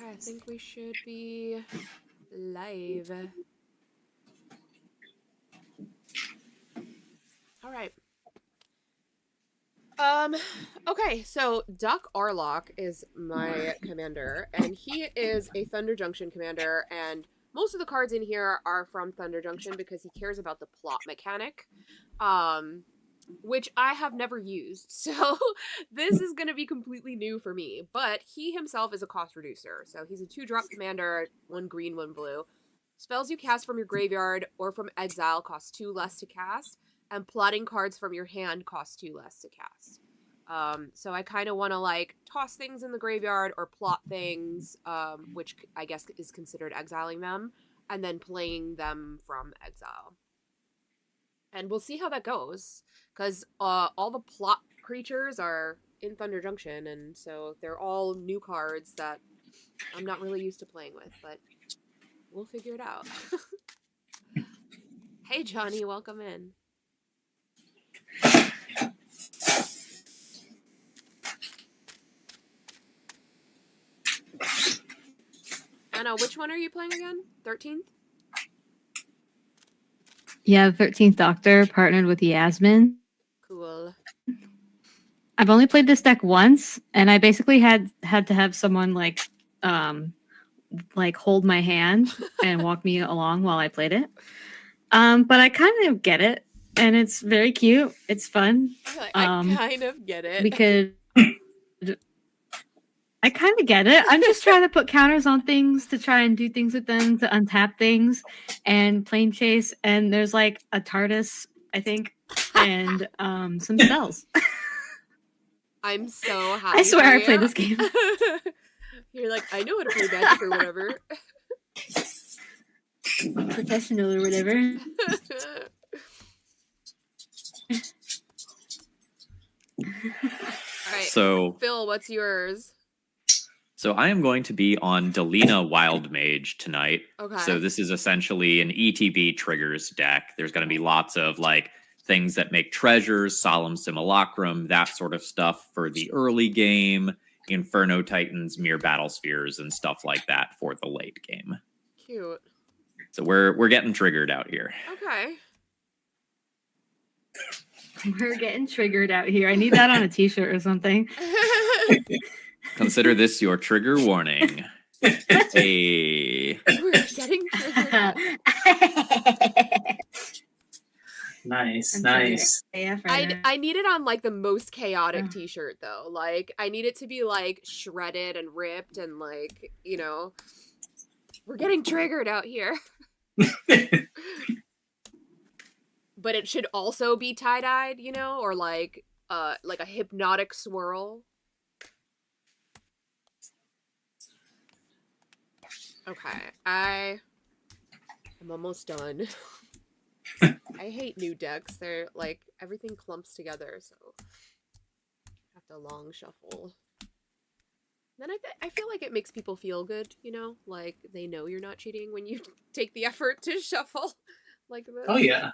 Okay, I think we should be live. All right. Okay, so Duck Arlock is my commander, and he is a Thunder Junction commander, and most of the cards in here are from Thunder Junction because he cares about the plot mechanic, which I have never used, so this is going to be completely new for me, but he himself is a cost reducer, so he's a 2-drop commander, 1 green, 1 blue. Spells you cast from your graveyard or from exile cost 2 less to cast, and plotting cards from your hand cost 2 less to cast. So I kind of want to like toss things in the graveyard or plot things, which I guess is considered exiling them, and then playing them from exile. And we'll see how that goes, because all the plot creatures are in Thunder Junction, and so they're all new cards that I'm not really used to playing with, but we'll figure it out. Hey, Johnny, welcome in. Anna, which one are you playing again? 13th? Yeah, 13th Doctor partnered with Yasmin. Cool. I've only played this deck once, and I basically had to have someone like hold my hand and walk me along while I played it. But I kind of get it, and it's very cute. It's fun. I kind of get it. Because I kind of get it. I'm just trying to put counters on things to try and do things with them, to untap things and plane chase. And there's like a TARDIS, I think, and some spells. I'm so happy. I swear I played this game. You're like, I know how to play Magic or whatever. Professional or whatever. All right. So, Phil, what's yours? So I am going to be on Delina Wild Mage tonight. Okay. So this is essentially an ETB triggers deck. There's going to be lots of like things that make treasures, Solemn Simulacrum, that sort of stuff for the early game, Inferno Titans, Mere Battlespheres, and stuff like that for the late game. Cute. So we're getting triggered out here. Okay. We're getting triggered out here. I need that on a t-shirt or something. Consider this your trigger warning. Hey. We're getting triggered. Nice. I need it on like the most chaotic t-shirt though. Like I need it to be like shredded and ripped and like, you know, we're getting triggered out here. But it should also be tie-dyed, you know, or like a hypnotic swirl. Okay, I'm almost done. I hate new decks. They're like everything clumps together, so I have to long shuffle. Then I feel like it makes people feel good, you know, like they know you're not cheating when you take the effort to shuffle like this. Oh yeah.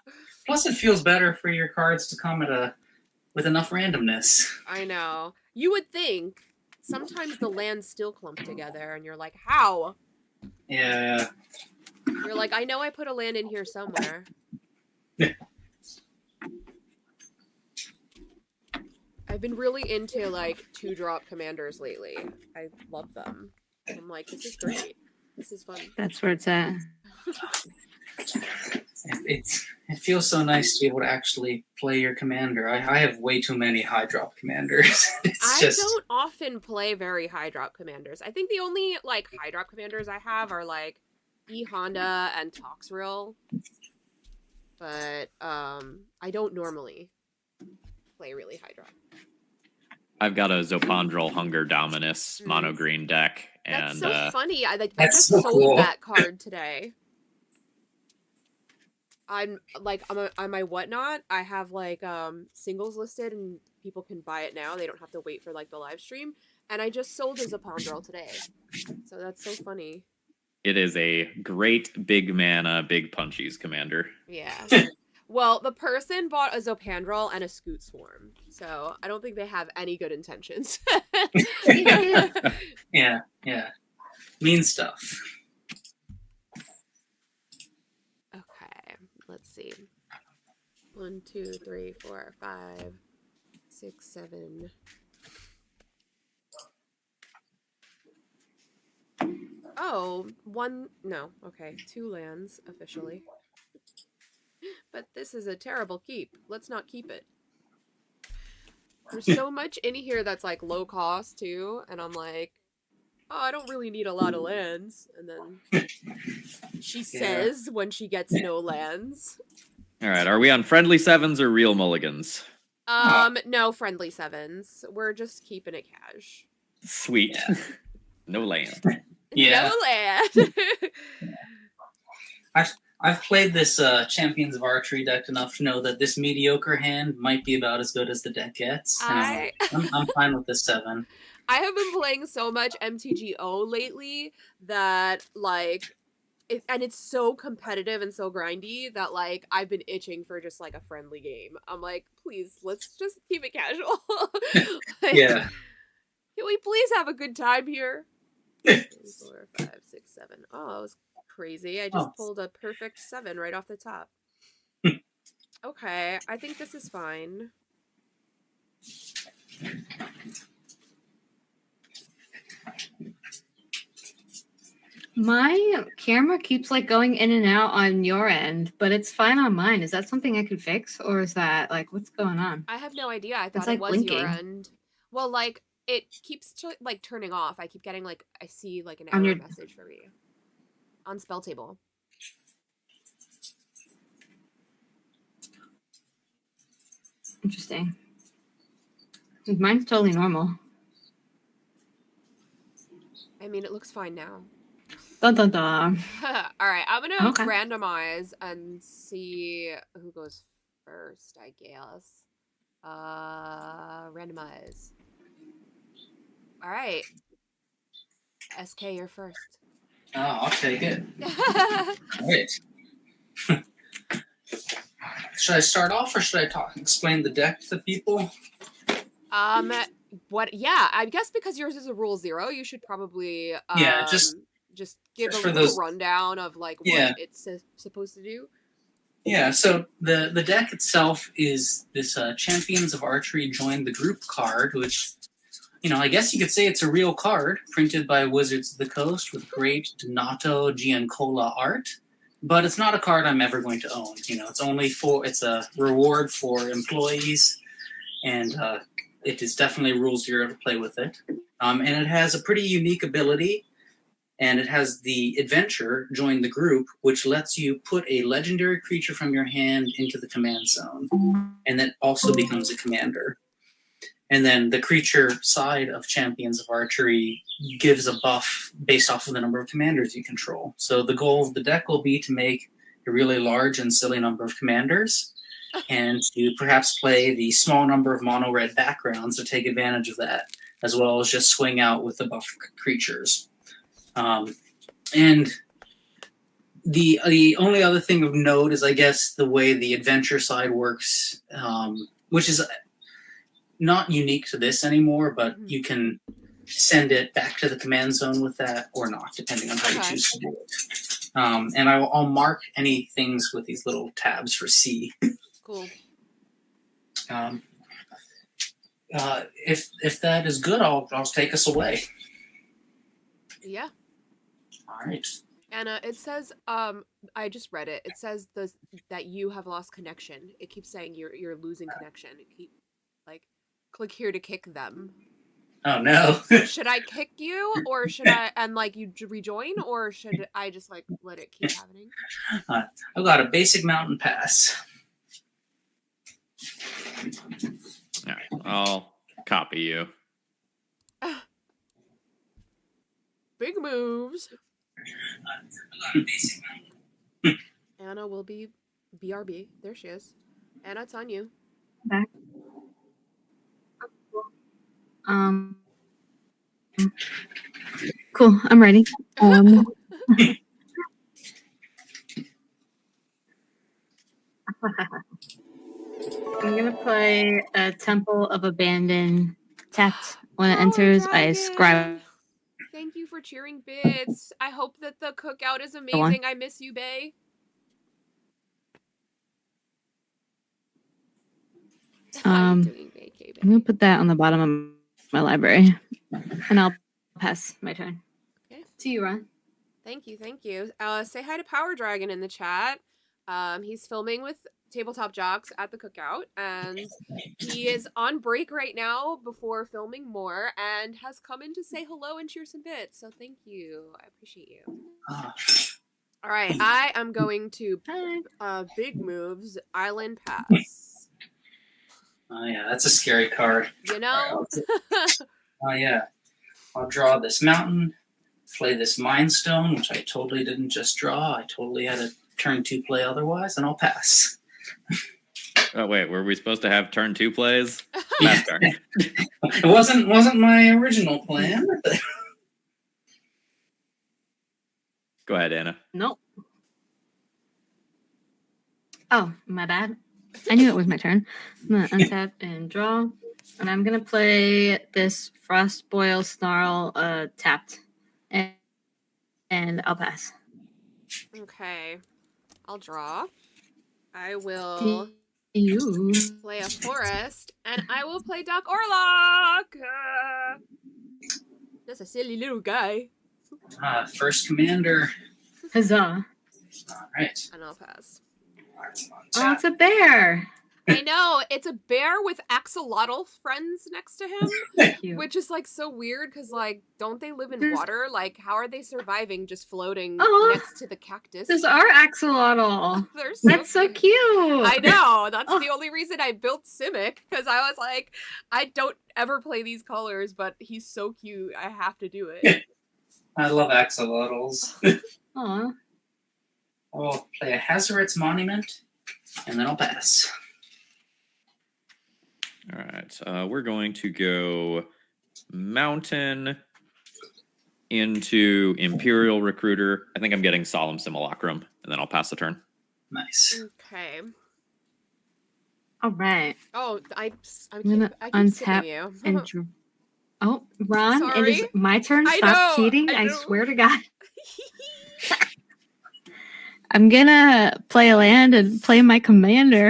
Plus, it feels better for your cards to come with enough randomness. I know. You would think sometimes the lands still clump together, and you're like, how? Yeah. You're like, I know I put a land in here somewhere. I've been really into like 2-drop commanders lately. I love them. I'm like, this is great. This is fun. That's where it's at. It feels so nice to be able to actually play your commander. I have way too many high drop commanders. I don't often play very high drop commanders. I think the only like high drop commanders I have are like E Honda and Toxrill. But I don't normally play really high drop. I've got a Zopandrel Hunger Dominus mono green deck, and that's so funny. I that's just so sold cool. that card today. I'm like on my whatnot. I have like singles listed, and people can buy it now. They don't have to wait for like the live stream. And I just sold a Zopandrel today, so that's so funny. it is a great big mana, big punchies commander. Yeah. Well, the person bought a Zopandrel and a Scoot Swarm, so I don't think they have any good intentions. Yeah. Mean stuff. Okay, let's see. 1, 2, 3, 4, 5, 6, 7. Oh, no, okay, 2 lands officially. But this is a terrible keep. Let's not keep it. There's so much in here that's like low cost too, and I'm like, oh, I don't really need a lot of lands. And then she says when she gets no lands. All right, are we on friendly sevens or real mulligans? No friendly sevens. We're just keeping it cash. Sweet. No land. Yeah. No land. I've played this Champions of Archery deck enough to know that this mediocre hand might be about as good as the deck gets. And I'm fine with this 7. I have been playing so much MTGO lately that, like, and it's so competitive and so grindy that, like, I've been itching for just, like, a friendly game. I'm like, please, let's just keep it casual. Like, Yeah. can we please have a good time here? 3, 4, 5, 6, 7. Oh, that was crazy. I just pulled a perfect 7 right off the top. Okay, I think this is fine. My camera keeps like going in and out on your end, but it's fine on mine. Is that something I could fix, or is that like what's going on? I have no idea. I thought like it was blinking. your end. Well, like it keeps like turning off. I keep getting like I see like an On error your- message for you on spell table. Interesting. Mine's totally normal. I mean, it looks fine now. Dun dun dun. All right, I'm gonna Okay. randomize and see who goes first. I guess. Randomize. All right. SK, you're first. Oh, I'll take it. All right. Should I start off or should I explain the deck to people? What? Yeah, I guess because yours is a rule 0, you should probably just give just a for little those- rundown of like Yeah. what it's supposed to do. Yeah, so the deck itself is this Champions of Archery Join the Group card, which, you know, I guess you could say it's a real card printed by Wizards of the Coast with great Donato Giancola art, but it's not a card I'm ever going to own. You know, it's a reward for employees, and it is definitely rule 0 to play with it. And it has a pretty unique ability, and it has the adventure Join the Group, which lets you put a legendary creature from your hand into the command zone, and that also becomes a commander. And then the creature side of Champions of Archery gives a buff based off of the number of commanders you control. So the goal of the deck will be to make a really large and silly number of commanders, and to perhaps play the small number of mono-red backgrounds to take advantage of that, as well as just swing out with the buff creatures. And the only other thing of note is, I guess, the way the adventure side works, which is not unique to this anymore, but you can send it back to the command zone with that or not, depending on how you choose to do it. And I'll mark any things with these little tabs for C. Cool. If that is good, I'll take us away. Yeah. All right. Anna, it says I just read it. It says that you have lost connection. It keeps saying you're losing connection. Click here to kick them. Oh no. Should I kick you, or should I you rejoin, or should I just like let it keep happening? I've got a basic mountain pass. All right, I'll copy you. Big moves. I've got a basic mountain. Anna will be BRB. There she is. Anna, it's on you. Back. Cool. I'm ready. I'm gonna play a Temple of Abandon. Tapped when it enters, I scribe. Thank you for cheering bits. I hope that the cookout is amazing. I miss you, Bae. How you doing, Bae? I'm gonna put that on the bottom of my library, and I'll pass my turn. Okay. To you, Ron. Thank you. Say hi to Power Dragon in the chat. He's filming with Tabletop Jocks at the cookout, and he is on break right now before filming more, and has come in to say hello and cheer some bits. So thank you. I appreciate you. All right, I am going to big moves island pass. Oh yeah, that's a scary card. You know? Oh yeah. I'll draw this mountain, play this Mind Stone, which I totally didn't just draw. I totally had a turn 2 play otherwise, and I'll pass. Oh wait, were we supposed to have turn 2 plays? Last turn. It wasn't my original plan. Go ahead, Anna. Nope. Oh, my bad. I knew it was my turn. I'm gonna untap and draw, and I'm gonna play this Frostboil Snarl tapped, and I'll pass. Okay. I'll draw. I will play a forest, and I will play Doc Orlok. Just a silly little guy. First commander. Huzzah! All right. And I'll pass. Oh, it's a bear. I know, it's a bear with axolotl friends next to him, Cute. which is like so weird because like, don't they live in water? Like, how are they surviving just floating next to the cactus? There's our axolotl. That's so cute. I know. That's the only reason I built Simic, because I was like, I don't ever play these colors, but he's so cute. I have to do it. I love axolotls. Aw. I'll play a Hazoret's Monument, and then I'll pass. All right. We're going to go Mountain into Imperial Recruiter. I think I'm getting Solemn Simulacrum, and then I'll pass the turn. Nice. Okay. All right. Oh, I I'm keep, gonna I keep skipping untap you. and oh, Ron, it Sorry. is my turn. I Stop know, cheating. I I know. swear to God. I'm gonna play a land and play my commander.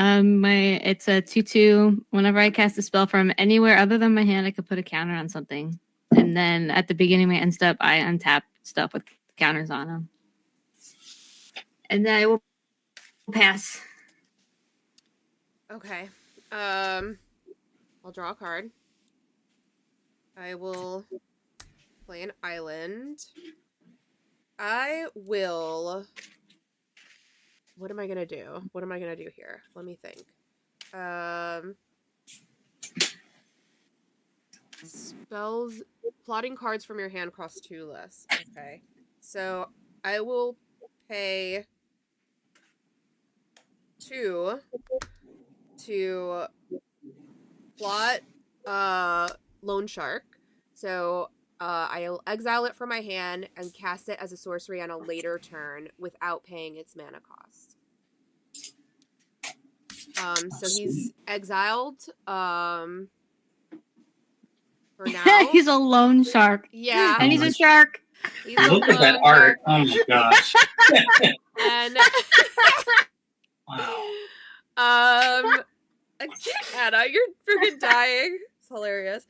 It's a 2/2. Whenever I cast a spell from anywhere other than my hand, I could put a counter on something. And then at the beginning of my end step, I untap stuff with counters on them. And then I will pass. Okay. I'll draw a card. I will play an island. I will... What am I gonna do? What am I gonna do here? Let me think. Spells... Plotting cards from your hand costs 2 less. Okay. So, I will pay 2 to plot Loan Shark. So I'll exile it from my hand and cast it as a sorcery on a later turn without paying its mana cost. So he's exiled for now. He's a lone shark. Yeah. And he's a shark. He's a Look at that lone art. shark. Oh my gosh. And Wow. Anna, you're freaking dying. It's hilarious.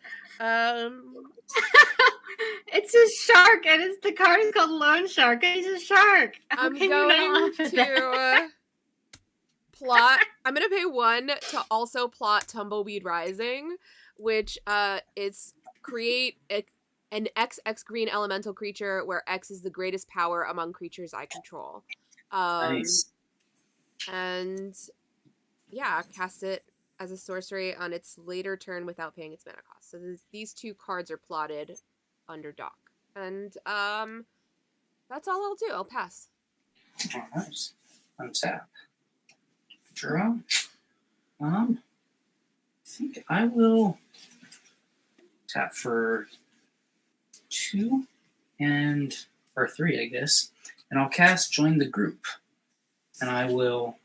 It's a shark, and the card is called Lone Shark, and he's a shark. I'm going to plot. I'm going to pay 1 to also plot Tumbleweed Rising, which is create an XX green elemental creature where X is the greatest power among creatures I control. Nice. And yeah, cast it as a sorcery on its later turn without paying its mana cost. So these 2 cards are plotted under Doc. And that's all I'll do. I'll pass. All right. Untap. Draw. I think I will tap for 2 or 3, I guess. And I'll cast Join the Group. And I will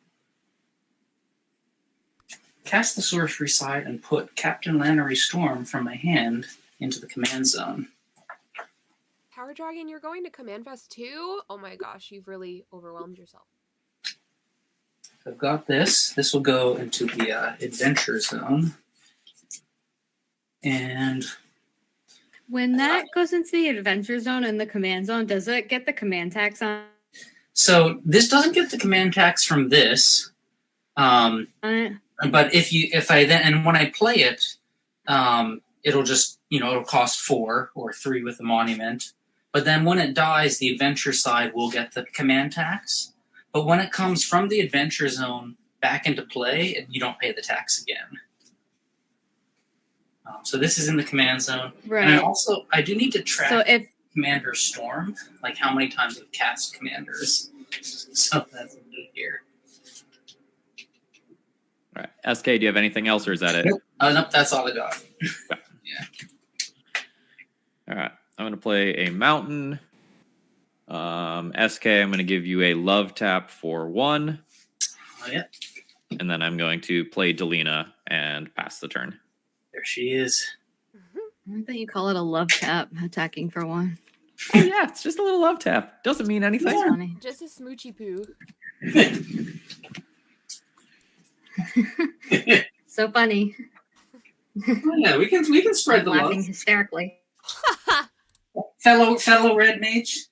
cast the sorcery side and put Captain Lannery Storm from my hand into the command zone. Power Dragon, you're going to Command Fest too? Oh my gosh, you've really overwhelmed yourself. So I've got this. This will go into the adventure zone. And When that goes into the adventure zone and the command zone, does it get the command tax on so this doesn't get the command tax from this. it? But when I play it, it'll just, it'll cost 4 or 3 with the monument. But then when it dies, the adventure side will get the command tax. But when it comes from the adventure zone back into play, you don't pay the tax again. So this is in the command zone. Right. And I do need to track So if Commander Storm, like how many times I've cast commanders. So that's what I do here. All right. SK, do you have anything else, or is that it? Nope, that's all I got. Yeah. All right. I'm going to play a mountain. SK, I'm going to give you a love tap for 1. Oh, yeah. And then I'm going to play Delina and pass the turn. There she is. I think you call it a love tap, attacking for 1. Oh, yeah, it's just a little love tap. Doesn't mean anything. That's funny. Just a smoochy poo. So funny. Oh, yeah, we can spread the Laughing love. hysterically. Fellow red mage.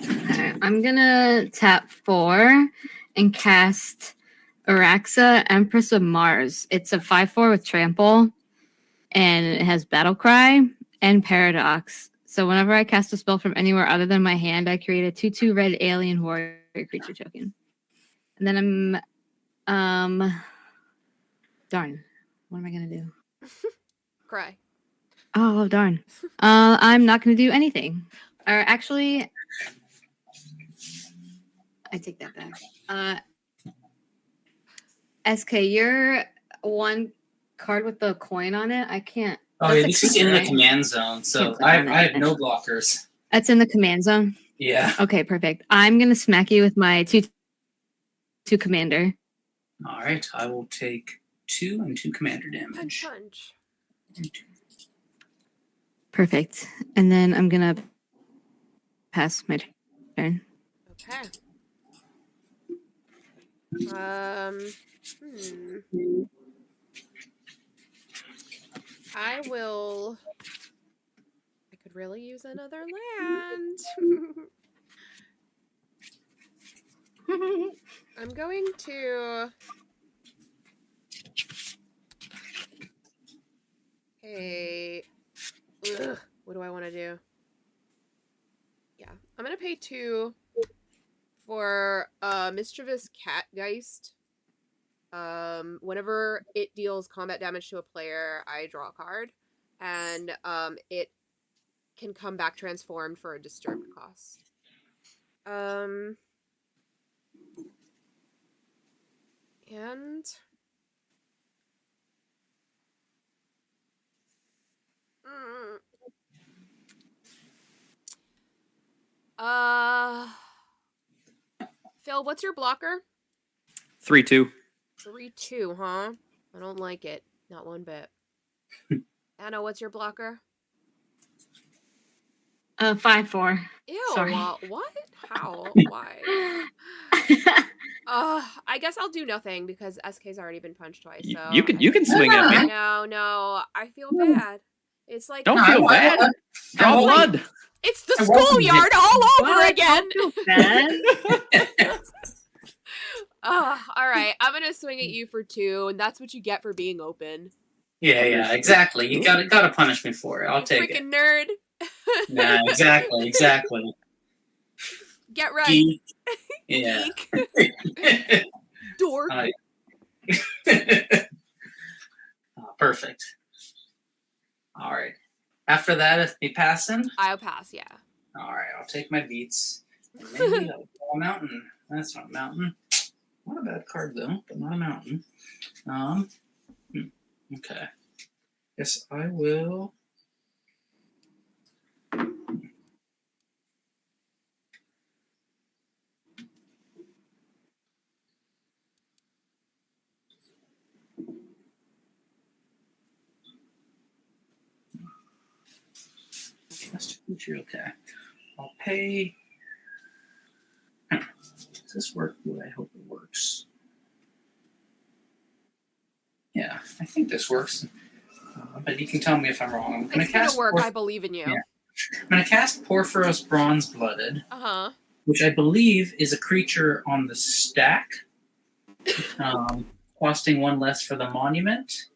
Okay, I'm gonna tap 4 and cast Araxa, Empress of Mars. It's a 5/4 with trample, and it has battle cry and paradox. So whenever I cast a spell from anywhere other than my hand, I create a 2/2 red alien warrior creature token. And then darn. What am I gonna do? Cry. Oh darn. I'm not gonna do anything. Or actually, I take that back. SK, you're 1 card with the coin on it. I can't. Oh, That's yeah, a this is creature, in the right? command zone, so Can't click I on it. have no blockers. That's in the command zone. Yeah. Okay, perfect. I'm gonna smack you with my 2/2 commander. All right, I will take 2 and 2 commander Punch, damage. punch. Perfect. And then I'm gonna pass my turn. Okay. I could really use another land. I'm going to. Hey. What do I want to do? Yeah. I'm going to pay 2 for Mischievous Catgeist. Whenever it deals combat damage to a player, I draw a card. And it can come back transformed for a disturbed cost. And Phil, what's your blocker? 3/2. 3/2, huh? I don't like it. Not one bit. Anna, what's your blocker? 5/4. Ew, Sorry. what? How? Why? I guess I'll do nothing because SK's already been punched twice. So You can swing at me. No, I feel bad. It's like Don't feel bad. Draw blood. it's the schoolyard all over What? again. Bad. All right. I'm gonna swing at you for 2, and that's what you get for being open. Yeah, exactly. You gotta punish me for it. I'll take it. Freaking nerd. Yeah, exactly. Get right. Geek. Yeah. Geek. Dork. Perfect. All right. After that, if me passing. I'll pass, yeah. All right, I'll take my beats. And maybe a mountain. That's not a mountain. Not a bad card though, but not a mountain. Okay. Yes, I will. Okay. I'll pay. Does this work the way I hope it works? Yeah, I think this works. But you can tell me if I'm wrong. I'm It's gonna work. I believe in you. Yeah. I'm going to cast Porphyros Bronze Blooded, which I believe is a creature on the stack, costing one less for the monument.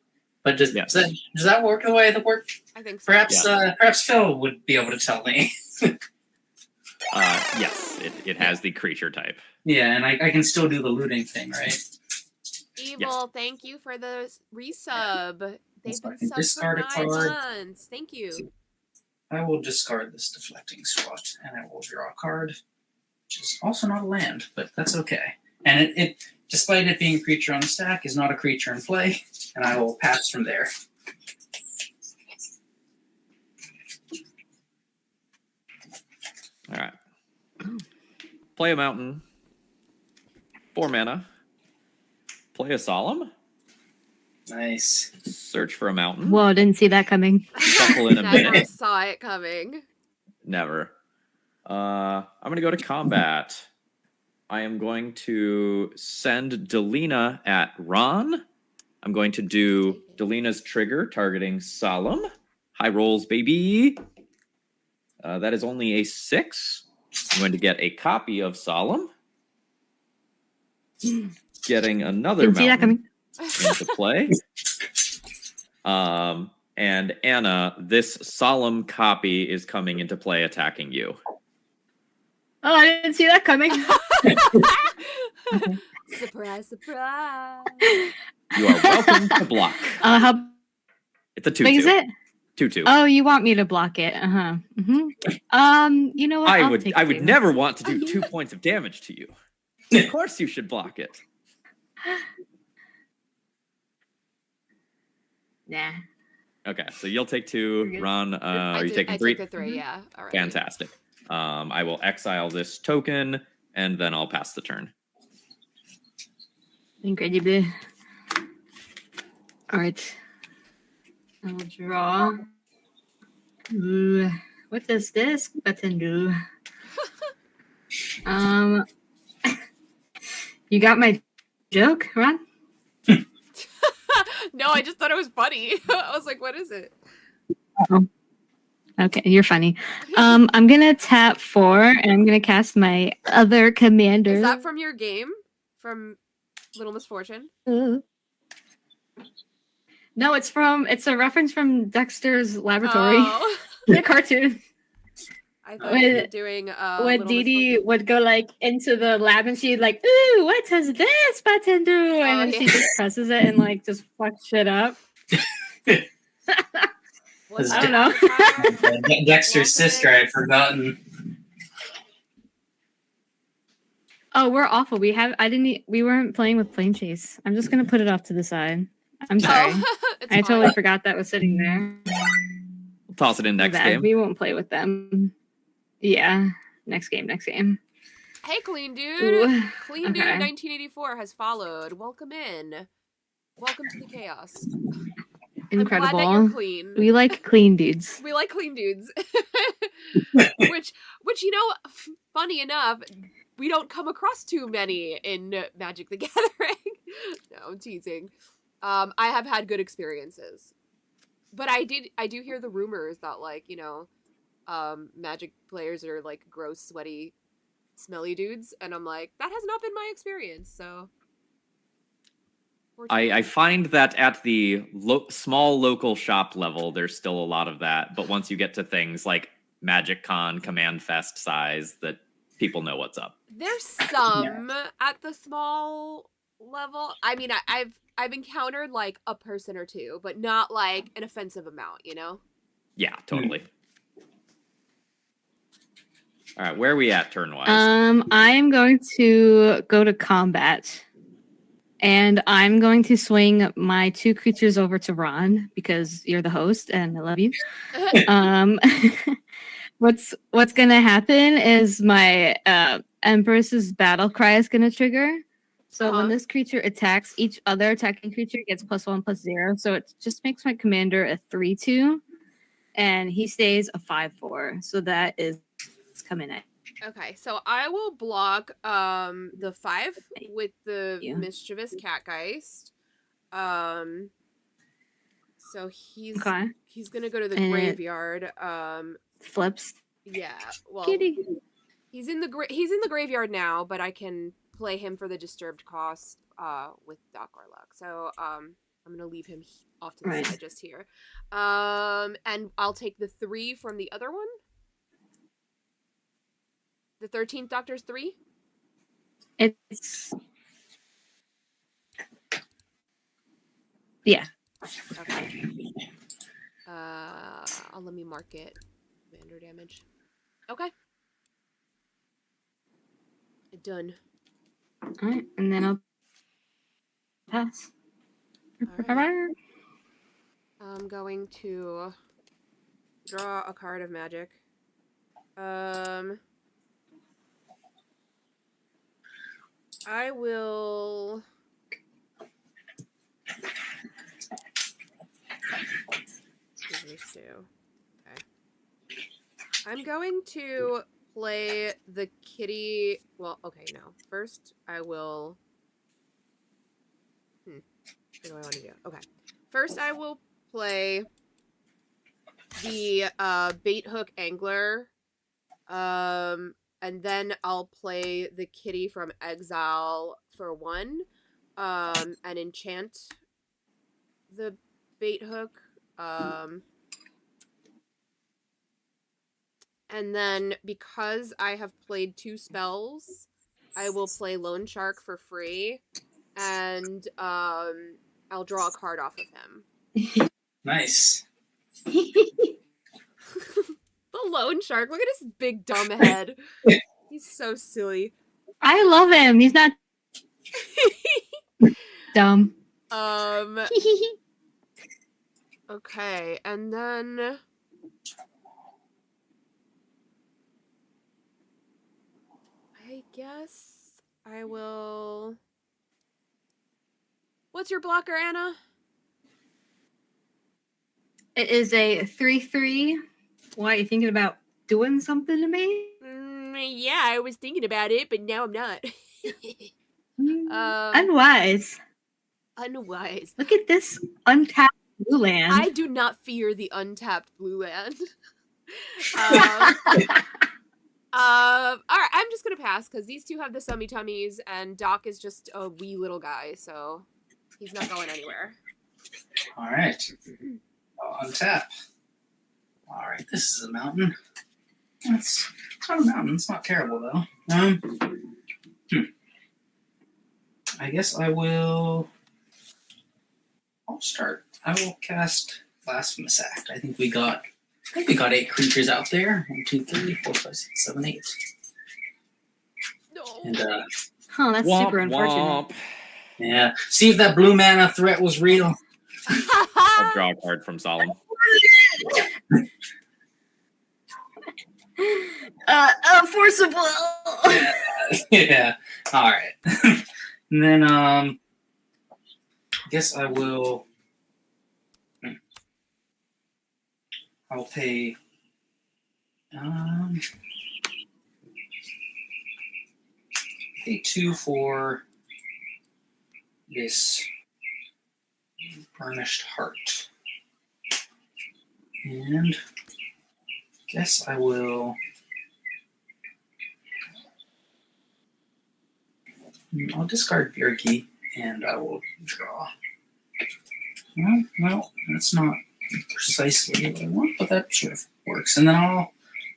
But does that work the way that works? I think so. Perhaps perhaps Phil would be able to tell me. Yes, it has the creature type. Yeah, and I can still do the looting thing, right? Evil, thank you for the resub. They've So I been can subbed discard for a 9 card. months. Thank you. I will discard this Deflecting Swat, and I will draw a card, which is also not a land, but that's okay. And it despite it being a creature on the stack, is not a creature in play, and I will pass from there. All right. Play a mountain. 4 mana. Play a solemn. Nice. Search for a mountain. Whoa, didn't see that coming. Shuffle in a Never minute. saw it coming. Never. I'm going to go to combat. I am going to send Delina at Ron. I'm going to do Delina's trigger targeting Solemn. High rolls, baby. That is only a 6. I'm going to get a copy of Solemn. Getting another Didn't see that mountain coming. into play. And Anna, this Solemn copy is coming into play attacking you. Oh, I didn't see that coming. Surprise, surprise. You are welcome to block. How It's a 2-2. big is it? 2-2. Oh, you want me to block it? You know what? I I'll would never want to do 2 points of damage to you. Of course you should block it. Nah. Okay, so you'll take 2. Ron, are you taking 3? I took the 3, yeah. All right. Fantastic. I will exile this token, and then I'll pass the turn. Incredible. All right. I'll draw. Ooh, what does this button do? You got my joke, Ron? No, I just thought it was funny. I was like, what is it? Oh. Okay, you're funny. I'm gonna tap 4 and I'm gonna cast my other commander. Is that from your game? From Little Misfortune? No, it's a reference from Dexter's Laboratory. Oh. The cartoon. I thought you were doing when Little Dee Dee Misfortune. would go like into the lab and she'd like, ooh, what does this button do? And then she yeah. just presses it and like just fucks shit up. What's I don't know. Dexter's sister, I had forgotten. Oh, we're awful. We weren't playing with Plane Chase. I'm just gonna put it off to the side. I'm sorry. It's I fine. totally forgot that was sitting there. We'll toss it in next Bad. game. We won't play with them. Yeah. Next game. Hey, Clean Dude. Ooh, Clean Dude okay. 1984 has followed. Welcome in. Welcome to the chaos. Incredible. I'm glad that you're clean. We like clean dudes. We like clean dudes. which funny enough, we don't come across too many in Magic the Gathering. No, I'm teasing. I have had good experiences. But I do hear the rumors that Magic players are like gross, sweaty, smelly dudes, and I'm like, that has not been my experience, so I find that at the small local shop level, there's still a lot of that. But once you get to things like Magic Con, Command Fest size, that people know what's up. There's some at the small level. I mean, I've encountered like a person or two, but not like an offensive amount, you know? Yeah, totally. All right, where are we at turn-wise? I am going to go to combat. And I'm going to swing my 2 creatures over to Ron because you're the host and I love you. What's gonna happen is my Empress's Battle Cry is gonna trigger. So when this creature attacks, each other attacking creature gets +1/+0. So it just makes my commander a 3/2. and he stays a 5/4. So that is coming at Okay, so I will block the 5 with the you. mischievous catgeist. So he's Okay. gonna go to the And it graveyard. flips. Yeah. Well, Kitty. he's in the graveyard now, but I can play him for the disturbed cost with Doc Orlock. So I'm gonna leave him off to the Right. side just here. And I'll take the 3 from the other one. The 13th Doctor's 3? It's yeah. Okay. Let me mark it. Commander damage. Okay. Done. All right, and then I'll pass. All right. I'm going to draw a card of magic. I will. Excuse me, Stu. Okay. I'm going to play the kitty. Well, okay, no. First, I will. What do I want to do? Okay. First, I will play the bait hook angler. And then I'll play the kitty from exile for 1. And enchant the bait hook. And then because I have played 2 spells, I will play Lone Shark for free. And I'll draw a card off of him. Nice. The Lone Shark. Look at his big dumb head. He's so silly. I love him. He's not dumb. Okay, and then I guess I will. What's your blocker, Anna? It is a 3/3. Why, you thinking about doing something to me? Yeah, I was thinking about it, but now I'm not. Unwise. Unwise. Look at this untapped blue land. I do not fear the untapped blue land. All right, I'm just gonna pass because these 2 have the summy tummies, and Doc is just a wee little guy, so he's not going anywhere. All right. I'll untap. All right, this is a mountain. It's not a mountain. It's not terrible though. I guess I will. I'll start. I will cast Blasphemous Act. I think we got 8 creatures out there. 1, 2, 3, 4, 5, 6, 7, 8. No. And that's Womp super unfortunate. womp. yeah, see if that blue mana threat was real. I'll draw a card from Solemn. Forcible. Yeah. All right. And then I guess I will. I'll pay. Pay 2 for this Burnished Heart, and guess I will. I'll discard Bjergi, and I will draw. Well, that's not precisely what I want, but that sort of works. And then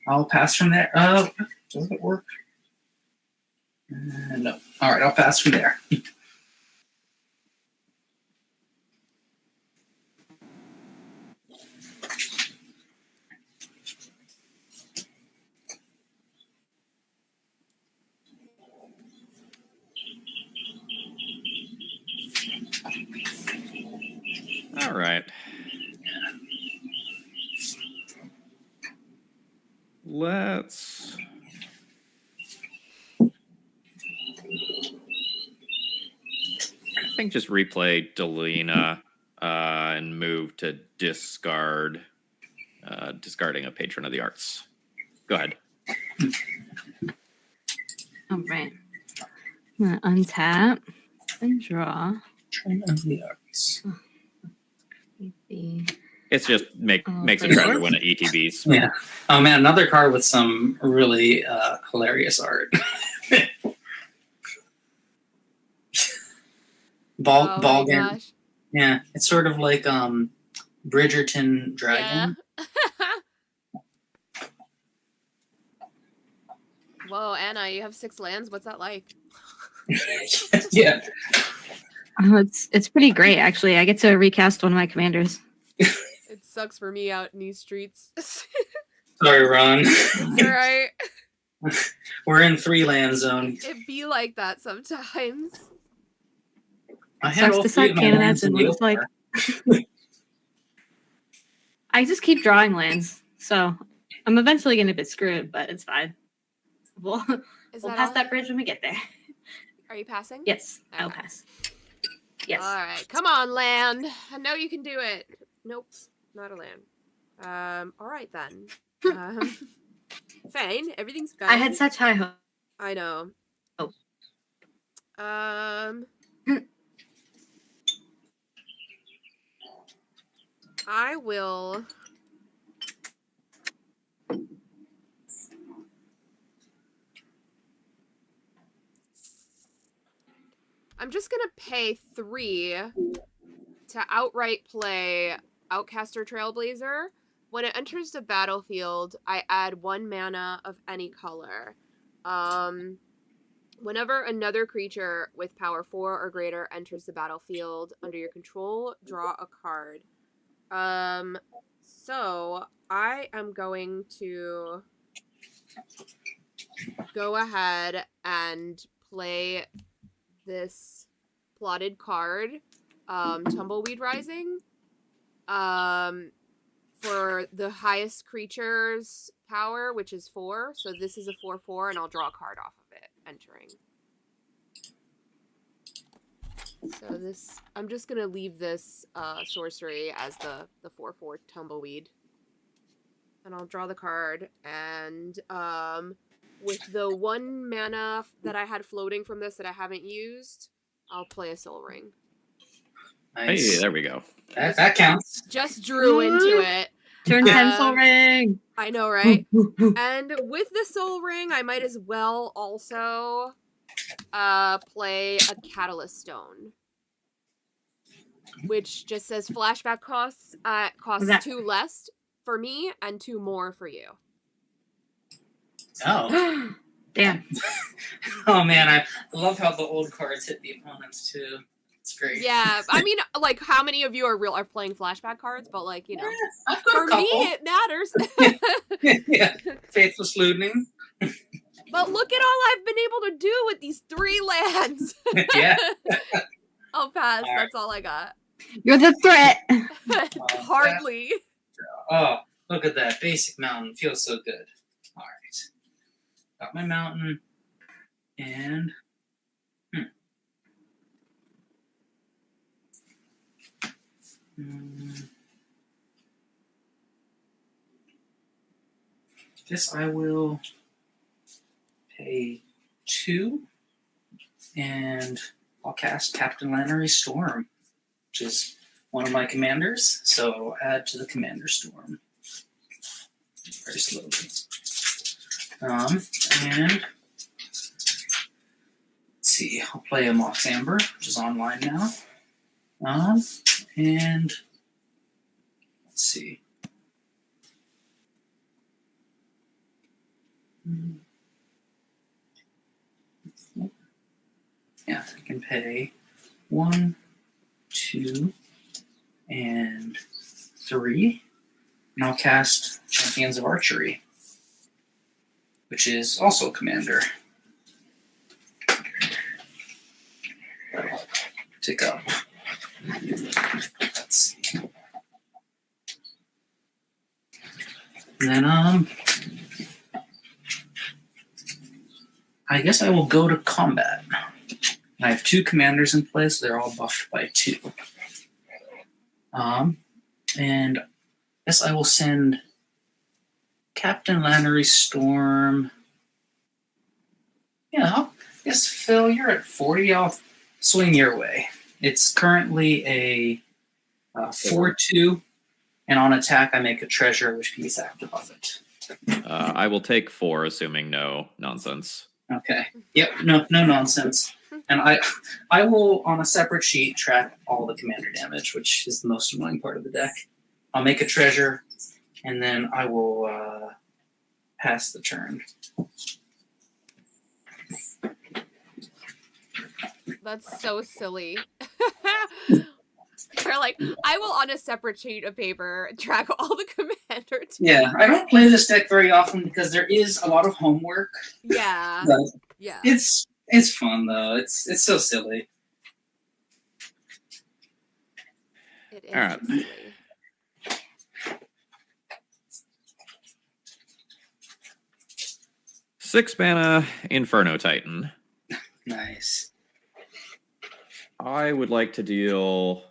I'll pass from there. Does it work? No. All right, I'll pass from there. All right. Let's. I think just replay Delina and move to discard discarding a patron of the arts. Go ahead. All right. I'm going to untap and draw. Patron of the arts. Maybe. It's just makes a pretty treasure good. when it ETBs. Yeah. Oh man, another card with some really hilarious art. Oh ball my game. gosh. Yeah, it's sort of like Bridgerton Dragon. Yeah. Whoa, Anna, you have 6 lands. What's that like? Yeah. Oh, it's pretty great, actually. I get to recast one of my commanders. It sucks for me out in these streets. Sorry, Ron. It's alright. We're in 3-land zone. It be like that sometimes. I had Sucks all to 3 suck, of my Canada. lands in It the looks like opener. I just keep drawing lands, so I'm eventually going to get screwed, but it's fine. We'll Is pass all? that bridge when we get there. Are you passing? Yes, I'll Okay. pass. Yes. Alright, come on, land. I know you can do it. Nope, not a land. Alright then. Fine, everything's fine. I had such high hopes. I know. Oh. I will. I'm just gonna pay 3 to outright play Outcaster Trailblazer. When it enters the battlefield, I add 1 mana of any color. Whenever another creature with power 4 or greater enters the battlefield under your control, draw a card. So I am going to go ahead and play this plotted card, Tumbleweed Rising, for the highest creature's power, which is 4. So this is a 4/4, and I'll draw a card off of it entering. So this, I'm just gonna leave this sorcery as the 4/4 Tumbleweed, and I'll draw the card. And with the 1 mana that I had floating from this that I haven't used, I'll play a Soul Ring. Nice. Hey, there we go. That counts. Just drew into it. Turn 10 soul ring. I know, right? And with the Soul Ring, I might as well also play a Catalyst Stone, which just says flashback costs costs that? 2 less for me and 2 more for you. Oh. Damn. Oh man, I love how the old cards hit the opponents too. It's great. Yeah, I mean, like, how many of you are playing flashback cards? But like, you know, I've got for a couple. me it matters. Yeah. Faithless Looting. But look at all I've been able to do with these 3 lands. Yeah. I'll pass. All right. That's all I got. You're the threat. Hardly. Oh, look at that. Basic mountain. Feels so good. All right. Got my mountain. And... This I will pay 2, and I'll cast Captain Lannery Storm, which is one of my commanders, so I'll add to the Commander Storm. Very slowly. And let's see, I'll play a Mox Amber, which is online now. And let's see. Yeah, I can pay 1, 2, and 3. And I'll cast Champions of Archery, which is also a commander. Tick up. Let's see. And then, I guess I will go to combat. I have 2 commanders in place. They're all buffed by 2. And I guess I will send Captain Lannery Storm. Yeah, I guess, Phil, you're at 40. I'll swing your way. It's currently a 4-2, and on attack, I make a treasure, which can be sacked above it. I will take 4, assuming no nonsense. Okay. Yep, no nonsense. And I will, on a separate sheet, track all the commander damage, which is the most annoying part of the deck. I'll make a treasure, and then I will pass the turn. That's so silly. They're like, I will on a separate sheet of paper track all the commanders. Yeah, I don't play this deck very often because there is a lot of homework. Yeah. But Yeah. it's fun though. It's so silly. It is All right. silly. Six mana Inferno Titan. Nice. I would like to deal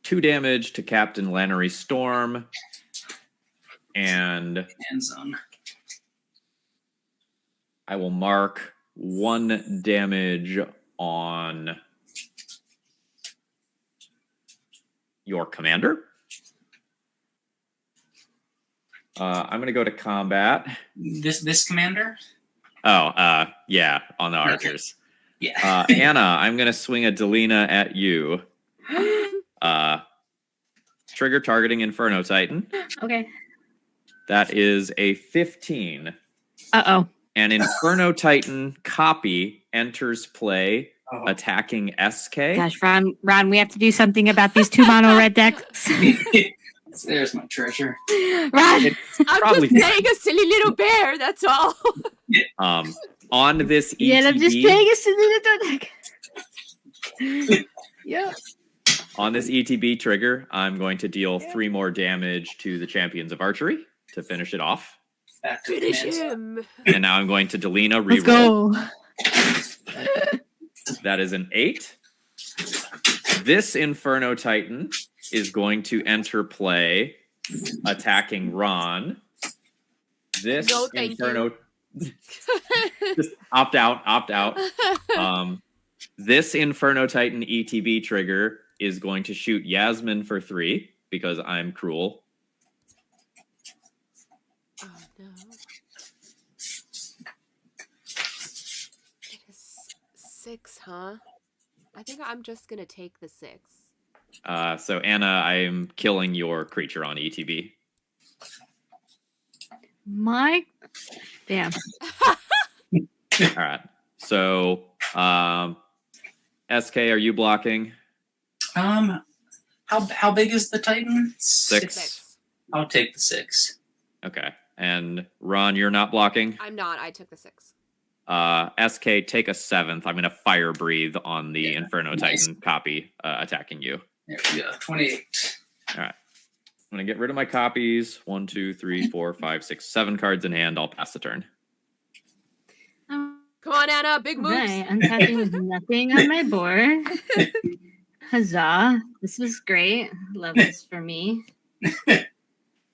2 damage to Captain Lannery Storm and End zone. I will mark 1 damage on your commander. I'm going to go to combat. This commander? Oh, yeah, on the archers. Yeah. Anna, I'm going to swing a Delina at you. Trigger targeting Inferno Titan. Okay. That is a 15. Uh-oh. An Inferno Titan copy enters play, Oh. attacking SK. Gosh, Ron, we have to do something about these 2 mono red decks. There's my treasure. Ron! I'm Probably- just playing a silly little bear, that's all. On this ETB, Yeah, I'm just playing a silly little deck. Yeah. on this ETB trigger, I'm going to deal 3 more damage to the Champions of Archery to finish it off. Back to Finish command zone. him. And now I'm going to Delina Let's reroll. go. That is an 8. This Inferno Titan is going to enter play, attacking Ron. This No, thank Inferno... Just opt out. This Inferno Titan ETB trigger is going to shoot Yasmin for 3 because I'm cruel. Oh no. It is 6, huh? I think I'm just gonna take the 6. So Anna, I am killing your creature on ETB. My... Damn. All right. So SK, are you blocking? How big is the Titan? 6. 6. I'll take the 6. Okay. And Ron, you're not blocking? I'm not. I took the 6. SK, take a 7th. I'm going to fire breathe on the Inferno nice. Titan copy attacking you. There we go. 28. All right. I'm going to get rid of my copies. 1, 2, 3, 4, 5, 6, 7 cards in hand. I'll pass the turn. Come on, Anna. Big moves. Right, untapping with nothing on my board. Huzzah. This is great. Love this for me.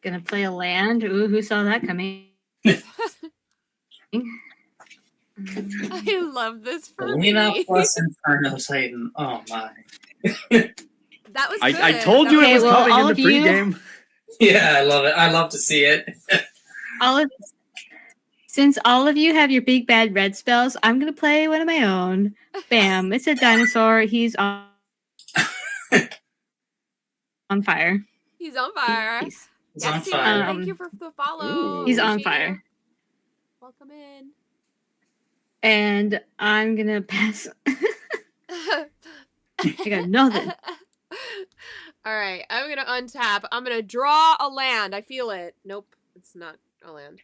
Gonna play a land. Ooh, who saw that coming? I love this for Lena me. plus Inferno Titan. Oh my. That was good. I told you Okay, it was well, coming all in of the you- pregame. Yeah, I love it. I love to see it. Since all of you have your big bad red spells, I'm gonna play one of my own. Bam! It's a dinosaur. He's on fire. He's on fire. He's, It's on Yaxie, fire. thank you for the follow. Ooh. he's on Appreciate fire. you. Welcome in. And I'm gonna pass. I got nothing. All right, I'm gonna untap. I'm gonna draw a land. I feel it. Nope, it's not a land.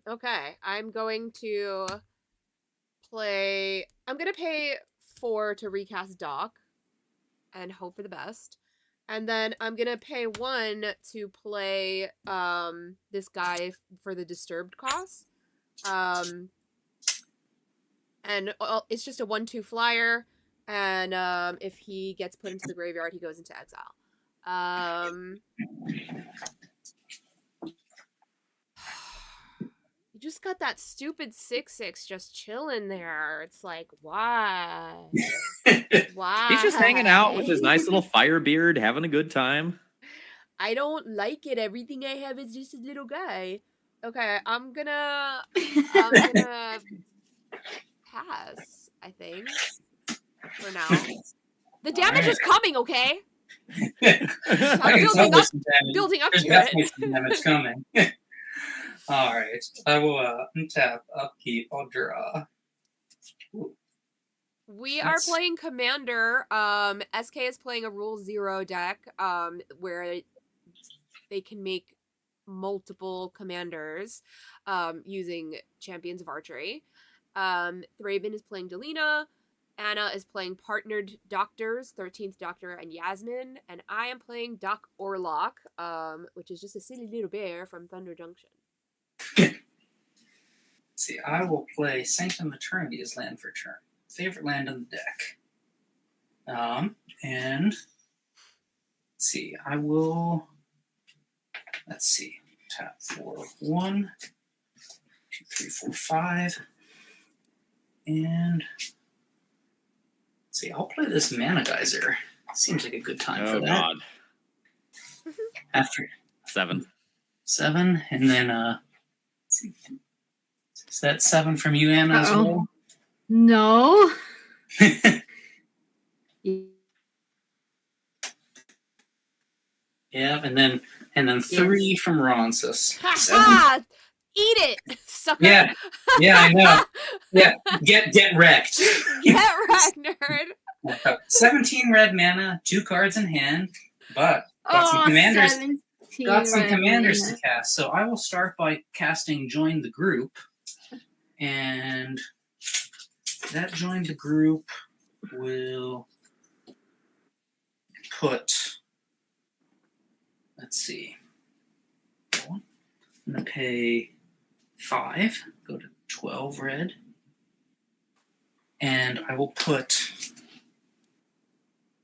Okay, I'm going to play. I'm gonna pay 4 to recast Doc, and hope for the best. And then I'm gonna pay 1 to play this guy for the disturbed cost. And it's just a 1/2 flyer. And if he gets put into the graveyard, he goes into exile. You just got that stupid 6/6 just chilling there. It's like, why? Why? He's just hanging out with his nice little fire beard, having a good time. I don't like it. Everything I have is just a little guy. Okay, I'm gonna pass, I think. For now. The damage is coming, okay? I can tell there's some damage. Building up There's to definitely it. some damage coming. Alright. I will untap, upkeep, I'll draw. Ooh. We are playing Commander. SK is playing a Rule 0 deck, where they can make multiple commanders using Champions of Archery. Thraben is playing Delina. Anna is playing Partnered Doctors, 13th Doctor and Yasmin. And I am playing Doc Orlock, which is just a silly little bear from Thunder Junction. See, I will play Sanctum Eternity as land for turn. Favorite land on the deck. And let's see, I will, let's see, tap 4, 1, 2, 3, 4, 5, and let's see, I'll play this Mana Geyser. Seems like a good time for that. God. After 7. 7, and then let's see, is that 7 from you, Anna, as well? No. Yeah, and then 3 from Ron, so 7. Ha! Eat it, sucker! Yeah, I know. Yeah, get wrecked. Get wrecked, nerd! 17 red mana, 2 cards in hand, but got some commanders. To cast. So I will start by casting Join the Group, and that Join the Group will put. Let's see. I'm gonna pay 5. Go to 12 red, and I will put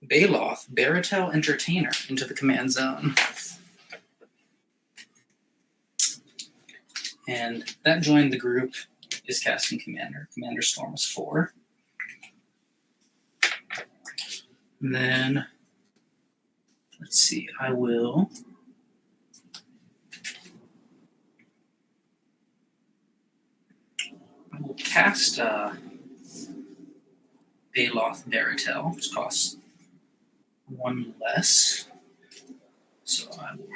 Baloth, Baratel Entertainer, into the command zone. And that Joined the Group is casting Commander. Commander Storm is 4. And then, let's see, I will cast Baloth Baratel, which costs 1 less. So I will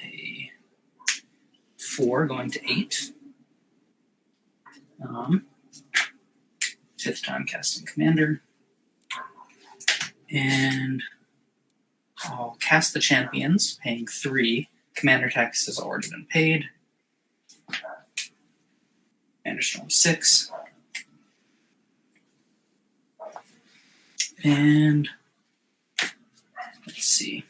pay 4, going to 8. 5th time casting Commander. And I'll cast the Champions, paying 3. Commander tax has already been paid. Commander Storm 6. And let's see.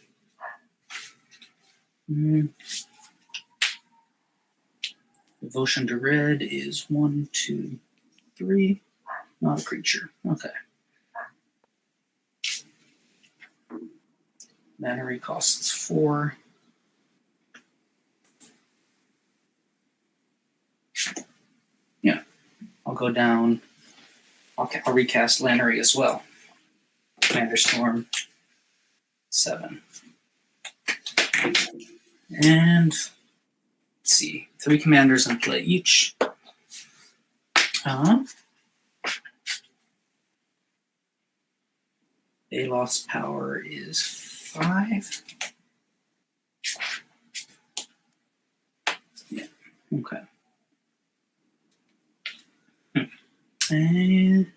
Devotion to Red is 1, 2, 3. Not a creature. Okay. Mana costs 4. Yeah. I'll go down. I'll recast Lannery as well. Commander Storm 7. And let's see. 3 commanders in play each. Baloth's power is 5. Yeah. Okay. And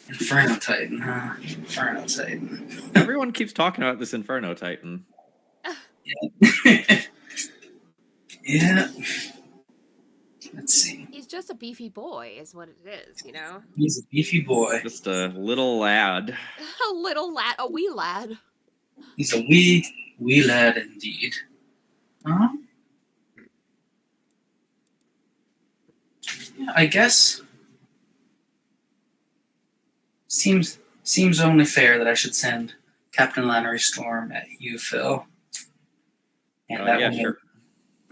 Inferno Titan, huh? Inferno Titan. Everyone keeps talking about this Inferno Titan. Yeah. Yeah. Let's see. He's just a beefy boy, is what it is, you know? He's a beefy boy. Just a little lad. A little lad, a wee lad. He's a wee lad indeed. Yeah, I guess seems only fair that I should send Captain Lannery Storm at you, Phil. And that Yeah, will sure.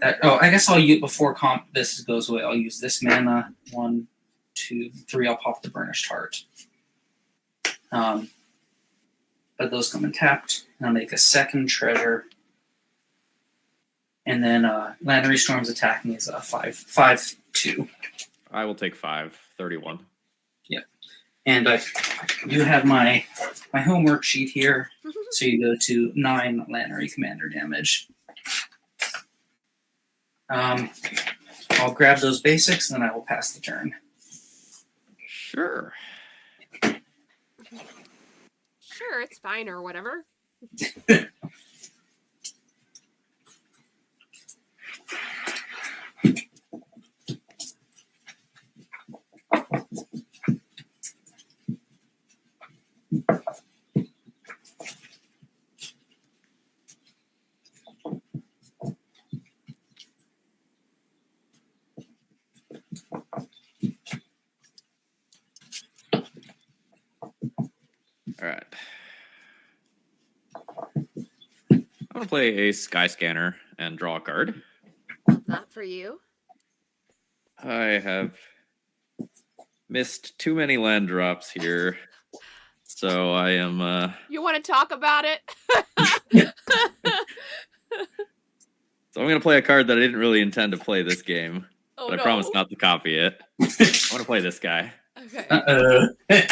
I guess I'll use before this goes away. I'll use this mana. 1, 2, 3. I'll pop the Burnished Heart. But those come in tapped, and I'll make a second treasure. And then Lannery Storm's attacking is a 5/2. I will take 5, 31. Yep. And you have my home worksheet here. So you go to 9 Lannery Commander damage. I'll grab those basics, and then I will pass the turn. Sure. Sure, it's fine or whatever. All right. I'm going to play a Sky Scanner and draw a card. Not for you. I have missed too many land drops here. So I am... You want to talk about it? So I'm going to play a card that I didn't really intend to play this game. Oh, but I no. promise not to copy it. I want to play this guy. Okay.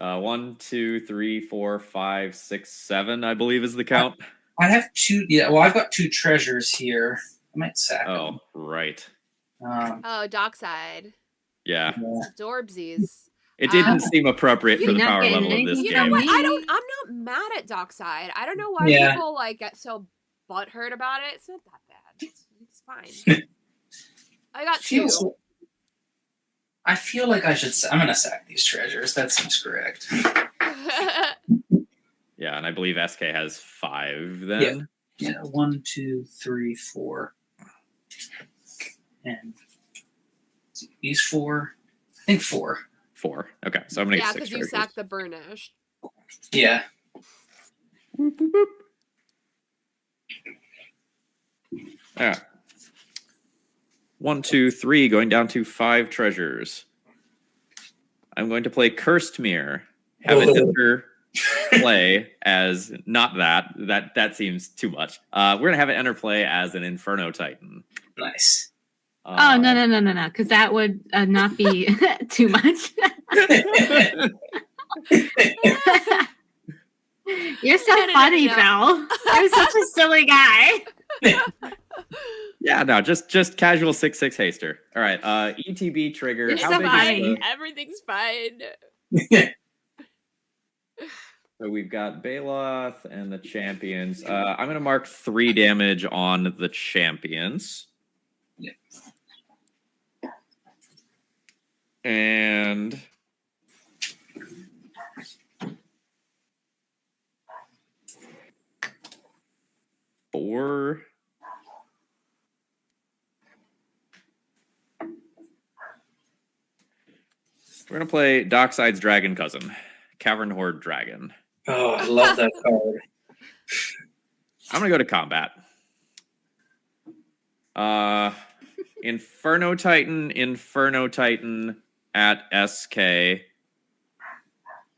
1, 2, 3, 4, 5, 6, 7, I believe is the count. I have 2. Yeah, well, I've got 2 treasures here. I might sack them. Oh, right. Oh, Dockside. Yeah. Dorbsies. It didn't seem appropriate for the You're not power getting level of this anything You game. know what? I'm not mad at Dockside. I don't know why people get so butthurt about it. It's not that bad. It's fine. I got 2. I feel like I'm going to sack these treasures. That seems correct. Yeah, and I believe SK has 5 then. Yeah, 1, 2, 3, 4. And these 4. I think 4. 4. Okay, so I'm going to get 6 because you treasures. sacked the Burnished. Yeah. Boop, boop, boop. All right. 1, 2, 3, going down to 5 treasures. I'm going to play Cursed Mirror. Have it enter play as not that. That seems too much. We're gonna have it enter play as an Inferno Titan. Nice. Oh, no, because that would not be too much. You're so funny, Phil. You're such a silly guy. Yeah, no, just casual 6/6 haster. All right, ETB trigger. You're How so big funny. is the... Everything's fine. So we've got Baloth and the champions. I'm gonna mark 3 damage on the champions. Yeah. And four. We're gonna play Dockside's Dragon Cousin, Cavern Horde Dragon. Oh, I love that card. I'm gonna go to combat. Inferno Titan at SK.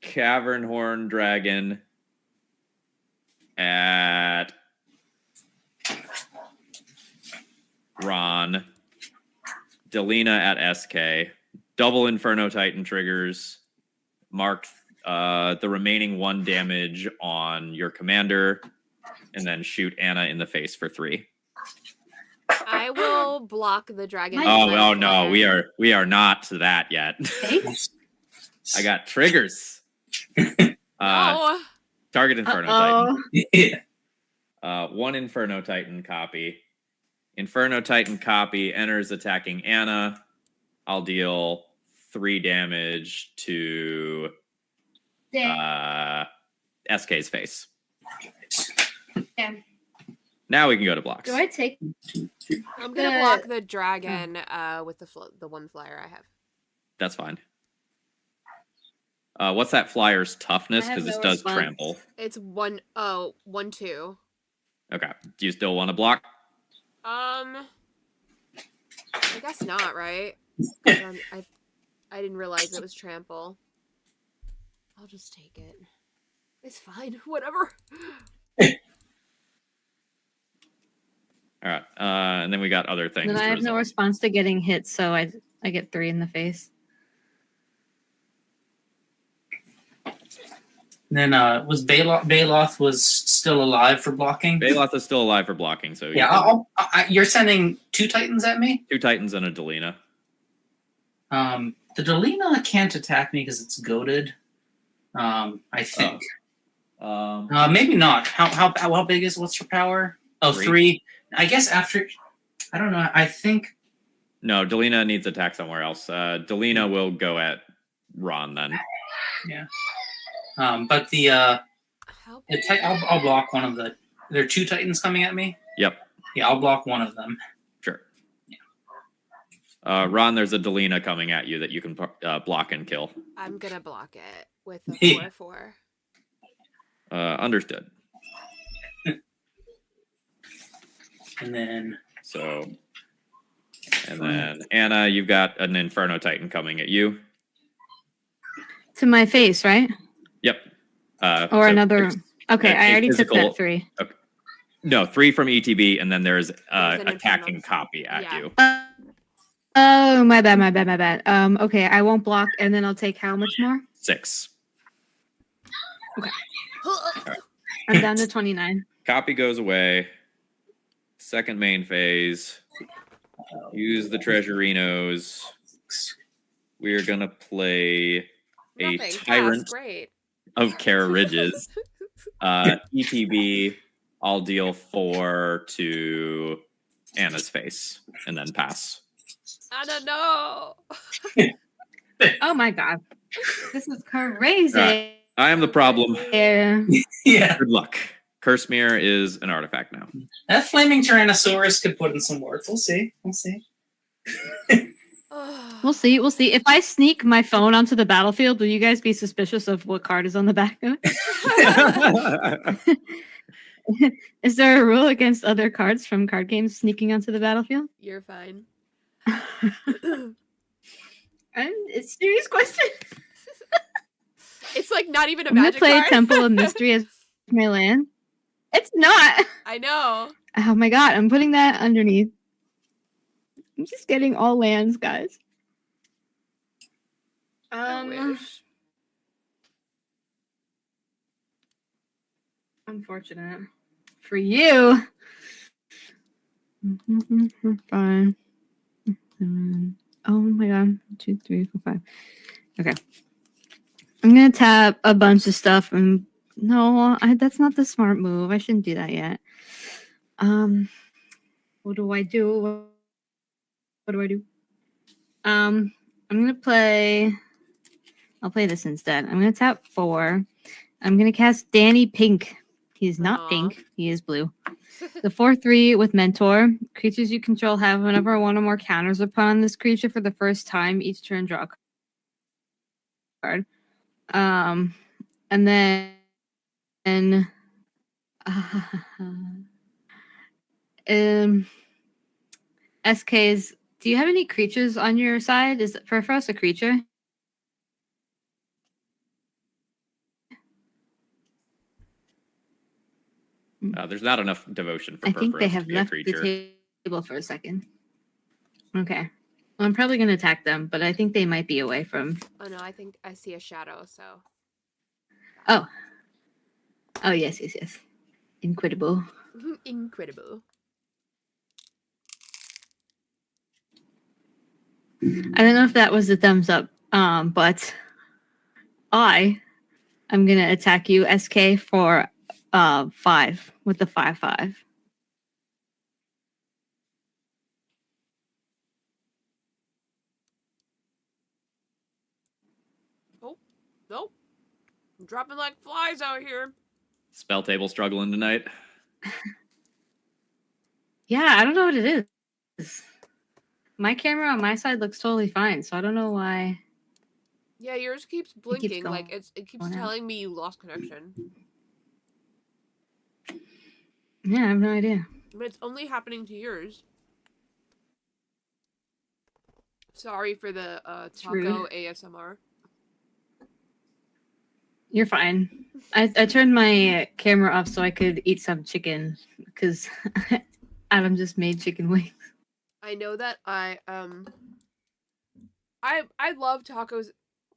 Cavern Horn Dragon at Ron. Delina at SK. Double Inferno Titan triggers. Mark the remaining 1 damage on your commander, and then shoot Anna in the face for 3. I will block the dragon. Oh no, we are not to that yet. I got triggers. Target Inferno Titan. 1 Inferno Titan copy. Inferno Titan copy enters attacking Anna. I'll deal 3 damage to SK's face. Now we can go to blocks. Do I take? I'm gonna block the dragon with the one flyer I have. That's fine. What's that flyer's toughness? I have Because this no does response. trample. It's 1-2. Okay. Do you still want to block? I guess not, right? I didn't realize it was trample. I'll just take it. It's fine. Whatever. All right. And then we got other things. Then I to have no resolve. response to getting hit, so I get 3 in the face. And then was Baloth was still alive for blocking? Baloth is still alive for blocking, so Yeah, you're sending 2 Titans at me? 2 Titans and a Delina. The Delina can't attack me because it's goaded. I think. Maybe not. How big is what's her power? Oh, 3. I guess after. I don't know. I think. No, Delina needs to attack somewhere else. Delina will go at Ron then. Yeah. But I'll block one of the. There are 2 Titans coming at me. Yep. Yeah, I'll block one of them. Sure. Yeah. Ron, there's a Delina coming at you that you can block and kill. I'm gonna block it with a 4/4. Understood. And then. And then Anna, you've got an Inferno Titan coming at you. To my face, right? Yep. Or another. Okay, I already physical, took that 3. Okay. No, 3 from ETB, and then there's an attacking Inferno. copy at Yeah. you. Oh, my bad. Okay, I won't block, and then I'll take how much more? 6. I'm down to 29. Copy goes away. Second main phase. Use the Treasurinos. We're gonna play a Nothing. Tyrant Pass. Great. of Kara Ridges. ETB, I'll deal 4 to Anna's face and then pass. I don't know. Oh my god. This is crazy. Right. I am the problem. Yeah. Yeah. Good luck. Curse Mirror is an artifact now. That flaming Tyrannosaurus could put in some work. We'll see. We'll see. If I sneak my phone onto the battlefield, will you guys be suspicious of what card is on the back of it? Is there a rule against other cards from card games sneaking onto the battlefield? You're fine. It's a serious question. It's like not even a I'm gonna magic play card. Temple of Mystery as my land. It's not. I know. Oh my god, I'm putting that underneath. I'm just getting all lands, guys. I wish. Unfortunate. For you. Fine. Oh my god. 2, 3, 4, 5. Okay. I'm gonna tap a bunch of stuff and that's not the smart move. I shouldn't do that yet. What do I do? What do I do? I'm gonna play. I'll play this instead. I'm gonna tap 4. I'm gonna cast Danny Pink. He's not Aw. pink. He is blue. The 4/3 with Mentor. Creatures you control have whenever one or more counters upon this creature for the first time each turn. Draw a card. And then SKs. Do you have any creatures on your side? Is Perforos a creature? There's not enough devotion for I think they Perforos have to be a left creature. the table for a second. Okay. Well, I'm probably going to attack them, but I think they might be away from. Oh no, I think I see a shadow. So. Oh. Oh yes. Inquitable. Incredible. I don't know if that was a thumbs up, but I'm gonna attack you, SK, for 5 with the 5/5. Oh, nope. I'm dropping like flies out here. Spell table struggling tonight. Yeah, I don't know what it is. My camera on my side looks totally fine, so I don't know why. Yeah, yours keeps keeps blinking. going It keeps out. telling me you lost connection. Yeah, I have no idea. But it's only happening to yours. Sorry for the taco rude. ASMR. You're fine. I turned my camera off so I could eat some chicken because Adam just made chicken wings. I know that I love tacos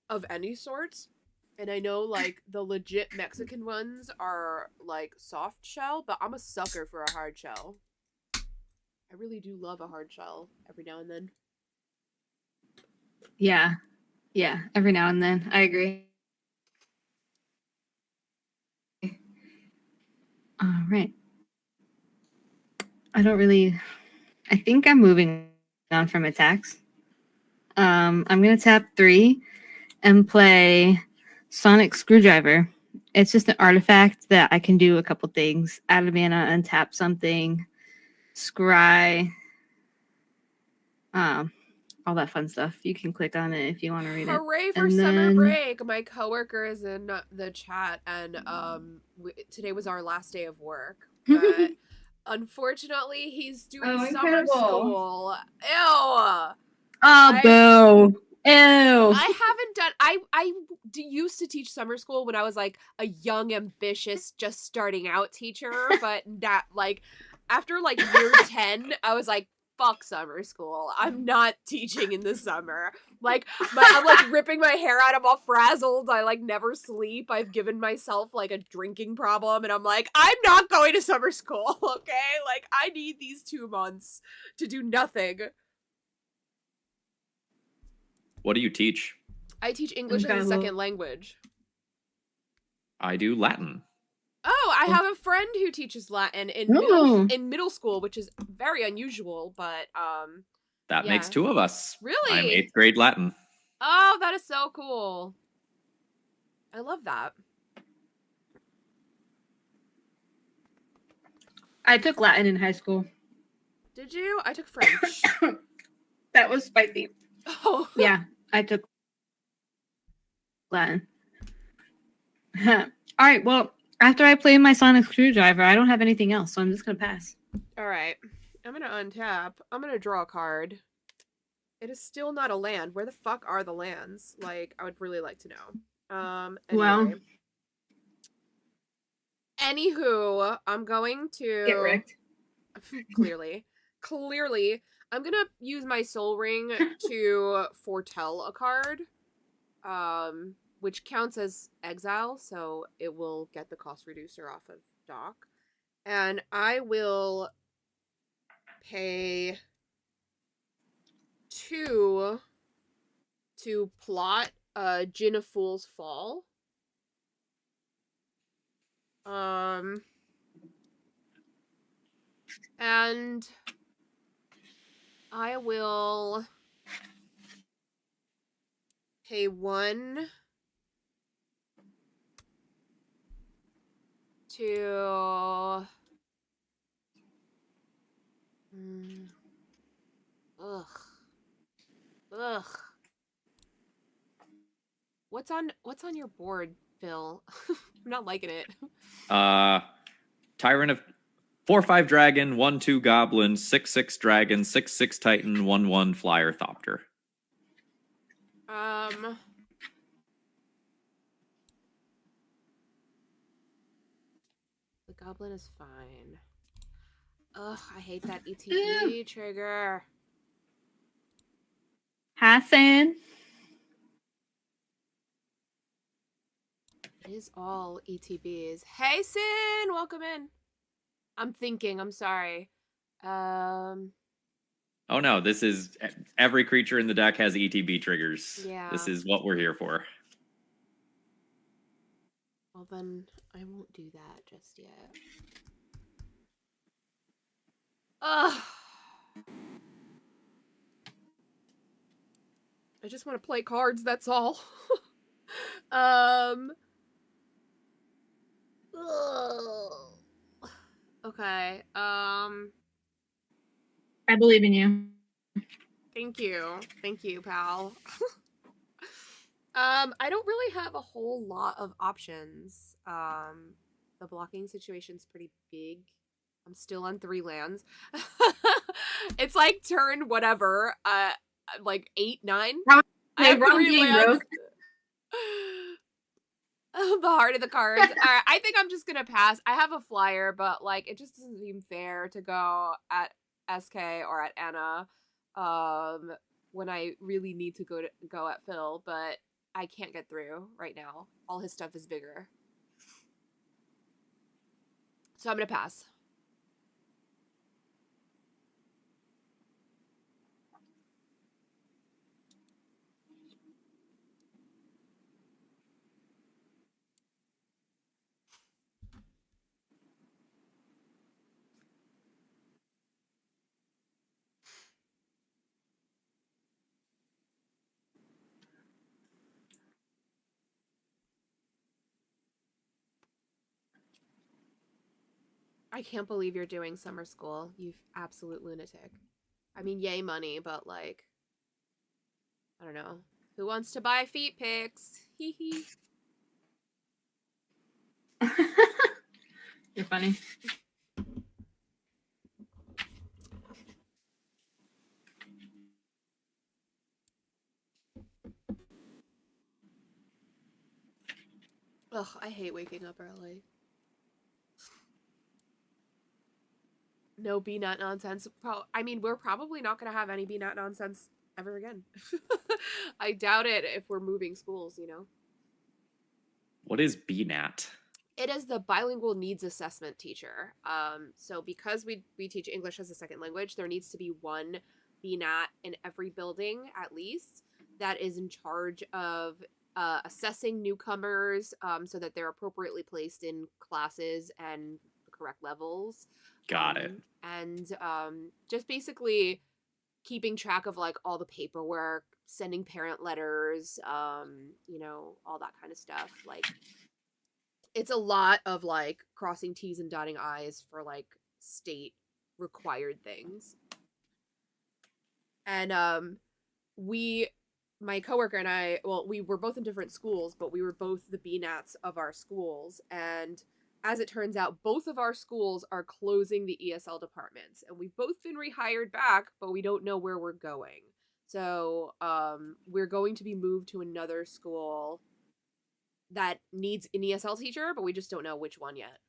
of any sorts. And I know like the legit Mexican ones are like soft shell, but I'm a sucker for a hard shell. I really do love a hard shell every now and then. Yeah. Yeah, every now and then. I agree. All right. I think I'm moving on from attacks. I'm going to tap 3 and play Sonic Screwdriver. It's just an artifact that I can do a couple things. Add a mana, untap something, scry, all that fun stuff. You can click on it if you want to read it. Hooray for summer break! My coworker is in the chat, and today was our last day of work. But unfortunately, he's doing summer school. Ew. Oh, boo. Ew. I haven't done. I used to teach summer school when I was like a young, ambitious, just starting out teacher. But that like after like year 10, I was like, fuck summer school. I'm not teaching in the summer. Like I'm like ripping my hair out. I'm all frazzled. I like never sleep. I've given myself like a drinking problem, and I'm like, I'm not going to summer school. Okay, like I need these 2 months to do nothing. What do you teach? I teach English as a second language. I do Latin. Oh, I have a friend who teaches Latin in middle school, which is very unusual, but that makes 2 of us. Really? I'm 8th grade Latin. Oh, that is so cool. I love that. I took Latin in high school. Did you? I took French. That was spicy. Oh. Yeah, I took Latin. All right, well, after I play my Sonic Screwdriver, I don't have anything else, so I'm just going to pass. All right. I'm going to untap. I'm going to draw a card. It is still not a land. Where the fuck are the lands? Like, I would really like to know. Anyway. Well. Anywho, I'm going to... Get wrecked. Clearly, I'm going to use my Soul Ring to foretell a card. Which counts as exile, so it will get the cost reducer off of Doc. And I will pay 2 to plot Jin of Fool's Fall. And I will pay 1 to Ugh. What's on your board, Phil? I'm not liking it. Tyrant of 4/5 dragon, 1/2 goblin, 6/6 dragon, 6/6 titan, 1/1 flyer thopter. The goblin is fine. Ugh, I hate that ETB trigger. Hi, San. It is all ETBs. Hey, Sin! Welcome in. I'm thinking. I'm sorry. Oh no, this is... Every creature in the deck has ETB triggers. Yeah. This is what we're here for. Well, then I won't do that just yet. Ugh. I just want to play cards, that's all. Okay. I believe in you. Thank you, pal. I don't really have a whole lot of options. The blocking situation's pretty big. I'm still on 3 lands. It's like turn whatever, like 8, 9. How- I have wrong 3 game, lands. Rogue. The heart of the cards. All right, I think I'm just gonna pass. I have a flyer, but like it just doesn't seem fair to go at SK or at Anna, when I really need to go at Phil, but I can't get through right now. All his stuff is bigger, so I'm gonna pass. I can't believe you're doing summer school, you absolute lunatic. I mean, yay money, but like, I don't know. Who wants to buy feet pics? Hee hee. You're funny. Ugh, I hate waking up early. No BNet nonsense. I mean, we're probably not going to have any BNet nonsense ever again. I doubt it if we're moving schools, you know? What is BNAT? It is the bilingual needs assessment teacher. So because we teach English as a second language, there needs to be one BNat in every building at least that is in charge of assessing newcomers, so that they're appropriately placed in classes and the correct levels. Got it. And just basically keeping track of like all the paperwork, sending parent letters, you know, all that kind of stuff. Like, it's a lot of like crossing T's and dotting I's for like state required things. And my coworker and I, well, we were both in different schools, but we were both the BNats of our schools. And as it turns out, both of our schools are closing the ESL departments, and we've both been rehired back, but we don't know where we're going. So we're going to be moved to another school that needs an ESL teacher, but we just don't know which one yet.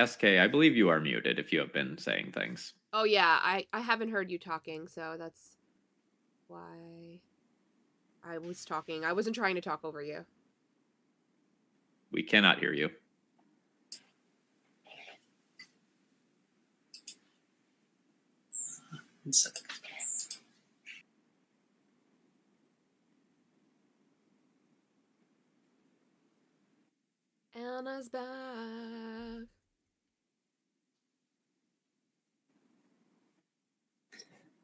SK, I believe you are muted if you have been saying things. Oh yeah, I haven't heard you talking, so that's why I was talking. I wasn't trying to talk over you. We cannot hear you. One second. Anna's back.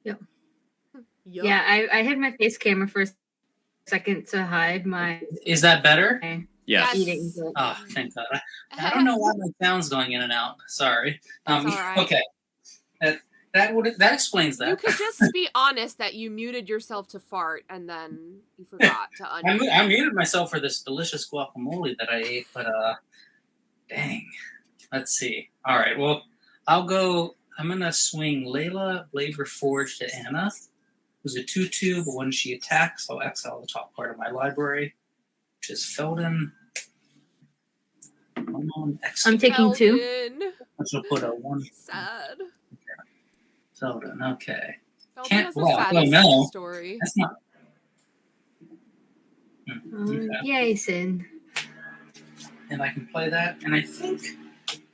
Yep. Yup. Yeah, I hid my face camera for a second to hide my Is that better? Yes. eating. Oh, thank God. I don't know why my sound's going in and out. Sorry. That's all right. Okay. That explains that. You could just be honest that you muted yourself to fart and then you forgot to unmute. I muted myself for this delicious guacamole that I ate, but dang. Let's see. All right. Well, I'll go. I'm gonna swing Layla Blade Reforged to Anna, who's a 2/2, but when she attacks, I'll exile the top part of my library, which is Felden. I'm taking 2. Felden. Which will put a 1. Sad. Felden. Okay. Felden Can't- has the well, saddest no. story. That's not. Okay. Yay, Sin. And I can play that, and I think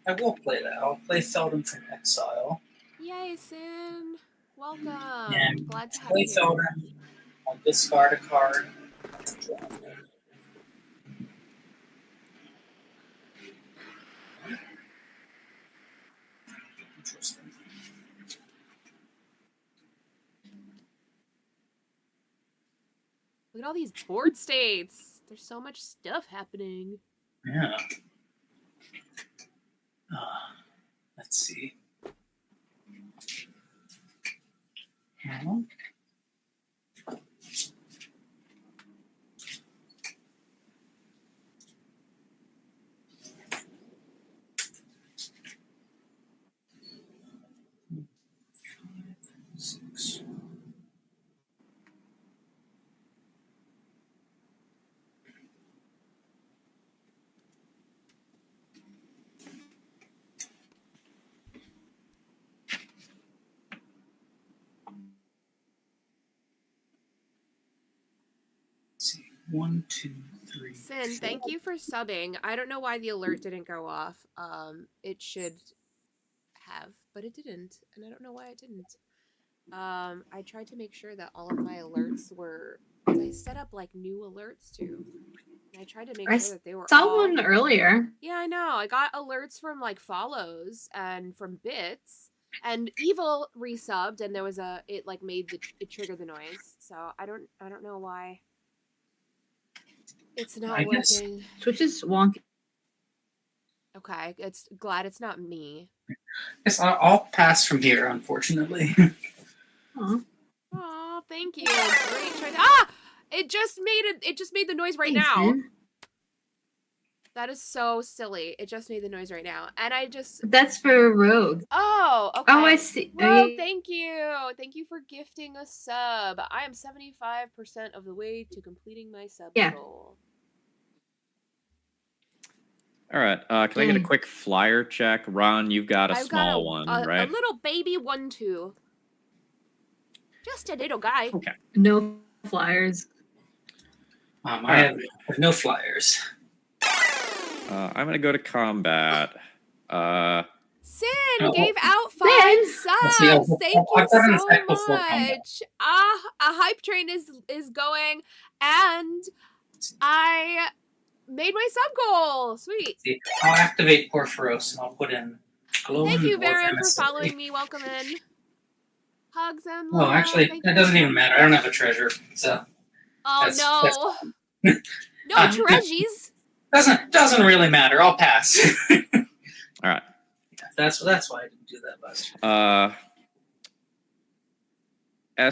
I will play that. I'll play Felden from Exile. Yay, Sin. Welcome. And Glad to have play you here. Felden. I'll discard a card. Draw one. Interesting. Look at all these board states. There's so much stuff happening. Yeah. Let's see. Well, six. Let's see. 1, 2, 3. Sin, thank you for subbing. I don't know why the alert didn't go off. It should have, but it didn't, and I don't know why it didn't. I tried to make sure that all of my alerts were. I set up like new alerts too. And I tried to make sure that they were. Saw all... one earlier. Yeah, I know. I got alerts from like follows and from bits, and Evil resubbed, and there was it like made it trigger the noise. So I don't know why. It's not working. Twitch is wonky. Okay, glad it's not me. Yes, I'll pass from here, unfortunately. Oh, thank you. Great try. Ah! It just made the noise right now. Man. That is so silly. It just made the noise right now. And I just That's for Rogue. Oh, okay. Oh, I see. Rogue, thank you. Thank you for gifting a sub. I am 75% of the way to completing my sub goal. All right. Can I get a quick flyer check? Ron, you've got a small one, right? A little baby 1-2. Just a little guy. Okay. No flyers. I have no flyers. I'm going to go to combat. Sin gave out 5 subs. Thank you so much. A hype train is going, and I made my sub goal. Sweet. I'll activate Porphyros and I'll put in glowing. Thank you, Varen, for following me. Welcome in. Hugs and love. Well, actually, that doesn't even matter. I don't have a treasure, so. Oh no! No treasures. Doesn't really matter. I'll pass. All right. That's why I didn't do that last.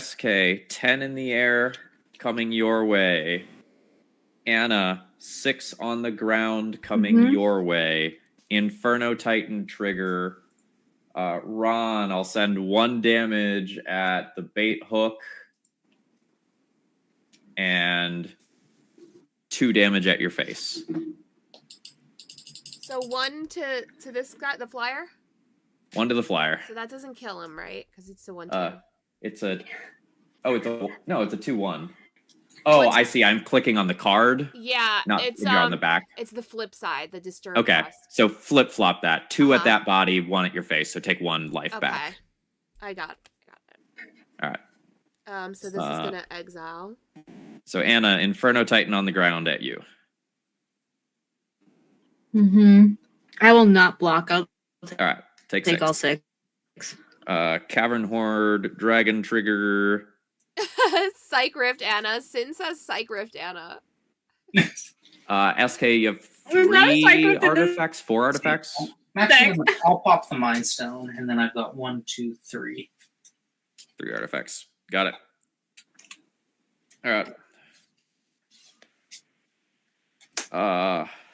SK 10 in the air, coming your way. Anna 6 on the ground, coming your way. Inferno Titan trigger. Ron, I'll send 1 damage at the bait hook and 2 damage at your face. So 1 to this guy, the flyer? 1 to the flyer. So that doesn't kill him, right? Because it's a 1-2. It's a 2-1. Oh, I see. I'm clicking on the card. Yeah, it's when you're on the back. It's the flip side, the disturb. Okay, cost. so flip flop that. 2 at that body, 1 at your face. So take 1 life back. I got it. All right. So this is gonna exile. So Anna, Inferno Titan on the ground at you. I will not block. I'll All right. Take 6. all 6. Cavern Horde, Dragon Trigger. Psych Rift Anna. Sin says Psych Rift Anna. SK, you have 3 artifacts, 4 artifacts. Actually, I'll pop the Mind Stone, and then I've got 1, 2, 3. 3 artifacts. Got it. All right.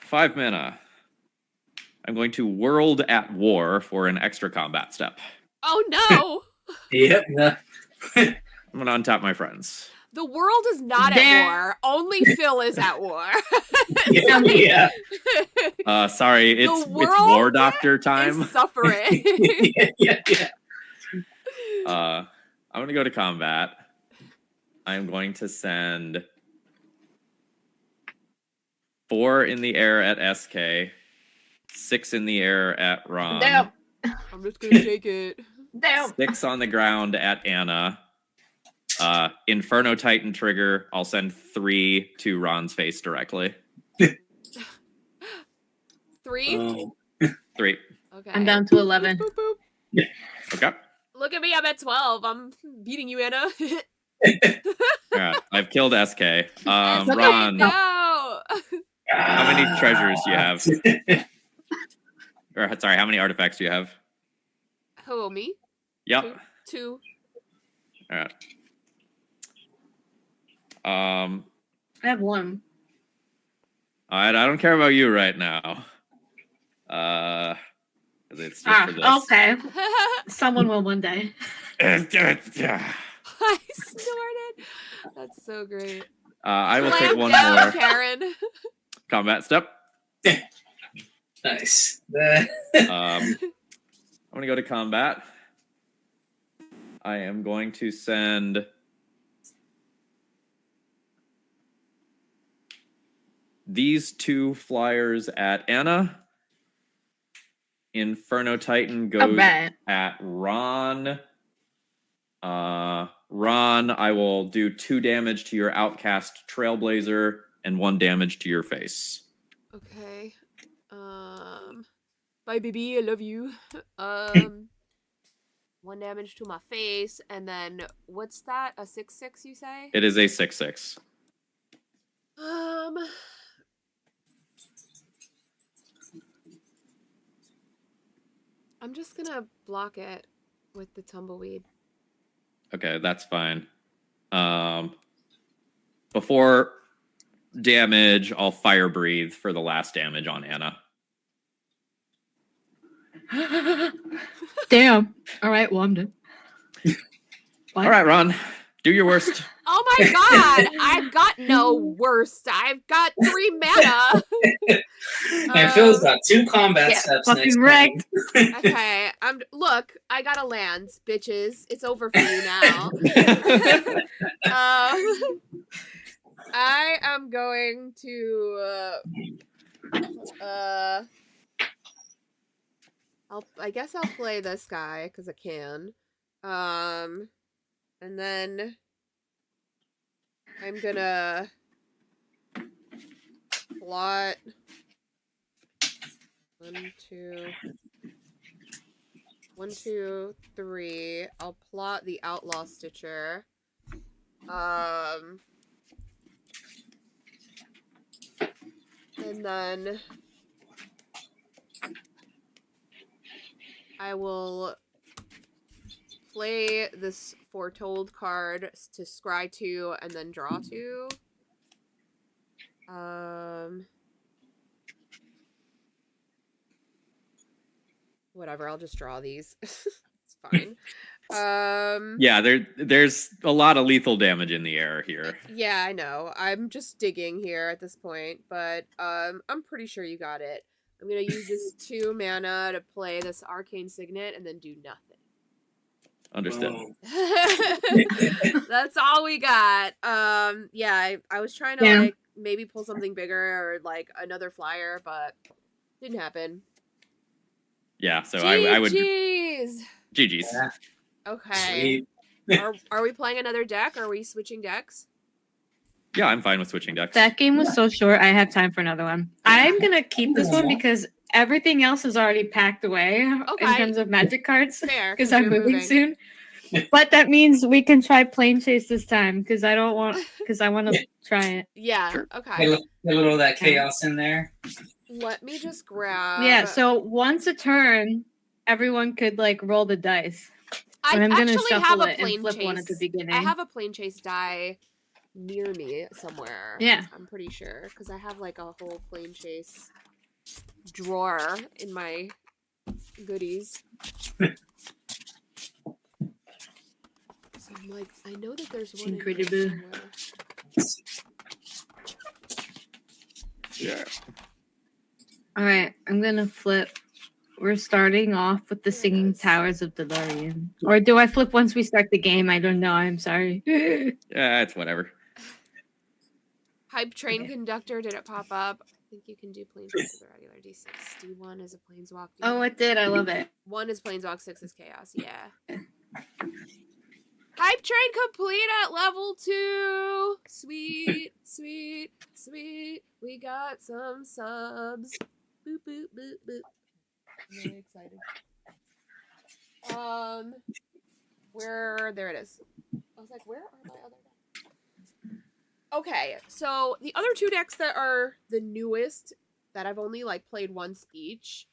5 mana. I'm going to World at War for an extra combat step. Oh no! Yep. I'm going to untap my friends. The world is not at war. Only Phil is at war. Yeah. Sorry, it's War Doctor time. Is suffering. yeah. I'm going to go to combat. I'm going to send 4 in the air at SK, 6 in the air at Ron. No. I'm just going to take it. No. 6 on the ground at Anna. Inferno Titan trigger. I'll send 3 to Ron's face directly. 3? 3. Okay. I'm down to 11. Boop, boop, boop. Okay. Look at me, I'm at 12. I'm beating you, Anna. All right. I I've killed SK. SK, Ron, no. how many treasures do you have? Or sorry, how many artifacts do you have? Who, me? Yep. Two. All right. I have one. All right. I don't care about you right now. It's just for this. Okay. Someone will one day. I snorted. That's so great. I will Clamp take one down, more Karen. combat step. Nice. I'm gonna go to combat. I am going to send these 2 flyers at Anna. Inferno Titan goes at Ron. Ron, I will do 2 damage to your Outcast Trailblazer and 1 damage to your face. Okay. Bye, baby. I love you. 1 damage to my face, and then what's that? A 6/6, you say? It is a 6/6. I'm just gonna block it with the tumbleweed. Okay, that's fine. Before damage, I'll fire breathe for the last damage on Anna. Damn. All right, well, I'm done. All right, Ron, do your worst. Oh my god! I've got no worst. I've got 3 mana. And Phil's got 2 combat steps fucking next wrecked. turn. Okay, look, I gotta land, bitches. It's over for you now. I am going to I guess I'll play this guy because I can. And then I'm gonna plot 1, 2, 3. I'll plot the Outlaw Stitcher. And then I will play this Foretold card to scry 2 and then draw 2. Whatever, I'll just draw these. It's fine. Yeah, there's a lot of lethal damage in the air here. Yeah, I know. I'm just digging here at this point, but I'm pretty sure you got it. I'm gonna use this 2 mana to play this Arcane Signet and then do nothing. Understood. That's all we got. Yeah, I was trying to like maybe pull something bigger or like another flyer, but didn't happen. Yeah, so I would GG's. GG's. Okay. Are we playing another deck? Are we switching decks? Yeah, I'm fine with switching decks. That game was so short. I have time for another one. I'm gonna keep this one because everything else is already packed away in terms of Magic cards. Fair, because I'm moving soon. But that means we can try Plane Chase this time because I want to try it. Yeah. Sure. Okay. A little of that chaos in there. Let me just grab. Yeah. So once a turn, everyone could like roll the dice. I I'm gonna actually shuffle have a it and Plane flip Chase. one at the beginning. I have a Plane Chase die near me somewhere. Yeah. I'm pretty sure because I have like a whole Plane Chase drawer in my goodies. So I'm like, I know that there's one Incredible. in here somewhere. Yeah. All right, I'm gonna flip. We're starting off with the There it Singing is. Towers of Delirium. Or do I flip once we start the game? I don't know. I'm sorry. Yeah, it's whatever. Hype Train Conductor, did it pop up? I think you can do Planeswalk with a regular D6. D1 is a Planeswalk. Oh, it did. I love it. 1 is Planeswalk, 6 is Chaos. Yeah. Hype Train complete at level 2. Sweet, sweet, sweet. We got some subs. Boop, boop, boop, boop. I'm really excited. There it is. I was like, where are my other decks? Okay, so the other two decks that are the newest that I've only like played once each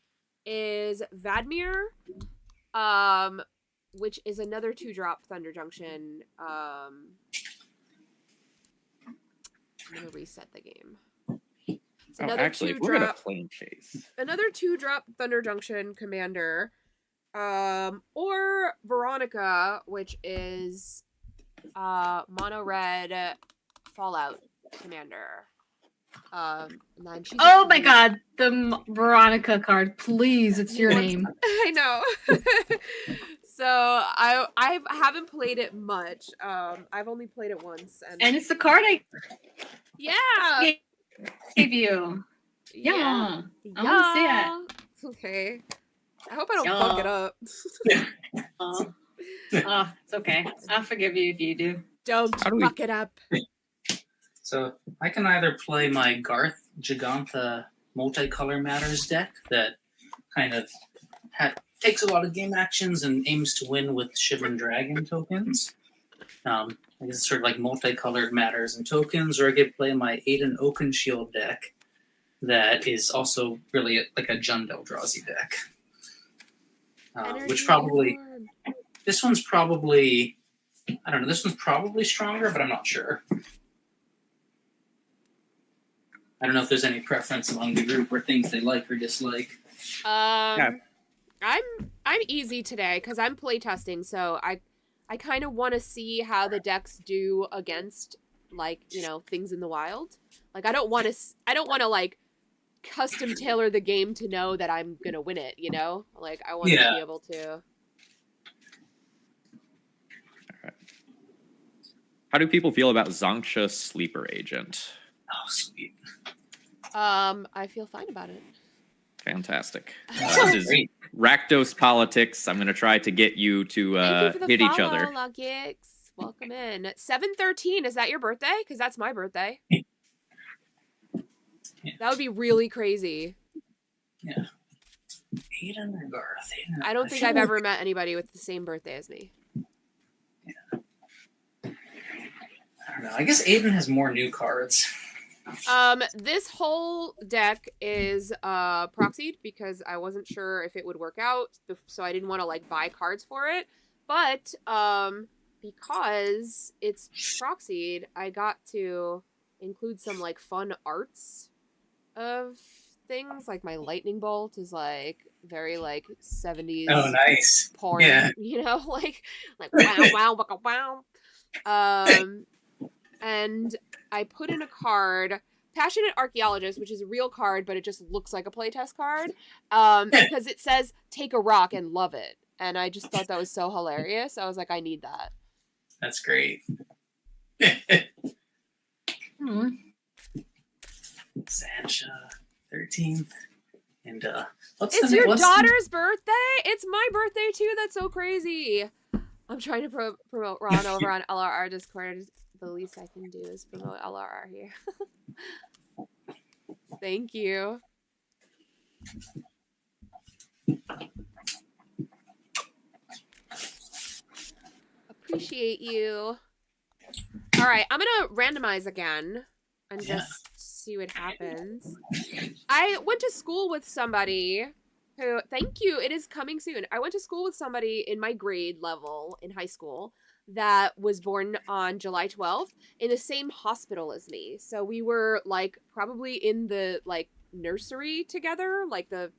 is Vadmir, which is another 2-drop Thunder Junction. I'm gonna reset the game. It's another actually, if we're gonna 2-drop, plane chase. another 2-drop Thunder Junction commander, or Veronica, which is mono red Fallout commander. And then she's Oh my god, the Veronica card, please, it's your What? name. I know. So I haven't played it much. I've only played it once, And it's the card I yeah, gave you. Yeah. I wanna see it. Okay. I hope I don't fuck it up. It's okay. I'll forgive you if you do. Don't How do we- fuck it up. So I can either play my Garth Gigantha Multicolor Matters deck that kind of takes a lot of game actions and aims to win with Shivering Dragon tokens. I guess it's sort of like multicolored matters and tokens, or I could play my Aiden Oakenshield deck that is also really like a Jund Eldrazi deck. Which probably, this one's probably, I don't know, this one's probably stronger, but I'm not sure. I don't know if there's any preference among the group or things they like or dislike. I'm easy today because I'm playtesting, so I kind of want to see how the decks do against, like, you know, things in the wild. Like, I don't want to like custom tailor the game to know that I'm gonna win it. You know, like I want to be able to. How do people feel about Zonksha Sleeper Agent? Oh, sweet. I feel fine about it. Fantastic. This is Rakdos Politics. I'm going to try to get you to Thank you for the hit each follow, other. Lugix. Welcome in. 7/13. Is that your birthday? Because that's my birthday. That would be really crazy. Yeah. Aiden or Garth? I don't think I've ever met anybody with the same birthday as me. Yeah. I don't know. I guess Aiden has more new cards. This whole deck is proxied because I wasn't sure if it would work out, so I didn't want to like buy cards for it. But because it's proxied, I got to include some like fun arts of things. Like my lightning bolt is like very like 70s. Oh, nice. Porn, Yeah. you know, like wow, wow, wow, wow. And I put in a card, Passionate Archaeologist, which is a real card, but it just looks like a playtest card, because it says, take a rock and love it. And I just thought that was so hilarious. I was like, I need that. That's great. Sancha, 13th. And, It's your daughter's birthday? It's my birthday too. That's so crazy. I'm trying to promote Ron over on LRR Discord. The least I can do is promote LRR here. Thank you. Appreciate you. All right, I'm gonna randomize again and just see what happens. I went to school with somebody who, thank you, it is coming soon. I went to school with somebody in my grade level in high school that was born on July 12th in the same hospital as me. So we were like probably in the like nursery together, like the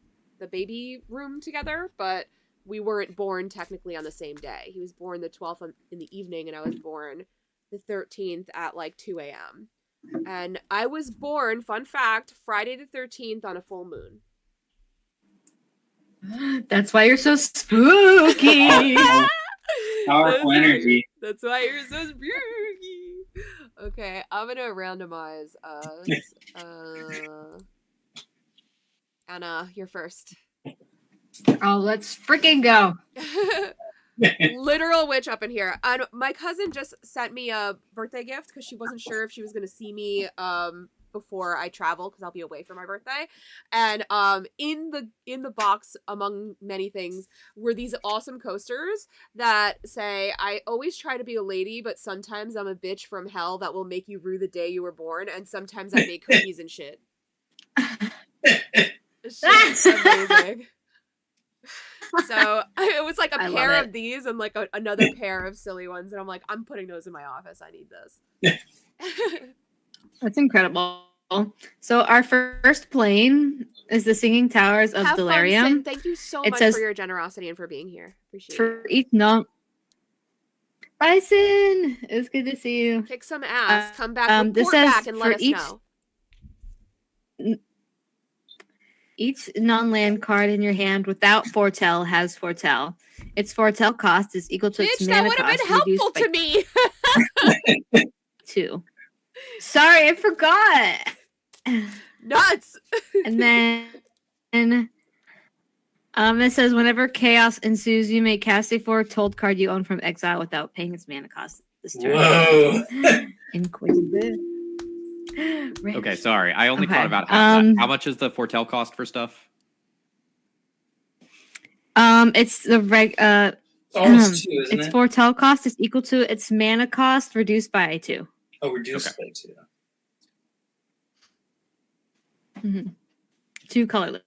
baby room together, but we weren't born technically on the same day. He was born the 12th in the evening and I was born the 13th at like 2 a.m. And I was born, fun fact, Friday the 13th on a full moon. That's why you're so spooky. Powerful energy. That's why you're so spooky. Okay, I'm gonna randomize us. Anna, you're first. Oh, let's freaking go. Literal witch up in here. And my cousin just sent me a birthday gift because she wasn't sure if she was gonna see me before I travel because I'll be away for my birthday. And in the box, among many things, were these awesome coasters that say, "I always try to be a lady, but sometimes I'm a bitch from hell that will make you rue the day you were born, and sometimes I make cookies and shit." It's just amazing. So it was like a I pair love of these and like another pair of silly ones, and I'm like, I'm putting those in my office. I need this. That's incredible. So our first plane is the Singing Towers of Have fun, Delirium. Sin. Thank you so It much says- for your generosity and for being here. Appreciate For it. each non Bison, it's good to see you. Kick some ass. Come back, this report says back, and let for us each- know. Each non-land card in your hand without foretell has foretell. Its foretell cost is equal to its Bitch, that mana would have cost been helpful reduced to by me. 2. Sorry, I forgot. Nuts. And then it says whenever chaos ensues, you may cast a foretold card you own from exile without paying its mana cost this turn. Whoa. Inquisitive. Okay, sorry. I only Okay, caught about half that. um, How much is the foretell cost for stuff? It's the It's almost 2, isn't its it? foretell cost is equal to its mana cost reduced by 2. Oh, reduced Okay. by 2. 2 colorless.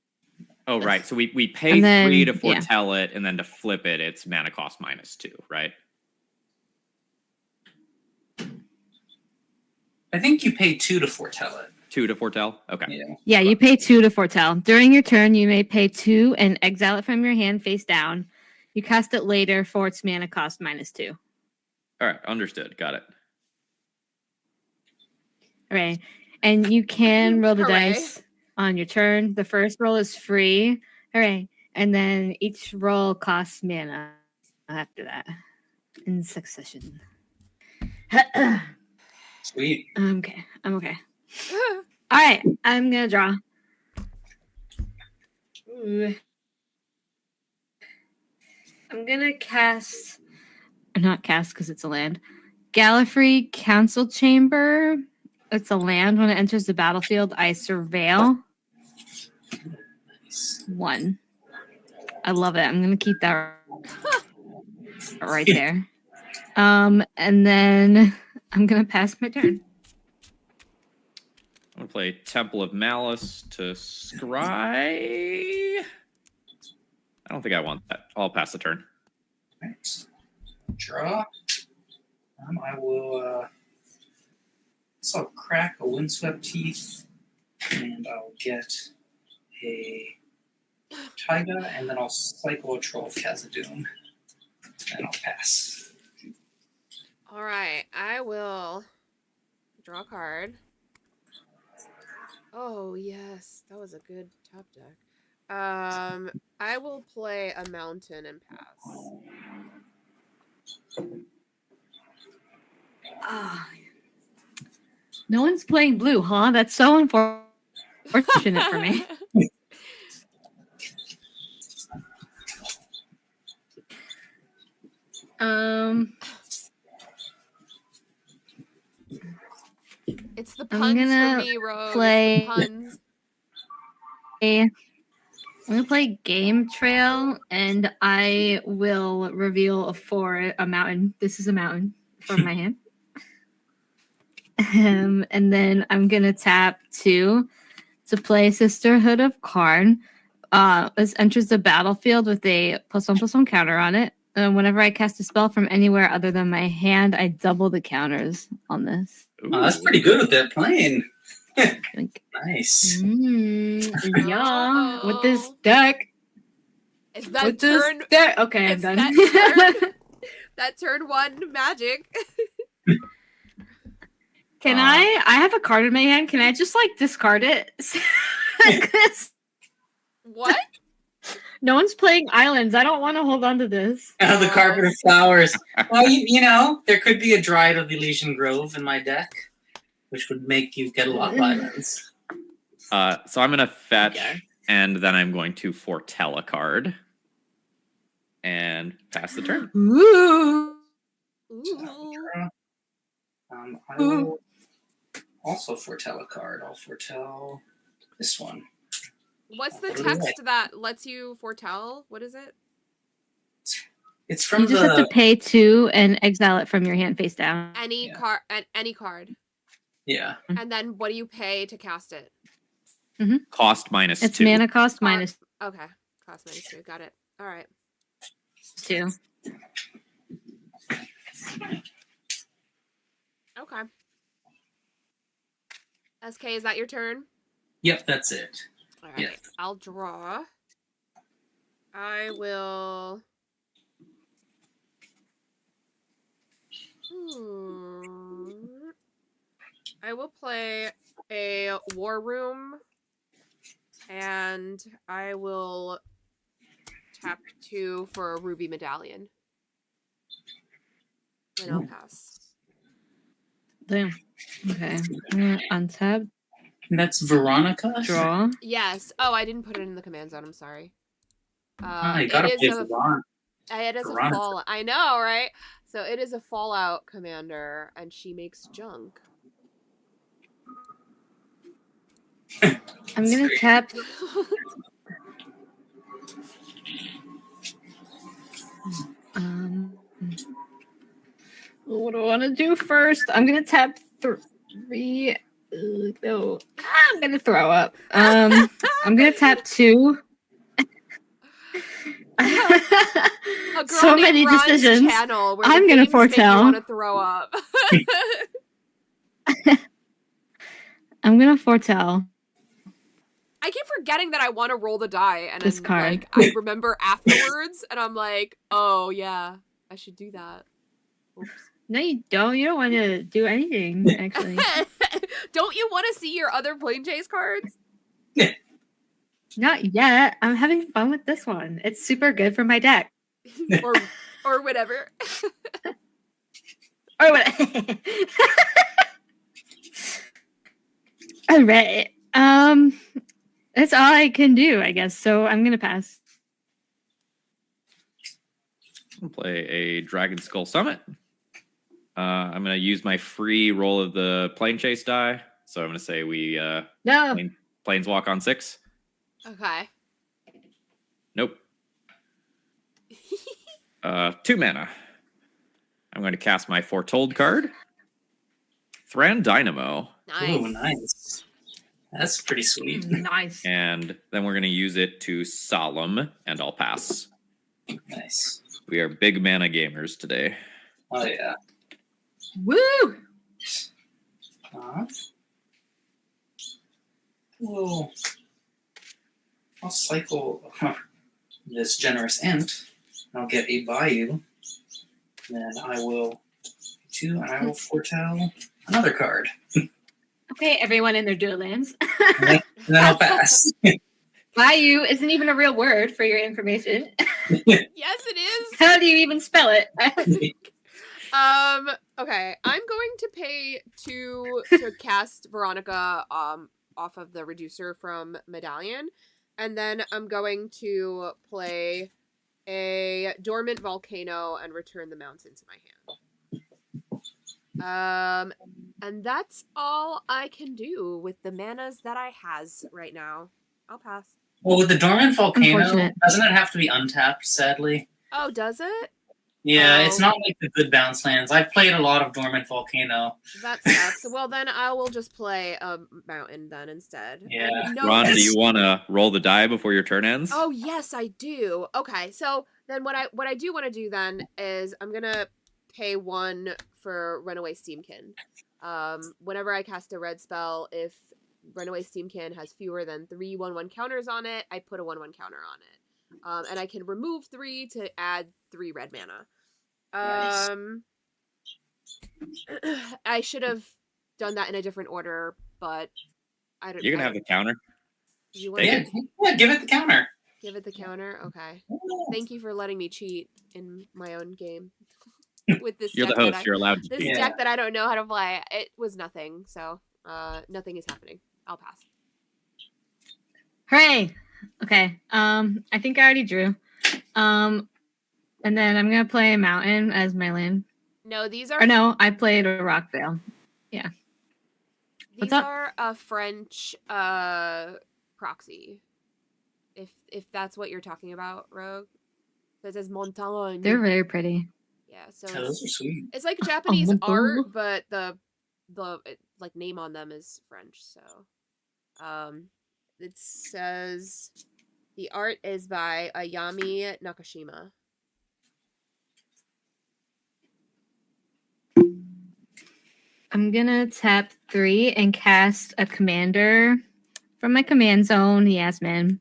Oh, Yes. right. So we pay And then- 3 to yeah. foretell it, and then to flip it, it's mana cost -2, right? I think you pay 2 to foretell it. 2 to foretell? Okay. Yeah. Yeah, you pay 2 to foretell. During your turn, you may pay 2 and exile it from your hand face down. You cast it later for its mana cost -2. All right. Understood. Got it. All right. And you can roll the Hooray. dice on your turn. The first roll is free. All right. And then each roll costs mana after that in succession. Sweet. Okay. I'm okay. All right. I'm going to draw. Ooh. I'm going to cast, or not cast because it's a land. Gallifrey Council Chamber. It's a land. When it enters the battlefield, I surveil Nice. 1. I love it. I'm going to keep that right there. And then I'm going to pass my turn. I'm going to play Temple of Malice to scry. I don't think I want that. I'll pass the turn. Right. Draw. I will. So I'll crack a Windswept Teeth, and I'll get a Taiga, and then I'll cycle a Troll of Khazad-dûm, and I'll pass. All right, I will draw a card. Oh yes, that was a good top deck. I will play a mountain and pass. Ah. No one's playing blue, huh? That's so unfortunate for me. It's the I'm puns gonna for me, Rogue. play- It's the puns. I'm gonna play Game Trail, and I will reveal a mountain. This is a mountain from my hand. And then I'm gonna tap 2 to play Sisterhood of Karn. This enters the battlefield with a +1/+1 counter on it. Whenever I cast a spell from anywhere other than my hand, I double the counters on this. Oh, that's pretty good with that plane. Like, Nice. yeah, with this Uh-oh. deck. Is that With this turn? deck. Okay, I'm It's done. that turn. That turn 1 magic. Can I have a card in my hand. Can I just like discard it? 'Cause What? no one's playing islands. I don't want to hold on to this. The Carpet of Flowers. Well, you know, there could be a Dryad of the Elysian Grove in my deck, which would make you get a lot of islands. So I'm going to fetch, Okay. and then I'm going to foretell a card. And pass the turn. Ooh. Ooh. I will also foretell a card. I'll foretell this one. What's the What do we text that lets you foretell? What is it? It's from You just have to pay 2 and exile it from your hand face down. Any Yeah. card, any card, Yeah. and then what do you pay to cast it? Cost minus It's 2. mana cost Car- minus Okay, cost -2. Got it. All right. 2. Okay. SK, is that your turn? Yep, that's it. All right. Yeah. I'll draw. I will. I will play a War Room, and I will tap 2 for a Ruby Medallion. And I'll pass. Damn. Okay. I'm gonna untap, And that's Veronica. draw. Yes. Oh, I didn't put it in the command zone. I'm sorry. You gotta it play is a Veronica. it is a Veronica. fall. I know, right? So it is a Fallout commander, and she makes junk. I'm gonna tap. What do I want to do first? I'm gonna tap 3. No, I'm gonna throw up. I'm gonna tap 2. A girl So named many Ron's decisions. Channel where I'm the gonna games make you foretell. want to throw up. I'm gonna foretell. I keep forgetting that I want to roll the die, and This then card. like I remember afterwards, and I'm like, oh yeah, I should do that. Oops. No, you don't. You don't want to do anything, actually. Don't you want to see your other plane chase cards? Not yet. I'm having fun with this one. It's super good for my deck. or whatever. Or what? All right. That's all I can do, I guess. So I'm gonna pass. I'll play a Dragon Skull Summit. I'm going to use my free roll of the plane chase die. So I'm going to say we No. planeswalk on 6. Okay. Nope. 2 mana. I'm going to cast my Foretold card. Thran Dynamo. Nice. Ooh, nice. That's pretty sweet. Nice. And then we're going to use it to Solemn, and I'll pass. Nice. We are big mana gamers today. Oh, yeah. Woo! Well, I'll cycle this generous int. I'll get a Bayou. Then I will 2, and I will foretell another card. Okay, everyone in their dual lands. And then I'll pass. Bayou isn't even a real word for your information. Yes, it is. How do you even spell it? Okay, I'm going to pay to cast Veronica off of the reducer from Medallion, and then I'm going to play a Dormant Volcano and return the mounts into my hand. And that's all I can do with the manas that I has right now. I'll pass. Well, with the Dormant Volcano, Unfortunate. doesn't it have to be untapped, sadly? Oh, does it? Yeah, Oh. it's not like the good bounce lands. I've played a lot of Dormant Volcano. That sucks. Well, then I will just play a mountain then instead. Yeah. And no, Ron, do that's- you want to roll the die before your turn ends? Oh yes, I do. Okay, so then what I do want to do then is I'm gonna pay 1 for Runaway Steamkin. Whenever I cast a red spell, if Runaway Steamkin has fewer than 3 1/1 counters on it, I put a 1/1 counter on it. And I can remove 3 to add 3 red mana. Nice. I should have done that in a different order, but I don't. You're going to have the counter. You want Take to it. Yeah, give it the counter. give it the counter? Okay. Thank you for letting me cheat in my own game with this. You're the deck that host. You're allowed to. This do Yeah. deck that I don't know how to play. It was nothing, so nothing is happening. I'll pass. Hooray! Okay. I think I already drew. And then I'm gonna play a mountain as my land. No, these are Or no, I played a rock veil. These up? are a French proxy. If that's what you're talking about, Rogue. So it says montagne. They're very pretty. Yeah, so Oh, those are sweet. it's like Japanese montagne. art, but the like name on them is French. So it says the art is by Ayami Nakashima. I'm gonna tap 3 and cast a commander from my command zone, Yasmin.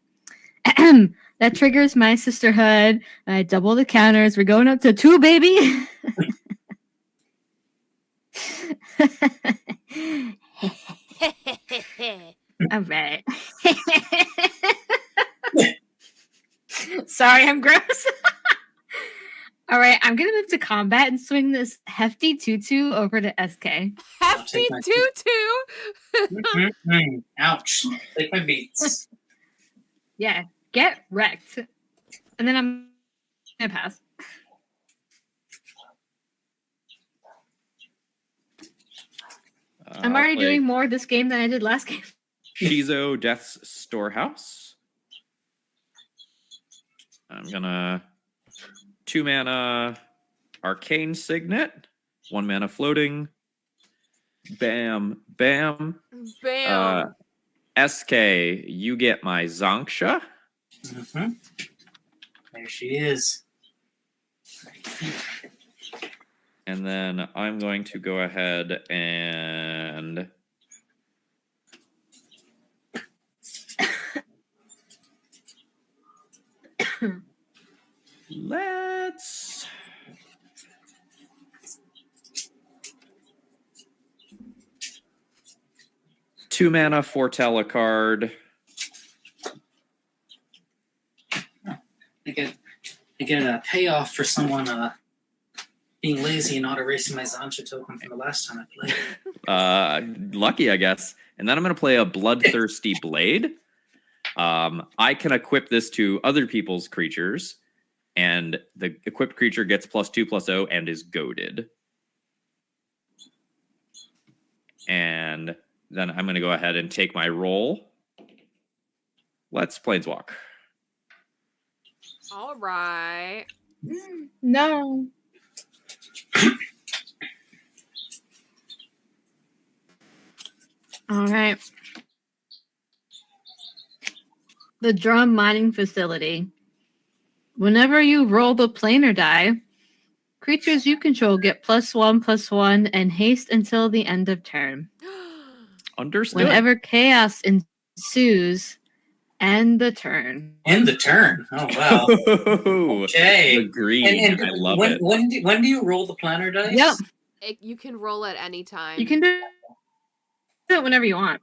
That triggers my sisterhood. I double the counters. We're going up to 2, baby. All right. Sorry, I'm gross. All right, I'm gonna move to combat and swing this hefty 2/2 over to SK. Hefty take my- tutu. Ouch. Take my beats. Yeah, get wrecked. And then I'm gonna pass. I'm already doing more this game than I did last game. Shizo Death's Storehouse. I'm gonna 2 mana Arcane Signet, 1 mana floating. Bam, bam. Bam. SK, you get my Zonksha. Mm-hmm. There she is. And then I'm going to go ahead and let's 2 mana foretell a card. I get a payoff for someone being lazy and not erasing my Zancha token from the last time I played. Lucky, I guess. And then I'm going to play a Bloodthirsty Blade. I can equip this to other people's creatures, and the equipped creature gets +2/+0 and is goaded. And then I'm going to go ahead and take my roll. Let's Planeswalk. All right. No. All right. The drum mining facility. Whenever you roll the planar die, creatures you control get +1/+1 and haste until the end of turn. Understood. Whenever chaos ensues, end the turn. End the turn. Oh, wow. Okay. The green. I love it. When do you roll the planner dice? Yep. You can roll at any time. You can do it whenever you want.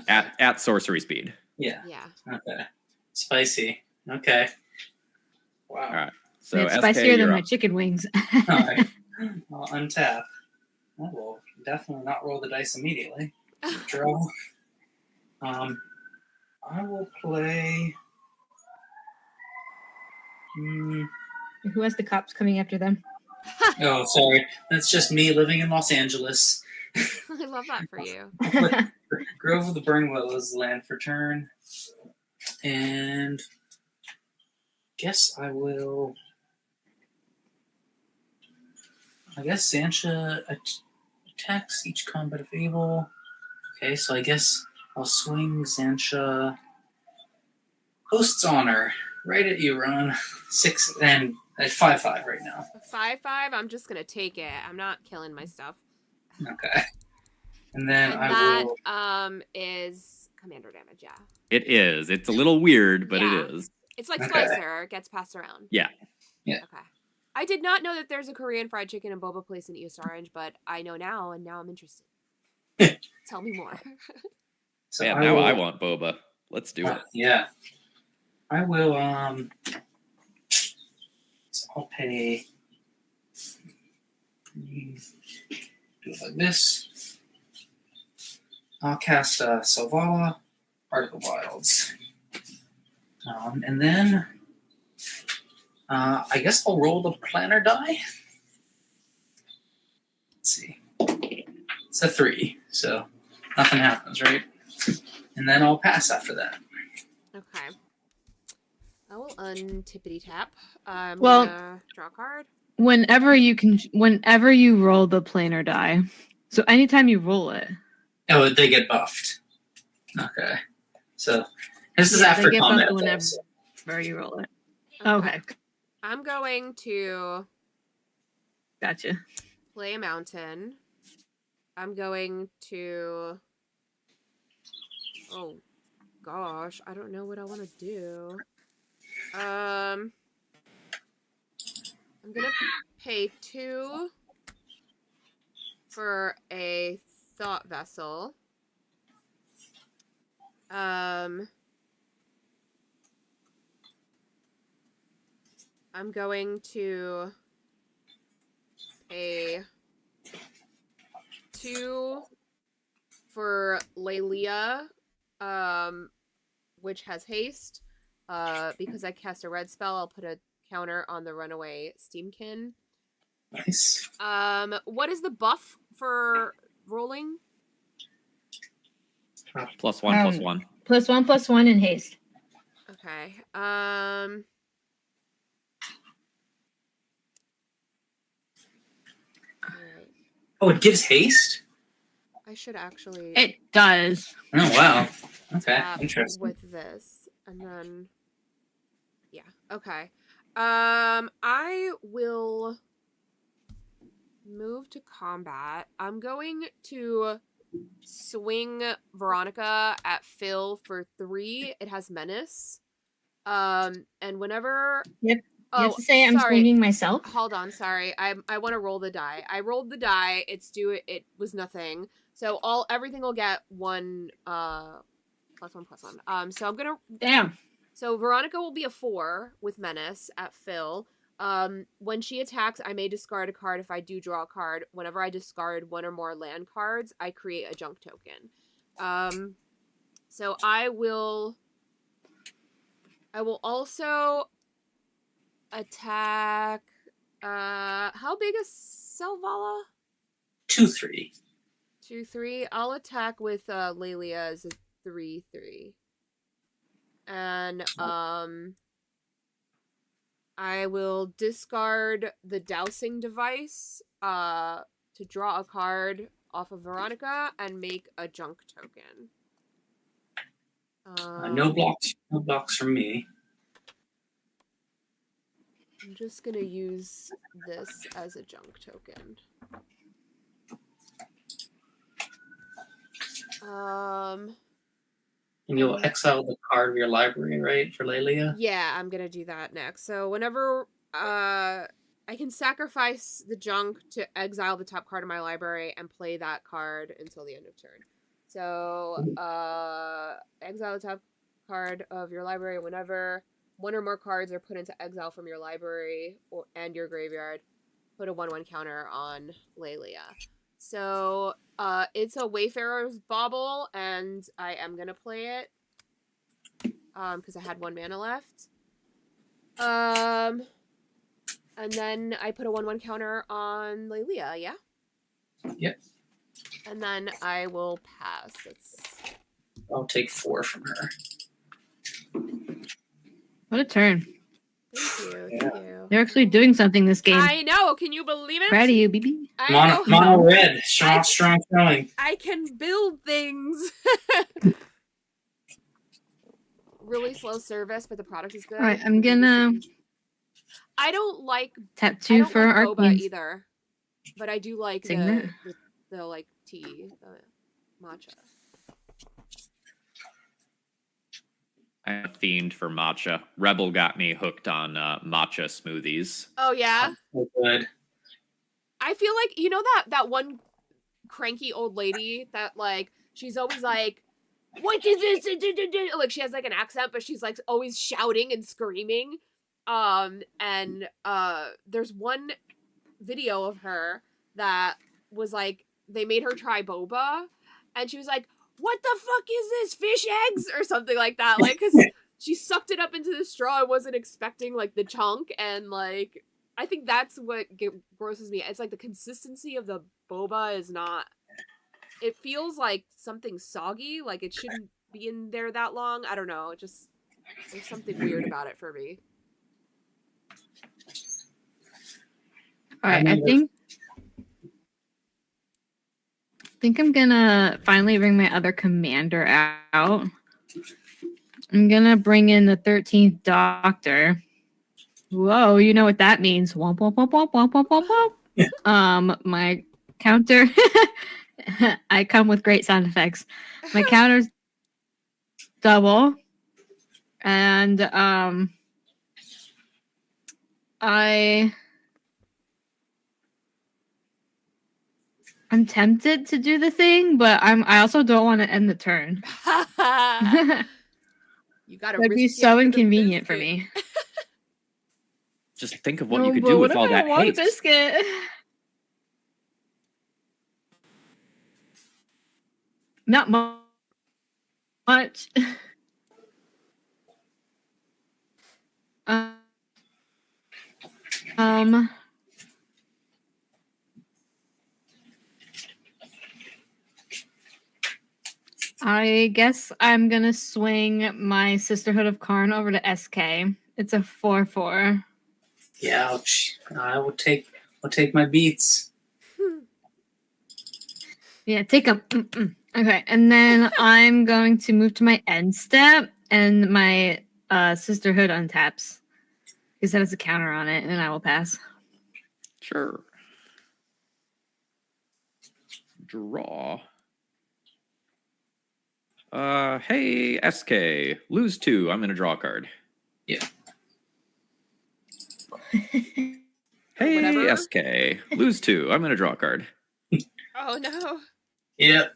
Okay. At sorcery speed. Yeah. Yeah. Okay. Spicy. Okay. Wow. All right. So It's SK, spicier than you're my up. chicken wings. All right. I'll untap. I will definitely not roll the dice immediately. Draw. I will play. Who has the cops coming after them? Oh, sorry. That's just me living in Los Angeles. I love that for you. Grove of the Burning Willows land for turn. And guess I will. I guess Zancha attacks each combat if able. Okay, so I guess I'll swing Zancha. Host's Honor. Right at you, Ron. 6 and at 5/5 right now. 5/5. I'm just gonna take it. I'm not killing my stuff. Okay. And then And I that will. is commander damage. Yeah. It is. It's a little weird, but Yeah. it is. It's like Okay. Slicer. It gets passed around. Yeah. Yeah. Okay. I did not know that there's a Korean fried chicken and boba place in East Orange, but I know now, and now I'm interested. Tell me more. So Man, I now will, I want boba. Let's do it. Yeah. I will. So I'll pay. Do it like this. I'll cast Selvala, Heart of the Wilds. And then I guess I'll roll the planner die. Let's see. It's a 3, so nothing happens, right? And then I'll pass after that. Okay. I will untippity tap. I'm Well- gonna draw a card. Whenever you roll the planar die, so anytime you roll it, Oh, they get buffed. Okay. So this is Yeah, after they get combat. buffed whenever. phase. where you roll it. Okay, I'm going to gotcha. play a mountain. I'm going to. Oh, gosh, I don't know what I want to do. I'm gonna pay 2 for a thought vessel. I'm going to pay 2 for Lelia, which has haste. Because I cast a red spell, I'll put a counter on the runaway Steamkin. Nice. What is the buff for rolling? +1, +1. +1/+1 in haste. Okay. Alright. Oh, it gives haste? I should actually It does. Oh, wow. Okay, tap interesting. with this, and then yeah. Okay. I will move to combat. I'm going to swing Veronica at Phil for 3. It has menace. And whenever Yep. You oh, have to say I'm sorry. swinging myself. Hold on, sorry. I want to roll the die. I rolled the die. It was nothing. So everything will get 1 +1/+1. So I'm gonna. Damn. So Veronica will be a 4 with menace at Phil. When she attacks, I may discard a card if I do draw a card. Whenever I discard 1 or more land cards, I create a junk token. So I will also attack. How big is Selvala? 2/3. 2/3. I'll attack with Lelia as a 3/3. And I will discard the dowsing device to draw a card off of Veronica and make a junk token. No blocks. No blocks from me. I'm just gonna use this as a junk token. And you'll exile the card of your library, right, for Lelia? Yeah, I'm gonna do that next. So whenever I can sacrifice the junk to exile the top card of my library and play that card until the end of turn. So exile the top card of your library whenever 1 or more cards are put into exile from your library and your graveyard. Put a 1/1 counter on Lelia. So it's a Wayfarer's Bauble, and I am gonna play it because I had 1 mana left. And then I put a 1/1 counter on Lelia, yeah? Yep. And then I will pass. I'll take 4 from her. What a turn. Thank you, Yeah. thank you. They're actually doing something this game. I know, can you believe it? Proud of you, BB. I know. Mono red. Strong showing. I can build things. Really slow service, but the product is good. All right, I'm gonna I don't like tap I 2 don't for like our boba queens. either, but I do like Sing the like tea, matcha. I'm a fiend for matcha. Rebel got me hooked on matcha smoothies. Oh yeah, So good. I feel like that one cranky old lady that like she's always like, what is this? Like she has like an accent, but she's like always shouting and screaming. And there's one video of her that was like they made her try boba, and she was like, what the fuck is this, fish eggs or something like that, like because she sucked it up into the straw and wasn't expecting like the chunk, and like I think that's what grosses me. It's like the consistency of the boba is not it feels like something soggy, like it shouldn't be in there that long. I don't know. It just there's something weird about it for me. All right, I think I'm gonna finally bring my other commander out. I'm gonna bring in the 13th Doctor. Whoa, you know what that means? Womp womp womp womp womp womp womp womp. My counter. I come with great sound effects. My counter's double, and I'm tempted to do the thing, but I also don't want to end the turn. You gotta That'd be risk it so for the inconvenient for biscuit. me. Just think of what you could do with what all if I that want haste. a biscuit? Not much. Um. I guess I'm gonna swing my Sisterhood of Karn over to SK. It's a 4/4. Yeah, ouch. I will take my beats. Yeah, take them. Okay, and then I'm going to move to my end step, and my Sisterhood untaps because that has a counter on it, and then I will pass. Sure. Draw. Hey, SK. Lose 2. I'm going to draw a card. Yeah. Hey, Whatever. SK. Lose 2. I'm going to draw a card. Oh no. Yep.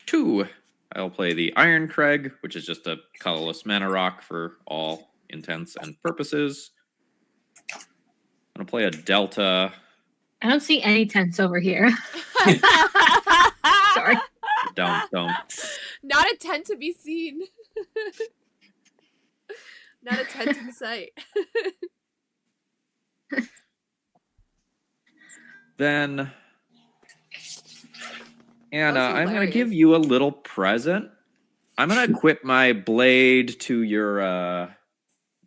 2. I'll play the Iron Craig, which is just a colorless mana rock for all intents and purposes. I'm going to play a Delta. I don't see any tents over here. Sorry. Don't. Not a tent to be seen. Not a tent in sight. Then, Anna, That was I'm going to give hilarious. you a little present. I'm going to equip my blade to your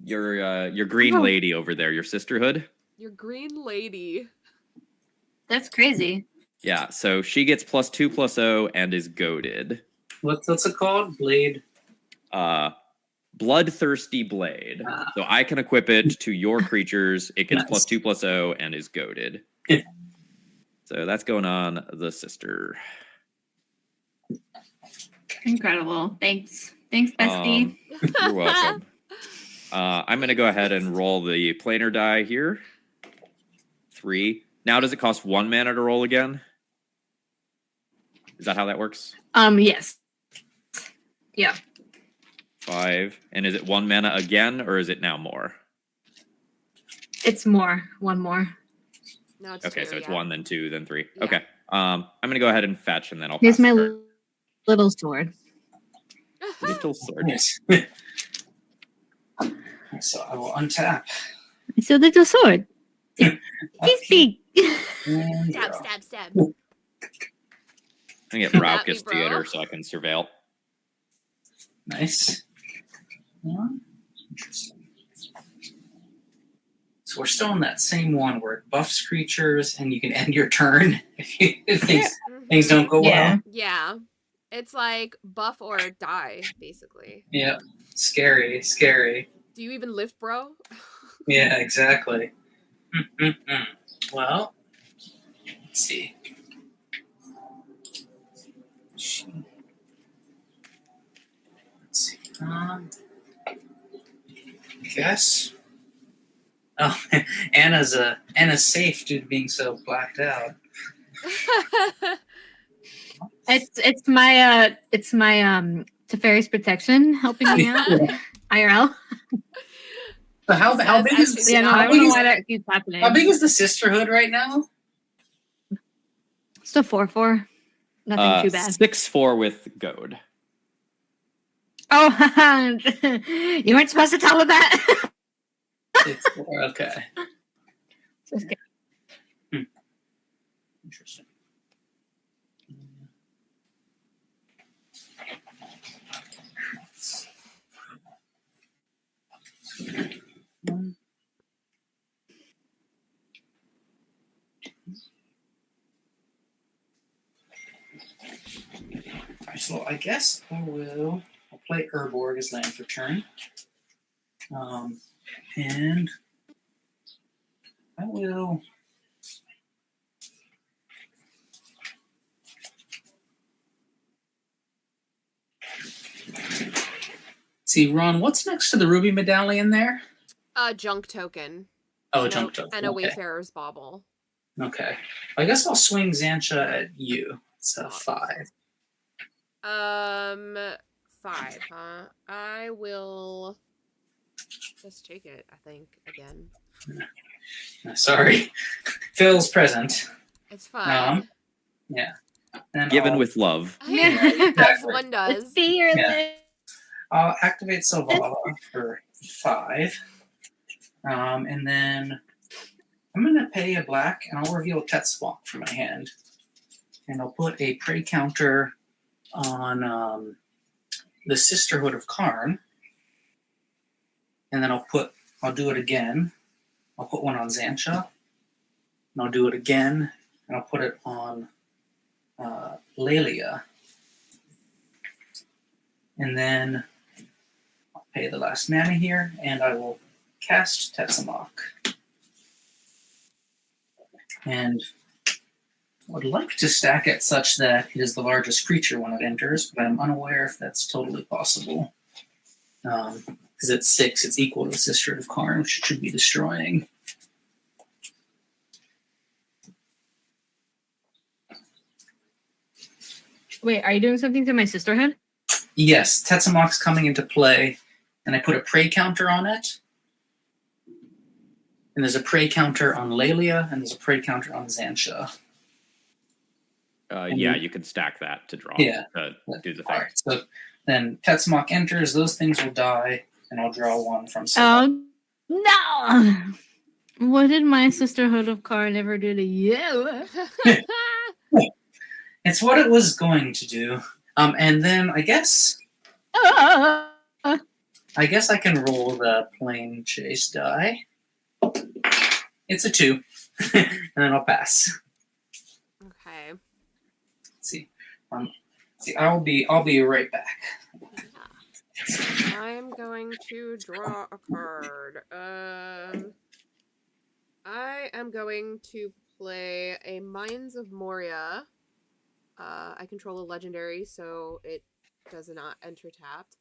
green Oh. lady over there, your sisterhood. Your green lady. That's crazy. Yeah, so she gets +2/+0 and is goaded. What's it called? Blade. Bloodthirsty blade. Ah. So I can equip it to your creatures. It gets Nice. +2/+0 and is goaded. Yeah. So that's going on the sister. Incredible. Thanks, bestie. You're welcome. I'm going to go ahead and roll the planar die here. 3. Now, does it cost 1 mana to roll again? Is that how that works? Yes. Yeah. 5. And is it 1 mana again, or is it now more? It's more. One more. No, it's Okay, two, so it's yeah. 1, then 2, then 3. Yeah. Okay. I'm going to go ahead and fetch, and then I'll Here's pass my the turn. little sword. Little sword. Nice. So I will untap. It's a little sword. He's big. And Stab, draw. stab, stab. I'm going to get Come at me, Raucous bro. Theater so I can surveil. Nice. Interesting. So we're still in that same one where it buffs creatures and you can end your turn if things don't go Yeah. well. Yeah. It's like buff or die, basically. Yeah. Scary, scary. Do you even lift, bro? Yeah, exactly. Well, let's see. Let's see. Guess. Oh, Anna's safe due to being so blacked out. It's my Teferi's protection helping me out. IRL. So how big is Says Yeah, no, how I big don't know is why that keeps happening. how big is the sisterhood right now? It's a 4/4. Nothing too bad. 6/4 with goad. Oh, you weren't supposed to tell her that. Okay. Just kidding. Interesting. Alright, so I guess I'll play Urborg as land for turn. And I will. See, Ron, what's next to the ruby medallion there? A junk token. Oh, a junk token. And a Okay. Wayfarer's bauble. Okay. I guess I'll swing Xantia at you. It's a 5. 5, huh? I will just take it, I think, again. Sorry. Phil's present. It's fine. Yeah. And Given with love. As one does. Fearless. Yeah. I'll activate Silvala for 5. And then I'm going to pay a black, and I'll reveal Tetswalk from my hand. And I'll put a prey counter on the Sisterhood of Karn. And then I'll do it again. I'll put one on Xantia. And I'll do it again. And I'll put it on Lelia. And then I'll pay the last mana here, and I will cast Tetsamok. And I would like to stack it such that it is the largest creature when it enters, but I'm unaware if that's totally possible. Because at 6, it's equal to the Sisterhood of Karn, which it should be destroying. Wait, are you doing something to my sisterhood? Yes, Tetsamok's coming into play, and I put a prey counter on it. And there's a prey counter on Lelia, and there's a prey counter on Xantia. Yeah, you can stack that to draw. Yeah. To do the All thing. right, so then Tetsamok enters, those things will die, and I'll draw one from Silva. Oh, no! What did my sisterhood of Karn ever do to you? It's what it was going to do. And then I guess Ah. I can roll the plane chase die. It's a 2. And then I'll pass. Okay. Let's see. I'll be right back. I'm going to draw a card. I am going to play a Mines of Moria. I control a legendary, so it does not enter tapped.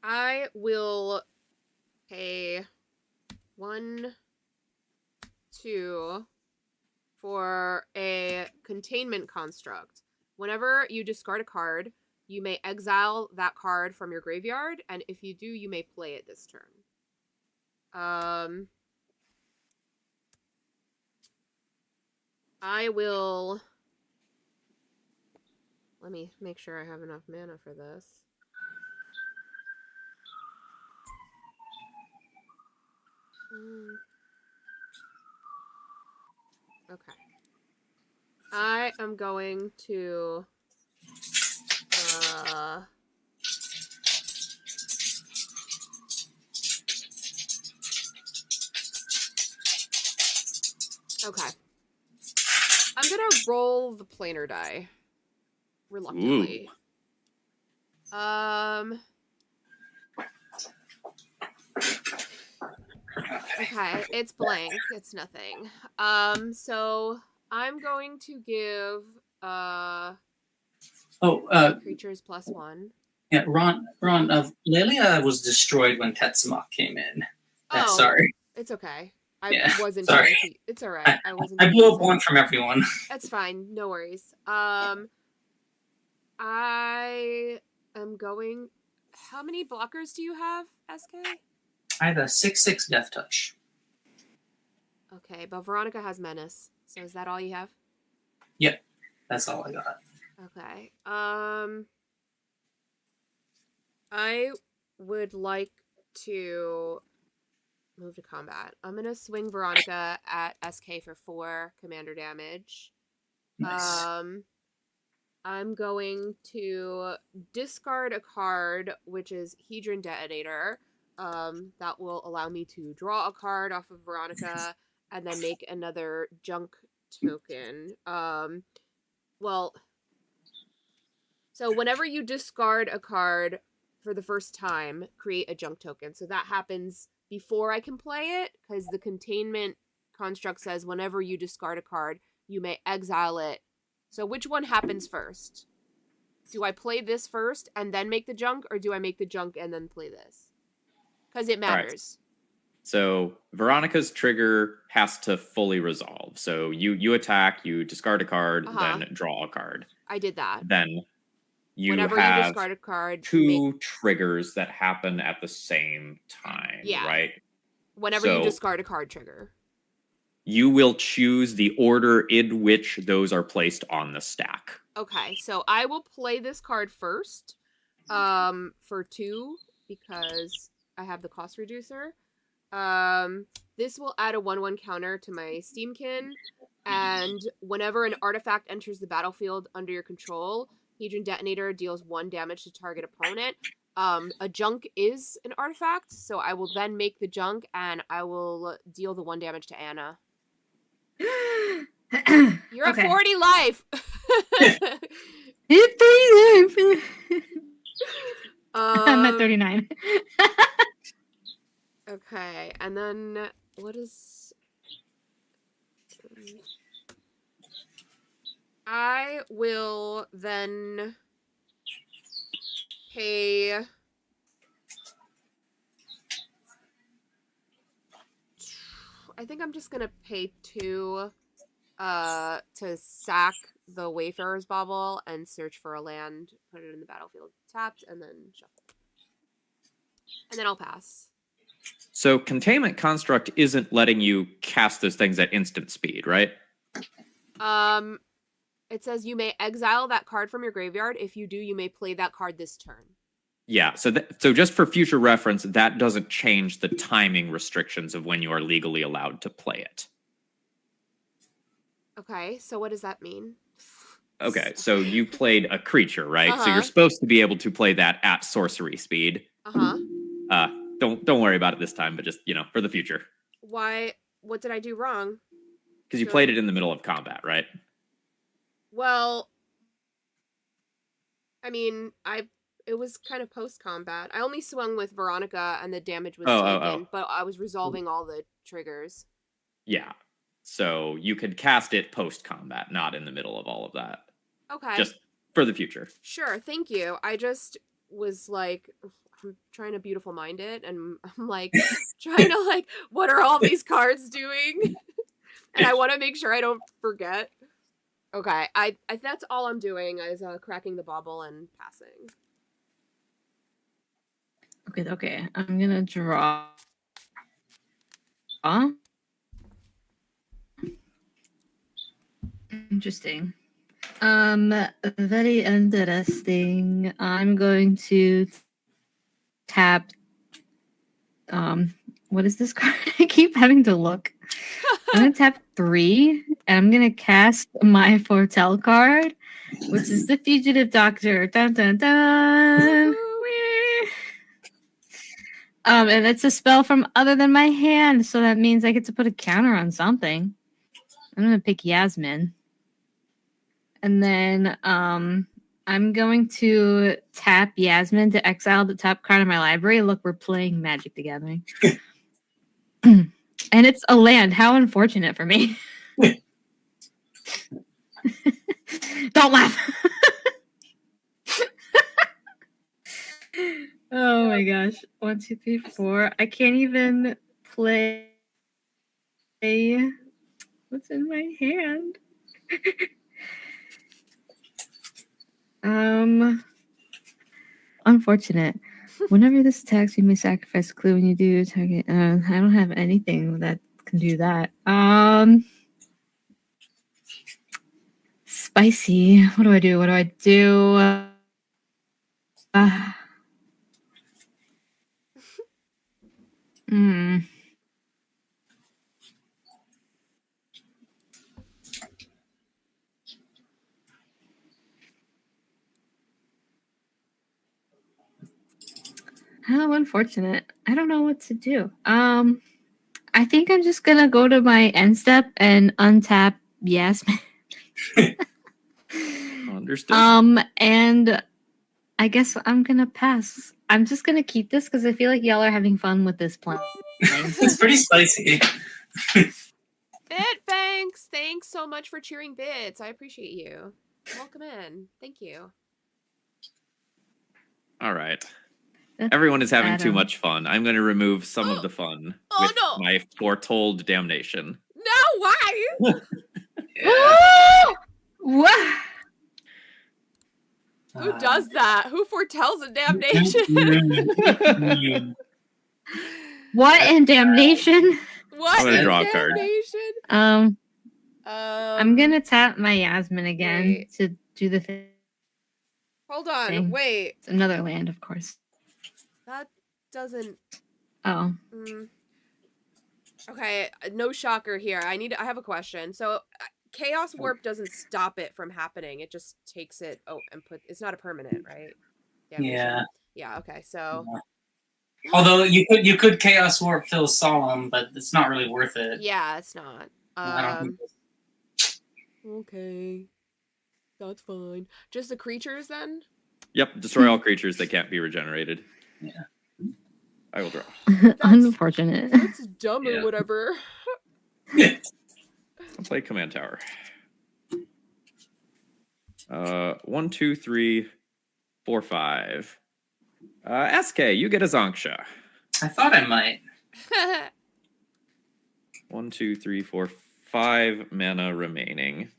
I will pay 1, 2 for a containment construct. Whenever you discard a card, you may exile that card from your graveyard, and if you do, you may play it this turn. I will... Let me make sure I have enough mana for this. Okay. I am going to... Okay. I'm gonna roll the planar die. Reluctantly. Okay, it's blank. It's nothing. So I'm going to give creatures +1. Yeah, Ron, Lelia was destroyed when Tetsamok came in. Sorry. It's okay. I Yeah, wasn't sorry. trying to... It's alright. I blew up one from everyone. That's fine. No worries. I am going... How many blockers do you have, SK? I have a 6/6 Death Touch. Okay, but Veronica has Menace. So is that all you have? Yep, that's all I got. Okay. I would like to move to combat. I'm gonna swing Veronica at SK for 4 commander damage. Nice. I'm going to discard a card, which is Hedron Detonator. That will allow me to draw a card off of Veronica and then make another junk token. So whenever you discard a card for the first time, create a junk token. So that happens before I can play it, because the containment construct says whenever you discard a card, you may exile it. So which one happens first? Do I play this first and then make the junk, or do I make the junk and then play this? Because it matters. Right. So Veronica's trigger has to fully resolve. So you attack, you discard a card, then draw a card. I did that. Then whenever you have discard a card, two triggers that happen at the same time, right? Whenever you discard a card trigger. You will choose the order in which those are placed on the stack. Okay, so I will play this card first for 2 because I have the cost reducer. This will add a 1/1 counter to my Steamkin, and whenever an artifact enters the battlefield under your control, Hedron Detonator deals 1 damage to target opponent. A junk is an artifact, so I will then make the junk, and I will deal the 1 damage to Anna. You're at 40 life. I'm at 39. Okay, and then what is... I will then pay... I think I'm just gonna pay 2 to sack the Wayfarer's Bauble and search for a land, put it in the battlefield tapped, and then shuffle. And then I'll pass. So Containment Construct isn't letting you cast those things at instant speed, right? It says you may exile that card from your graveyard. If you do, you may play that card this turn. Yeah, so just for future reference, that doesn't change the timing restrictions of when you are legally allowed to play it. Okay, so what does that mean? Okay, so you played a creature, right? So you're supposed to be able to play that at sorcery speed. Don't worry about it this time, but just, for the future. Why? What did I do wrong? Because you played it in the middle of combat, right? Well, I mean, it was kind of post-combat. I only swung with Veronica and the damage was taken, but I was resolving all the triggers. Yeah. So you could cast it post-combat, not in the middle of all of that. Okay. Just for the future. Sure, thank you. I just was like, I'm trying to beautiful mind it, and I'm like, trying to like, what are all these cards doing? And I want to make sure I don't forget. Okay, I that's all I'm doing is cracking the bauble and passing. Okay. I'm gonna draw. Interesting. Very interesting. I'm going to tap. What is this card? I keep having to look. I'm gonna tap 3, and I'm gonna cast my Foretell card, which is the Fugitive Doctor. Dun dun dun. And it's a spell from other than my hand, so that means I get to put a counter on something. I'm gonna pick Yasmin, and then I'm going to tap Yasmin to exile the top card of my library. Look, we're playing Magic the Gathering. And it's a land. How unfortunate for me. Don't laugh. Oh my gosh. 1, 2, 3, 4. I can't even play. What's in my hand? Unfortunate. Whenever this attacks, you may sacrifice a clue when you do target. I don't have anything that can do that. Spicy. What do I do? Oh, unfortunate. I don't know what to do. I think I'm just gonna go to my end step and untap Yasmin. Understood. And I guess I'm gonna pass. I'm just gonna keep this because I feel like y'all are having fun with this plan. It's pretty spicy. Bitfangs, thanks so much for cheering Bits. I appreciate you. Welcome in. Thank you. All right. Everyone is having too Adam. much fun. I'm going to remove some of the fun with my foretold damnation. No, why? What? Who does that? Who foretells a damnation? What in damnation? What I'm gonna in draw a card. damnation? I'm gonna tap my Yasmin again wait. to do the thing. Hold on, thing. wait. It's another land, of course. That doesn't. Oh. Okay, no shocker here. I have a question. So, Chaos Warp doesn't stop it from happening. It just takes it. Oh, and it's not a permanent, right? Yeah. Yeah. Okay. So. Yeah. Although you could Chaos Warp Phil's Solemn, but it's not really worth it. Yeah, it's not. I don't think Okay. That's fine. Just the creatures then? Yep, destroy all creatures that can't be regenerated. Yeah. I will draw. Unfortunate. That's dumb or whatever. I'll play Command Tower. 1, 2, 3, 4, 5. SK, you get a Zonksha. I thought I might. 1, 2, 3, 4, 5 mana remaining.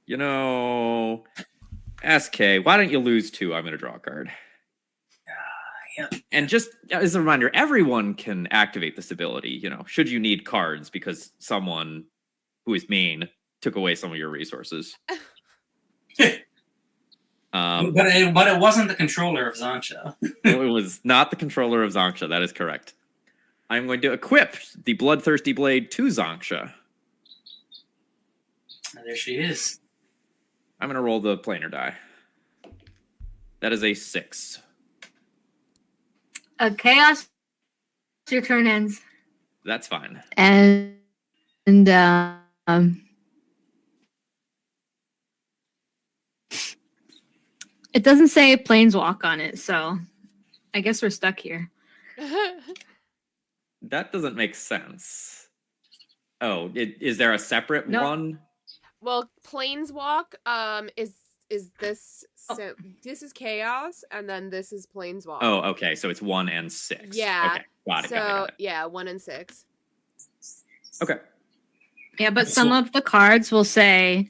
You know, SK, why don't you lose 2? I'm going to draw a card. Yeah. And just as a reminder, everyone can activate this ability, you know, should you need cards because someone who is mean took away some of your resources. But it wasn't the controller of Zonksha. It was not the controller of Zonksha, that is correct. I'm going to equip the Bloodthirsty Blade to Zonksha. There she is. I'm going to roll the planar die. That is a 6. Chaos, your turn ends. That's fine. And it doesn't say Planeswalk on it, so I guess we're stuck here. That doesn't make sense. Oh, is there a separate one? Well, Planeswalk is this. So this is Chaos, and then this is Planeswalk. Oh, okay. So it's 1 and 6. Yeah. Okay. Got it. So got it. yeah, 1 and 6. Okay. Yeah, but some of the cards will say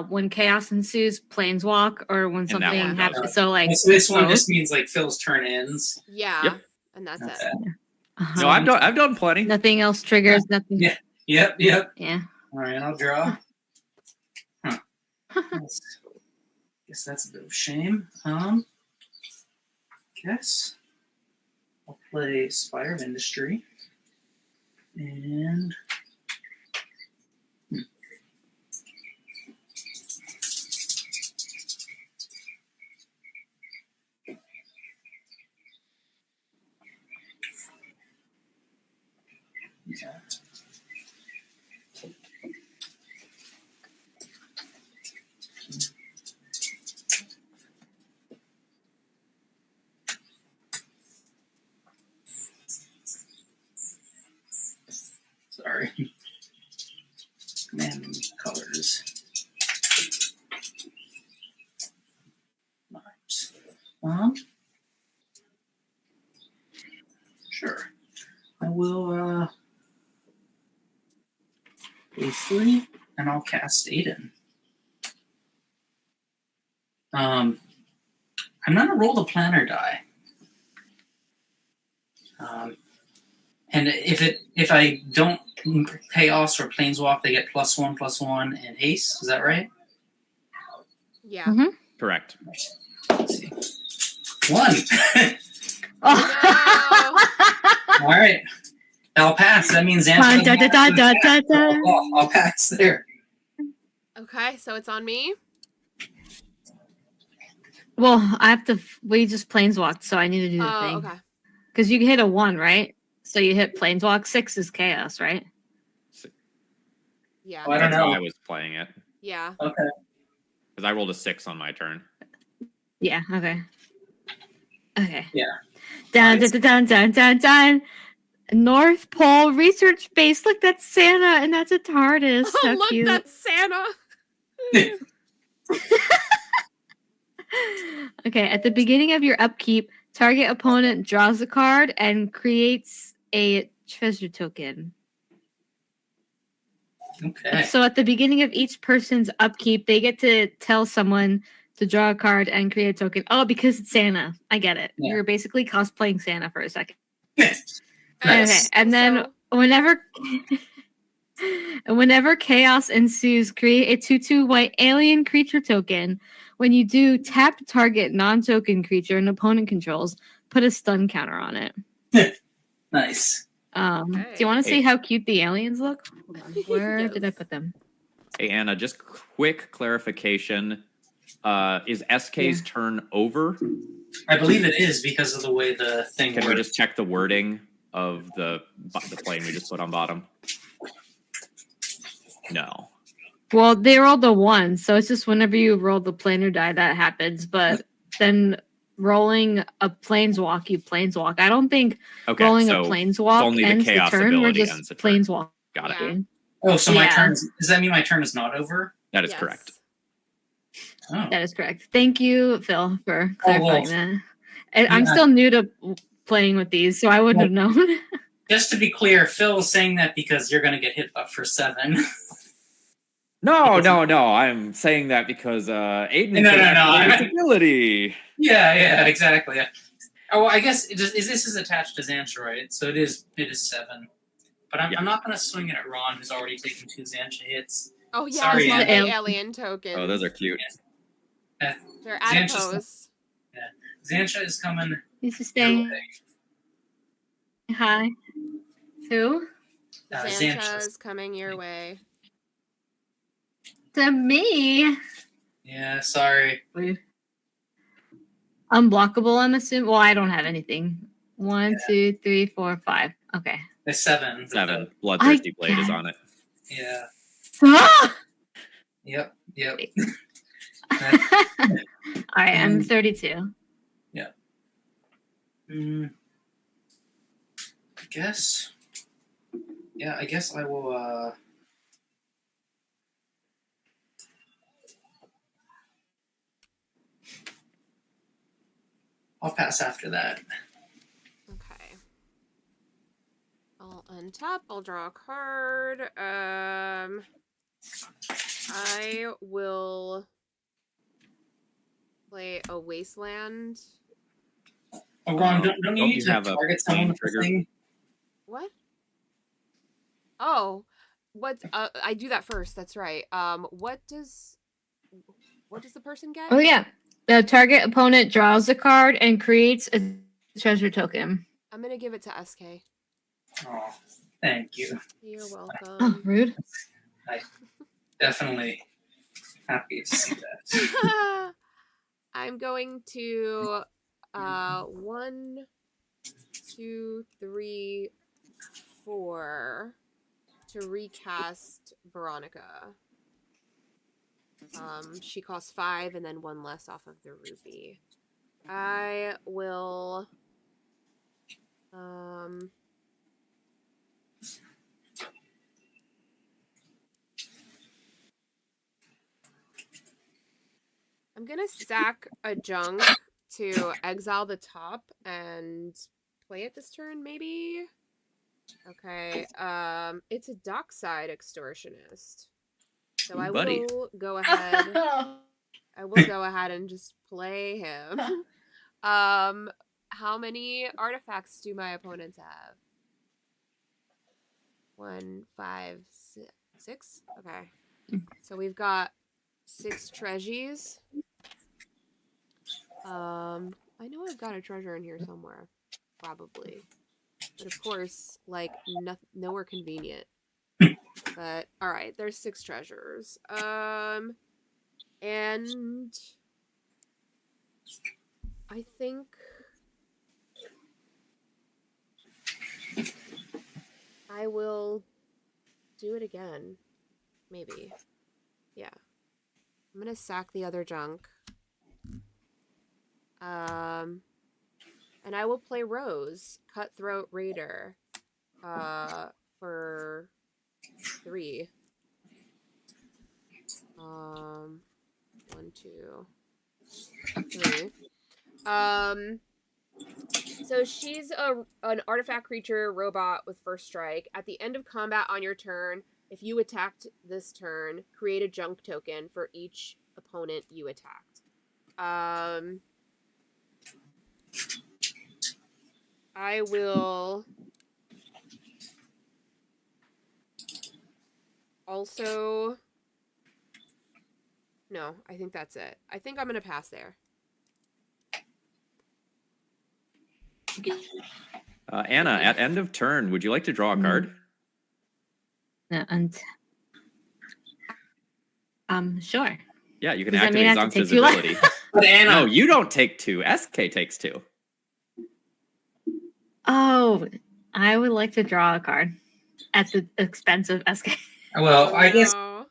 when chaos ensues, Planeswalk, or when And that something one happens. does. So like This one both. just means like Phil's turn ends. Yeah. Yep. And that's Okay. it. No, I've done plenty. Nothing else triggers. Nothing. Yeah. Yep. Yeah. All right, I'll draw. Huh. Guess that's a bit of a shame. Guess I'll play Spire of Industry. And yeah. Sorry. Man, colors. Nice. Sure. I will pay 3 and I'll cast Aiden. I'm gonna roll the planner die. And if I don't Chaos or Planeswalk, they get +1/+1 and Ace. Is that right? Yeah. Mm-hmm. Correct. Let's see. 1. Oh. All right. I'll pass. That means I'll I'll pass there. Okay, so it's on me. Well, I have to. We just planeswalked, so I need to do the Oh, thing. okay. Because you hit a 1, right? So you hit planeswalk. 6 is chaos, right? Yeah. Oh, I don't That's how know. I was playing it. Yeah. Okay. Because I rolled a 6 on my turn. Yeah. Okay. Okay. Yeah. Dun Nice. dun dun dun dun dun. North Pole Research Base. Look, that's Santa, and that's a TARDIS. Oh, How look, cute. that's Santa. Okay, at the beginning of your upkeep, target opponent draws a card and creates a treasure token. Okay. So at the beginning of each person's upkeep, they get to tell someone to draw a card and create a token. Oh, because it's Santa. I get it. Yeah. You're basically cosplaying Santa for a second. Nice. Okay, and then whenever chaos ensues, create a 2/2 white alien creature token. When you do, tap target non-token creature an opponent controls. Put a stun counter on it. Nice. Do you want to see how cute the aliens look? Hold on. Where did I Yes. put them? Hey, Anna, just quick clarification. Is SK's turn over? I believe it is because of the way the thing Can works. we just check the wording of the plane we just put on bottom? No. Well, they rolled a 1, so it's just whenever you roll the planar die that happens. But then rolling a planeswalk, you planeswalk. I don't think rolling a planeswalk only the ends the chaos turn. We're ability just ends the turn. planeswalk. Got it. Yeah. Oh, so my Yeah. turn. Does that mean my turn is not over? That is Yes. correct. Oh. That is correct. Thank you, Phil, for clarifying that. And I'm Yeah. still new to playing with these, so I wouldn't have known. Just to be clear, Phil is saying that because you're going to get hit up for 7. No. I'm saying that because Aiden No. has ability. Yeah, exactly. Oh, I guess this is attached to Xancha, right? So it is 7. But I'm not going to swing it at Ron, who's already taken 2 Xancha hits. Oh, yeah, Sorry, I love the Anna. alien tokens. Oh, those are cute. They're Xancha's- adipose. Xancha is coming. He's just your saying way. hi. Who? Xancha's coming your way. To me. Yeah, sorry. Unblockable, I'm assuming. Well, I don't have anything. 1, 2, 3, 4, 5. Okay. There's 7. 7. Bloodthirsty Blade is got- on it. Yeah. Ah! Yep. All right, I'm 32. I guess. Yeah, I guess I will. I'll pass after that. Okay. I'll untap. I'll draw a card. I will play a wasteland. Oh, Ron, don't you Don't need you to have a target someone with the trigger? thing? What? Oh, what? I do that first. That's right. What does the person get? Oh, yeah. The target opponent draws a card and creates a treasure token. I'm gonna give it to SK. Oh, thank you. You're Oh, welcome. rude. Definitely happy to see that. I'm going to 1, 2, 3, 4 to recast Veronica. She costs 5 and then 1 less off of the rupee. I will I'm gonna sack a junk to exile the top and play it this turn, maybe? Okay, it's a dockside extortionist. So I Buddy. will go ahead. I will go ahead and just play him. How many artifacts do my opponents have? 1, 5, 6? Okay. So we've got 6 treasures. I know I've got a treasure in here somewhere. Probably. But of course, like, nowhere convenient. But all right, there's 6 treasures. And I think I will do it again. Maybe. Yeah. I'm gonna sack the other junk. And I will play Rose, Cutthroat Raider, for 3. 1, 2, 3. So she's an artifact creature robot with first strike. At the end of combat on your turn, if you attacked this turn, create a junk token for each opponent you attacked. I will also... No, I think that's it. I think I'm going to pass there. Anna, at end of turn, would you like to draw a card? Sure. Yeah, you can Does that mean activate I have to Zonk's take 2 life? ability. But Anna, No, you don't take 2. SK takes 2. Oh, I would like to draw a card at the expense of SK. well, I guess No.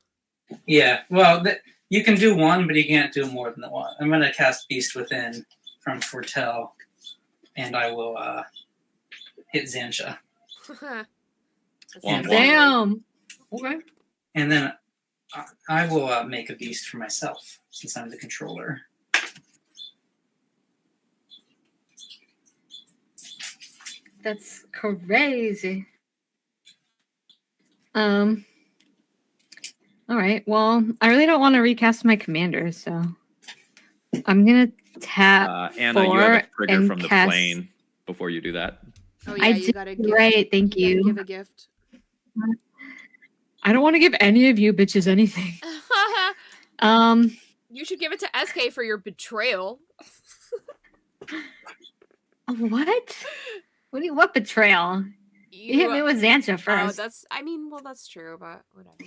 yeah. Well, you can do 1, but you can't do more than 1. I'm gonna cast Beast Within from Foretell, and I will hit Xantia, That's Womp womp. Damn. Okay. and then I will make a beast for myself since I'm the controller. That's crazy. All right. Well, I really don't want to recast my commander, so I'm gonna tap Anna, you 4 have a trigger and from the cast... plane before you do that. Oh yeah, I you did. gotta give, Right. Thank you. you. Gotta give a gift. I don't want to give any of you bitches anything. You should give it to SK for your betrayal. What? What betrayal? You hit me with Xantia Oh, first. that's true, but whatever.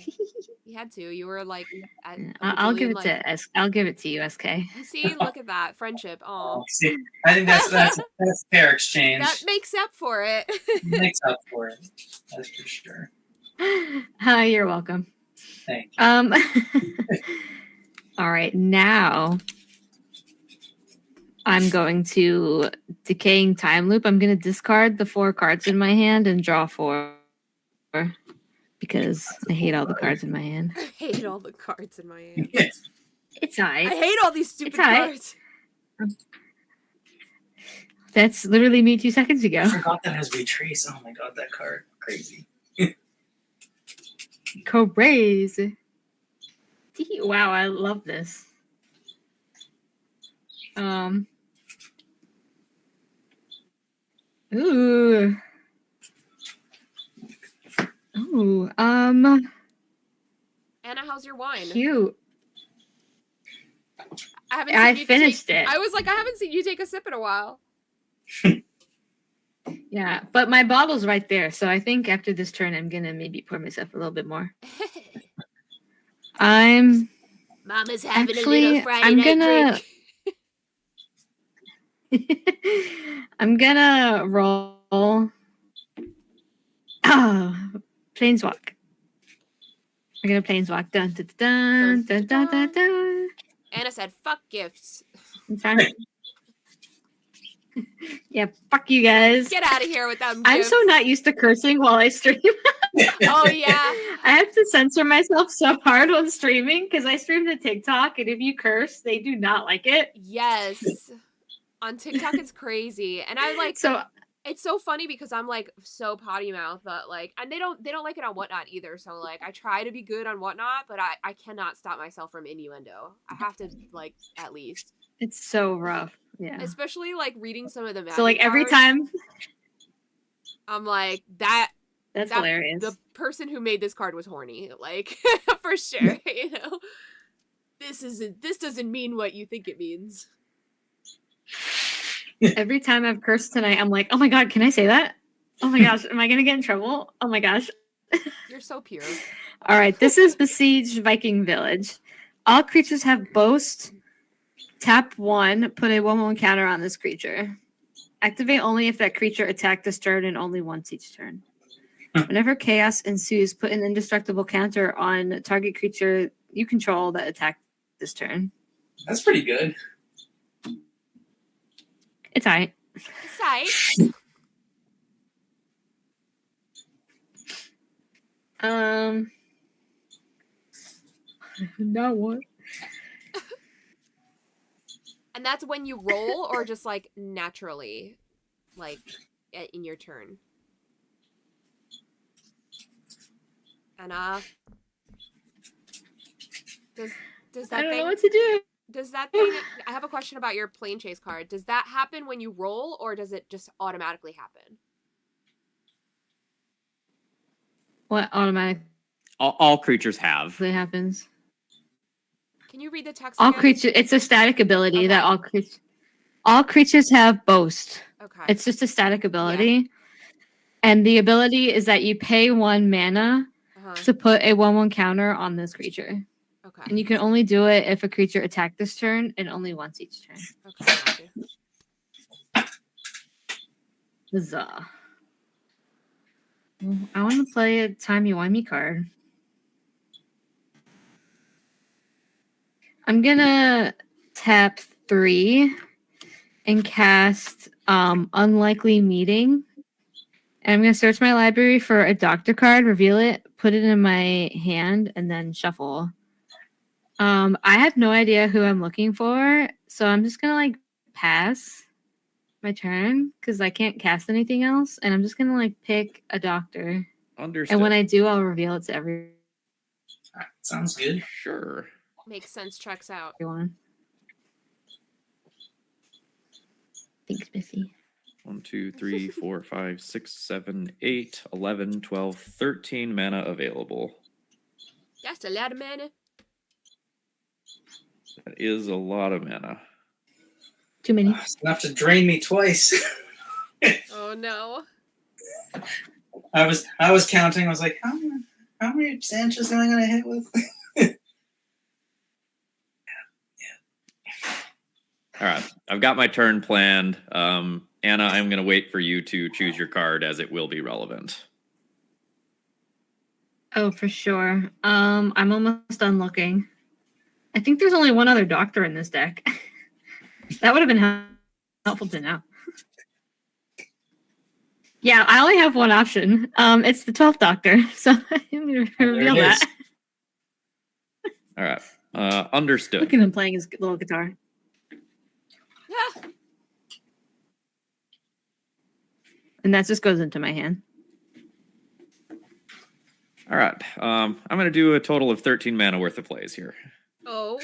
You had to. You were like at a I'll give bajillion it life. to I'll give it to you, SK. You see, look at that friendship. Oh, See, I think that's fair exchange. that makes up for it. Makes up for it. That's for sure. Hi, you're welcome. Thank you. All right, now I'm going to Decaying Time Loop. I'm going to discard the 4 cards in my hand and draw 4 because I hate all the cards in my hand. I hate all the cards in my hand. It's all I right. hate all these stupid It's all right. cards. That's literally me 2 seconds ago. I forgot that has Retrace. Oh my god, that card. Crazy. Crazy. Wow, I love this. Ooh. Ooh. Anna, how's your wine? Cute. I finished it. I was like, I haven't seen you take a sip in a while. Yeah, but my bottle's right there, so I think after this turn, I'm gonna maybe pour myself a little bit more. I'm Mama's having actually. a little Friday I'm night gonna. drink. I'm gonna roll. Planeswalk. I'm gonna planeswalk. Dun dun dun dun dun dun dun. Anna said, "Fuck gifts. I'm sorry. Yeah, fuck you guys. Get out of here with them." I'm gifts. so not used to cursing while I stream. Oh yeah. I have to censor myself so hard when streaming because I stream to TikTok, and if you curse, they do not like it. Yes. On TikTok, it's crazy, and I like. So it's so funny because I'm like so potty mouth, but like, and they don't like it on Whatnot either. So like, I try to be good on Whatnot, but I cannot stop myself from innuendo. I have to like at least. it's so rough. Yeah. Especially like reading some of the. So like Magic every cards, time, I'm like that. that's that- hilarious. The person who made this card was horny, like for sure. You know, this doesn't mean what you think it means. Every time I've cursed tonight, I'm like, oh my god, can I say that? Oh my gosh, am I gonna get in trouble? Oh my gosh. You're so pure. All right, this is Besieged Viking Village. All creatures have Boast. Tap 1, put a 1/1 counter on this creature. Activate only if that creature attacked this turn and only once each turn. Whenever chaos ensues, put an indestructible counter on target creature you control that attacked this turn. That's pretty good. It's alright. Sight. Now what? And that's when you roll, or just like naturally, like in your turn. Anna, does that I don't thing? know what to do. Does that thing? I have a question about your plane chase card. Does that happen when you roll, or does it just automatically happen? What automatically All creatures have. happens? Can you read the text? All again? creatures. It's a static ability Okay. that all creatures have Boast. Okay. It's just a static ability. And the ability is that you pay 1 mana to put a 1/1 counter on this creature. Okay. And you can only do it if a creature attacked this turn and only once each turn. Okay. Huzzah. Well, I want to play a timey-wimey card. I'm going to tap 3 and cast Unlikely Meeting. And I'm going to search my library for a doctor card, reveal it, put it in my hand, and then shuffle. I have no idea who I'm looking for, so I'm just going to like pass my turn because I can't cast anything else. And I'm just going to like pick a doctor. Understood. And when I do, I'll reveal it to everyone. Sounds good. Sure. Makes sense. Checks out. Thanks, Missy. 1, 2, 3, 4, 5, 6, 7, 8, 11, 12, 13 mana available. That's a lot of mana. That is a lot of mana. Too many. It's gonna have to drain me twice. Oh no. I was counting. I was like, how many Sanchez am I gonna hit with? All right. I've got my turn planned. Anna, I'm going to wait for you to choose your card as it will be relevant. Oh, for sure. I'm almost done looking. I think there's only one other doctor in this deck. That would have been helpful to know. Yeah, I only have one option. It's the 12th doctor, so I'm going to reveal that. All right. Understood. Look at him playing his little guitar. Yeah. And that just goes into my hand. All right. I'm going to do a total of 13 mana worth of plays here. Oh.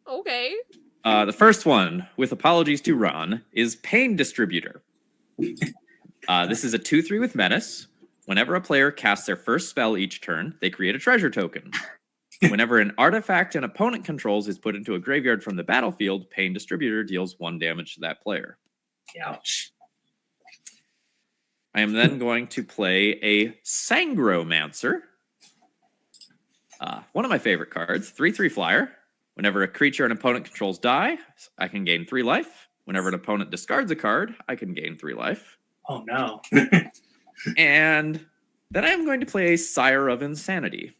Okay. The first one, with apologies to Ron, is Pain Distributor. This is a 2/3 with Menace. Whenever a player casts their first spell each turn, they create a treasure token. Whenever an artifact an opponent controls is put into a graveyard from the battlefield, Pain Distributor deals 1 damage to that player. Ouch. I am then going to play a Sangromancer. One of my favorite cards, 3/3 flyer. Whenever a creature an opponent controls die, I can gain 3 life. Whenever an opponent discards a card, I can gain 3 life. Oh no. And then I am going to play a Sire of Insanity.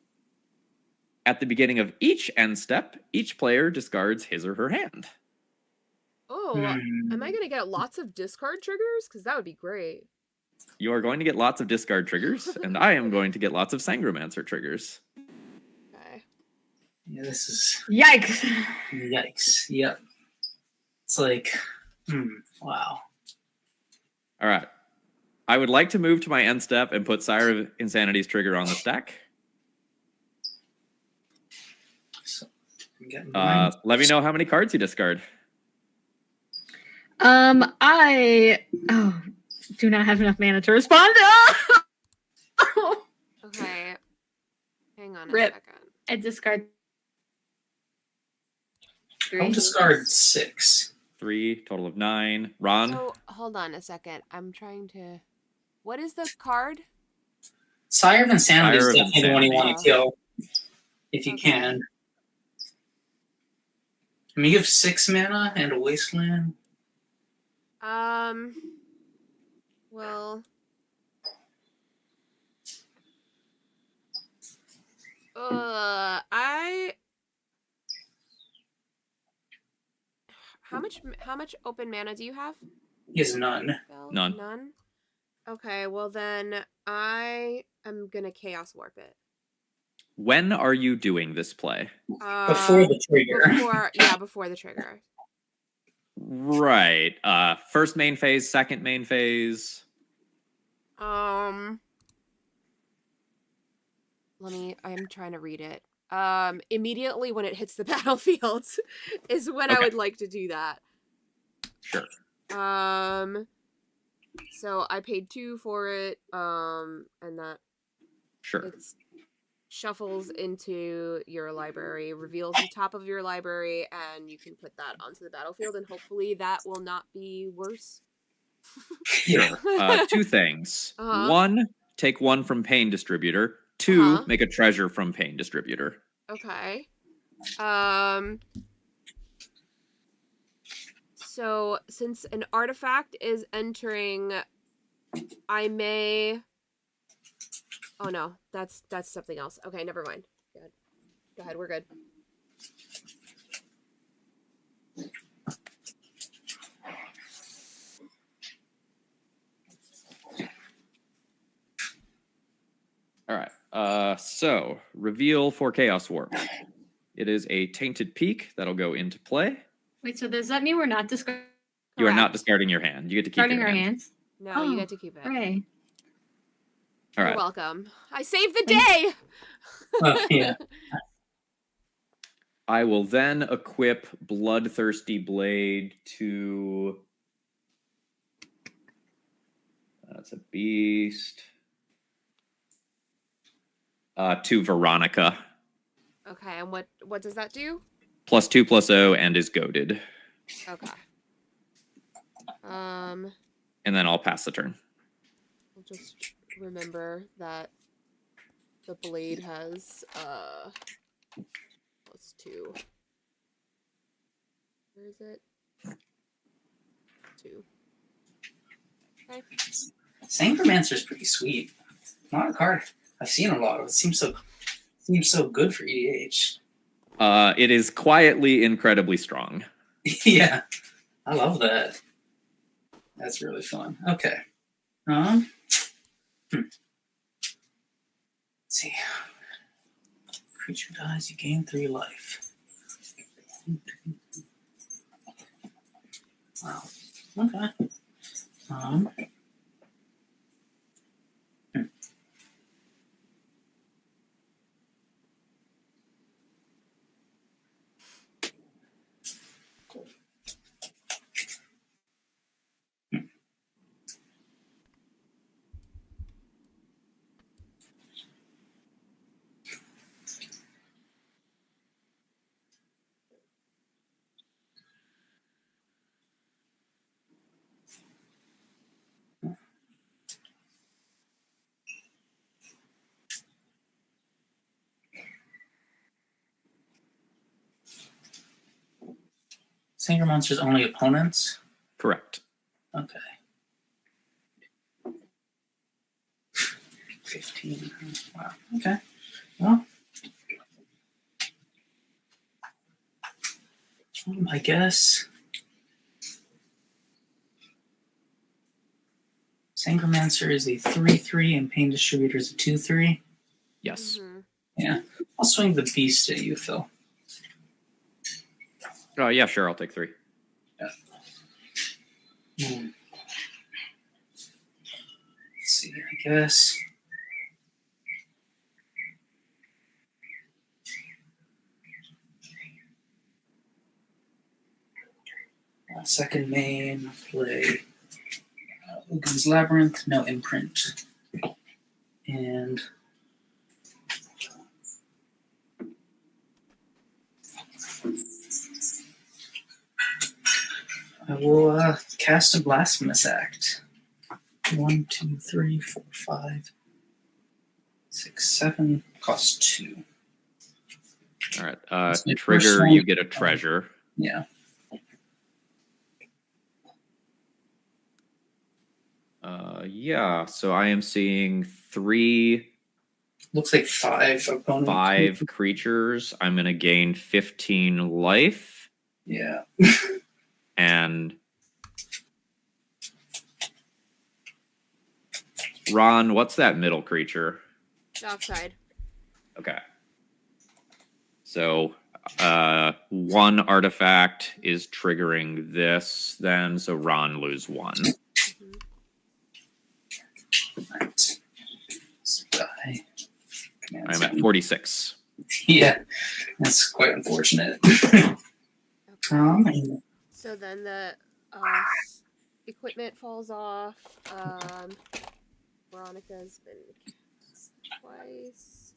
At the beginning of each end step, each player discards his or her hand. Oh, am I going to get lots of discard triggers? Because that would be great. You are going to get lots of discard triggers, and I am going to get lots of Sangromancer triggers. Okay. Yeah, this is Yikes! yikes. Yep. It's like, wow. All right. I would like to move to my end step and put Sire of Insanity's trigger on the stack. So, I'm getting mine. Let me know how many cards you discard. I do not have enough mana to respond. Okay. Hang on a Rip. second. I discard 3. I'll discard 6. 3, total of 9. Ron? So, hold on a second. I'm trying to... What is the card? Sire of Insanity Sire is of definitely the one you Insanity. want to kill. if you Okay. can. I mean, you have 6 mana and a wasteland. Well, I how much open mana do you have? He has none. Phil? None. None. Okay, well then I am gonna Chaos Warp it. When are you doing this play? Before the trigger. Before the trigger. Right. First main phase, second main phase. I'm trying to read it. Immediately when it hits the battlefield is when I Okay. would like to do that. Sure. So I paid 2 for it, and that Sure. it shuffles into your library, reveals the top of your library, and you can put that onto the battlefield, and hopefully that will not be worse. Sure. 2 things. Uh-huh. 1, take 1 from Pain Distributor. 2, Uh-huh. make a treasure from Pain Distributor. Okay. So since an artifact is entering, I may. Oh no, that's something else. Okay, never mind. Good. Go ahead, we're good. All right. So reveal for Chaos Warp. It is a Tainted Peak that'll go into play. Wait, so does that mean we're not discarding You are not Correct. discarding your hand. You get to keep your our hand. hands? No, you get to keep it. Hooray. All You're right. welcome. I saved the day. Oh, yeah. I will then equip Bloodthirsty Blade to. That's a beast. To Veronica. Okay, and what does that do? +2/+0 and is goaded. Okay. And then I'll pass the turn. I'll just remember that the blade has +2. Where is it? 2. Okay. Sangromancer is pretty sweet. Not a card I've seen a lot of. It seems so good for EDH. It is quietly incredibly strong. Yeah, I love that. That's really fun. Okay. Let's see. Creature dies, you gain 3 life. Wow. Okay. Sangromancer's only opponents? Correct. Okay. 15. Wow. Okay. Well, I guess Sangromancer is a 3/3 and Pain Distributor is a 2/3. Yes. Yeah. I'll swing the beast at you, Phil. Oh, yeah, sure. I'll take 3. Let's see, I guess. Second main, play Ugin's Labyrinth, no imprint. And I will cast a Blasphemous Act. 1, 2, 3, 4, 5, 6, 7. Cost 2. All right. That's my first Trigger, one. you get a treasure. Yeah. Yeah. So I am seeing 3, Looks like 5 opponents. 5 creatures. I'm going to gain 15 life. Yeah. And Ron, what's that middle creature? Dockside. Okay. So 1 artifact is triggering this then. So Ron lose 1. Mhm. Right. Let's die. I'm at 46. Yeah, that's quite unfortunate. Okay. And So then the equipment falls off. Veronica's been cast twice.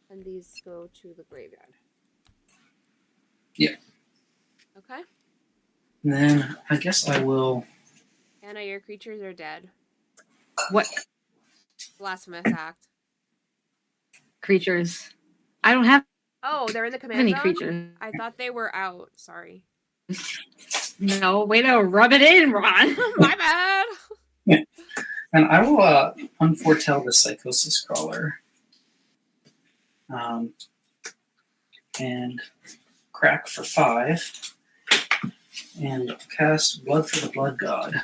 And these go to the graveyard. Yeah. Okay. then I guess I will. Anna, your creatures are dead. What Blasphemous act. creatures? I don't have Oh, they're in the command any zone? creatures. I thought they were out. Sorry. No, way to rub it in, Ron. My bad. And I will unforetell the Psychosis Crawler. And crack for 5. And cast Blood for the Blood God.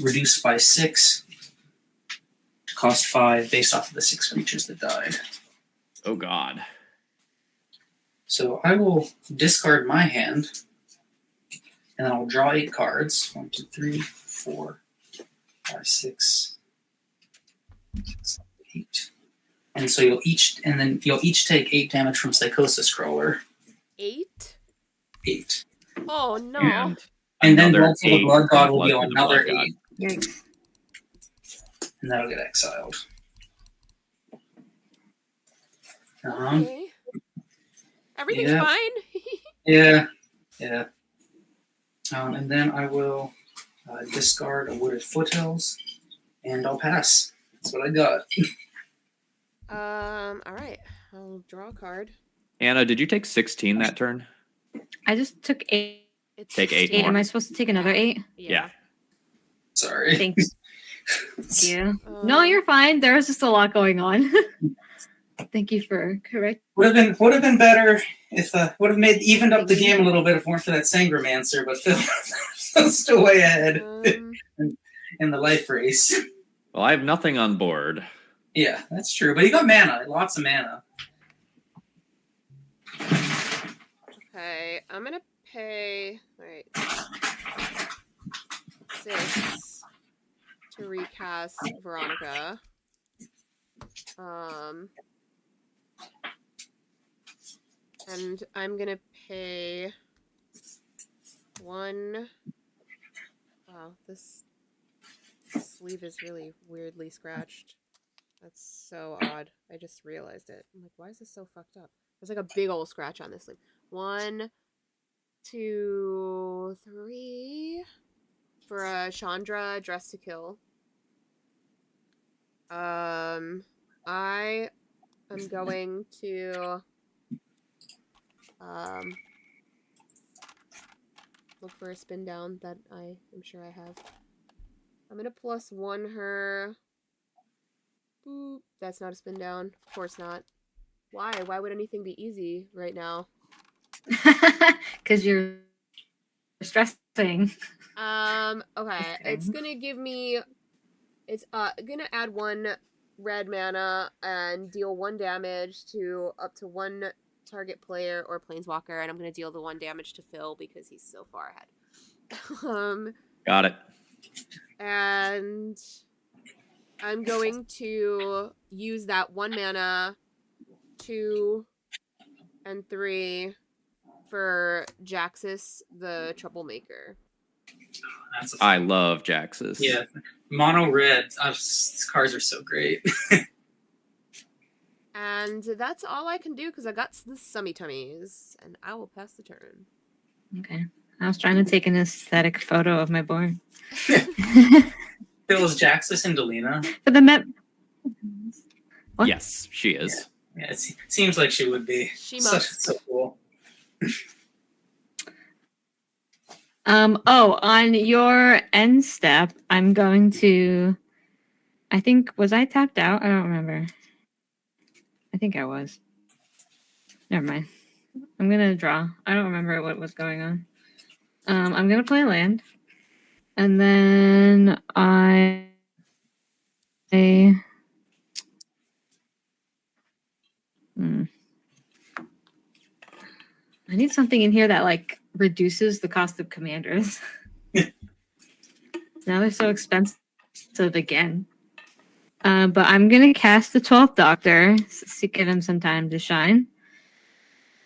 Reduced by 6. To cost 5 based off of the 6 creatures that died. Oh, God. So I will discard my hand. And then I'll draw 8 cards. 1, 2, 3, 4, 5, 6, 7, 8. And so you'll each take 8 damage from Psychosis Crawler. 8? 8. Oh, no. And then Another Blood for the 8 Blood God from will be Blood for the another Blood God. 8. Yikes. And that'll get exiled. Okay. Everything's yeah. fine. Yeah. And then I will discard a Wooded Foothills, and I'll pass. That's what I got. All right. I'll draw a card. Anna, did you take 16 that turn? I just took 8. It's Take 8 8. more. Am I supposed to take another 8? Yeah. Sorry. Thanks. you. No, you're fine. There was just a lot going on. Thank you for correct. Would have been better if would have evened up the game a little bit if it weren't for that Sangromancer, but Phil's still way ahead in the life race. Well, I have nothing on board. Yeah, that's true. But you got mana, lots of mana. Okay, I'm gonna pay 6 to recast Veronica. And I'm gonna pay 1. Wow, this sleeve is really weirdly scratched. That's so odd. I just realized it. I'm like, why is this so fucked up? There's like a big old scratch on this sleeve. 1, 2, 3 for a Chandra Dress to Kill. I am going to look for a spin down that I am sure I have. I'm gonna +1 her. Boop. That's not a spin down. Of course not. Why? Why would anything be easy right now? Because you're stressing. Okay. It's gonna give me. It's gonna add 1 red mana and deal 1 damage to up to 1 target player or planeswalker, and I'm gonna deal the 1 damage to Phil because he's so far ahead. Got it. And I'm going to use that 1 mana, 2 and 3 for Jaxus the Troublemaker. I love Jaxus. Yeah, mono red. These cards are so great. And that's all I can do because I got the Summy Tummies, and I will pass the turn. Okay. I was trying to take an aesthetic photo of my board. Phil, is Jaxus and Delina? For the map. What? Yes, she is. Yeah, it seems like she would be. She So must. cool. On your end step, I'm going to. I think was I tapped out? I don't remember. I think I was. Never mind. I'm gonna draw. I don't remember what was going on. I'm gonna play land, and then I need something in here that like reduces the cost of commanders. Now they're so expensive again. But I'm gonna cast the 12th Doctor to give him some time to shine.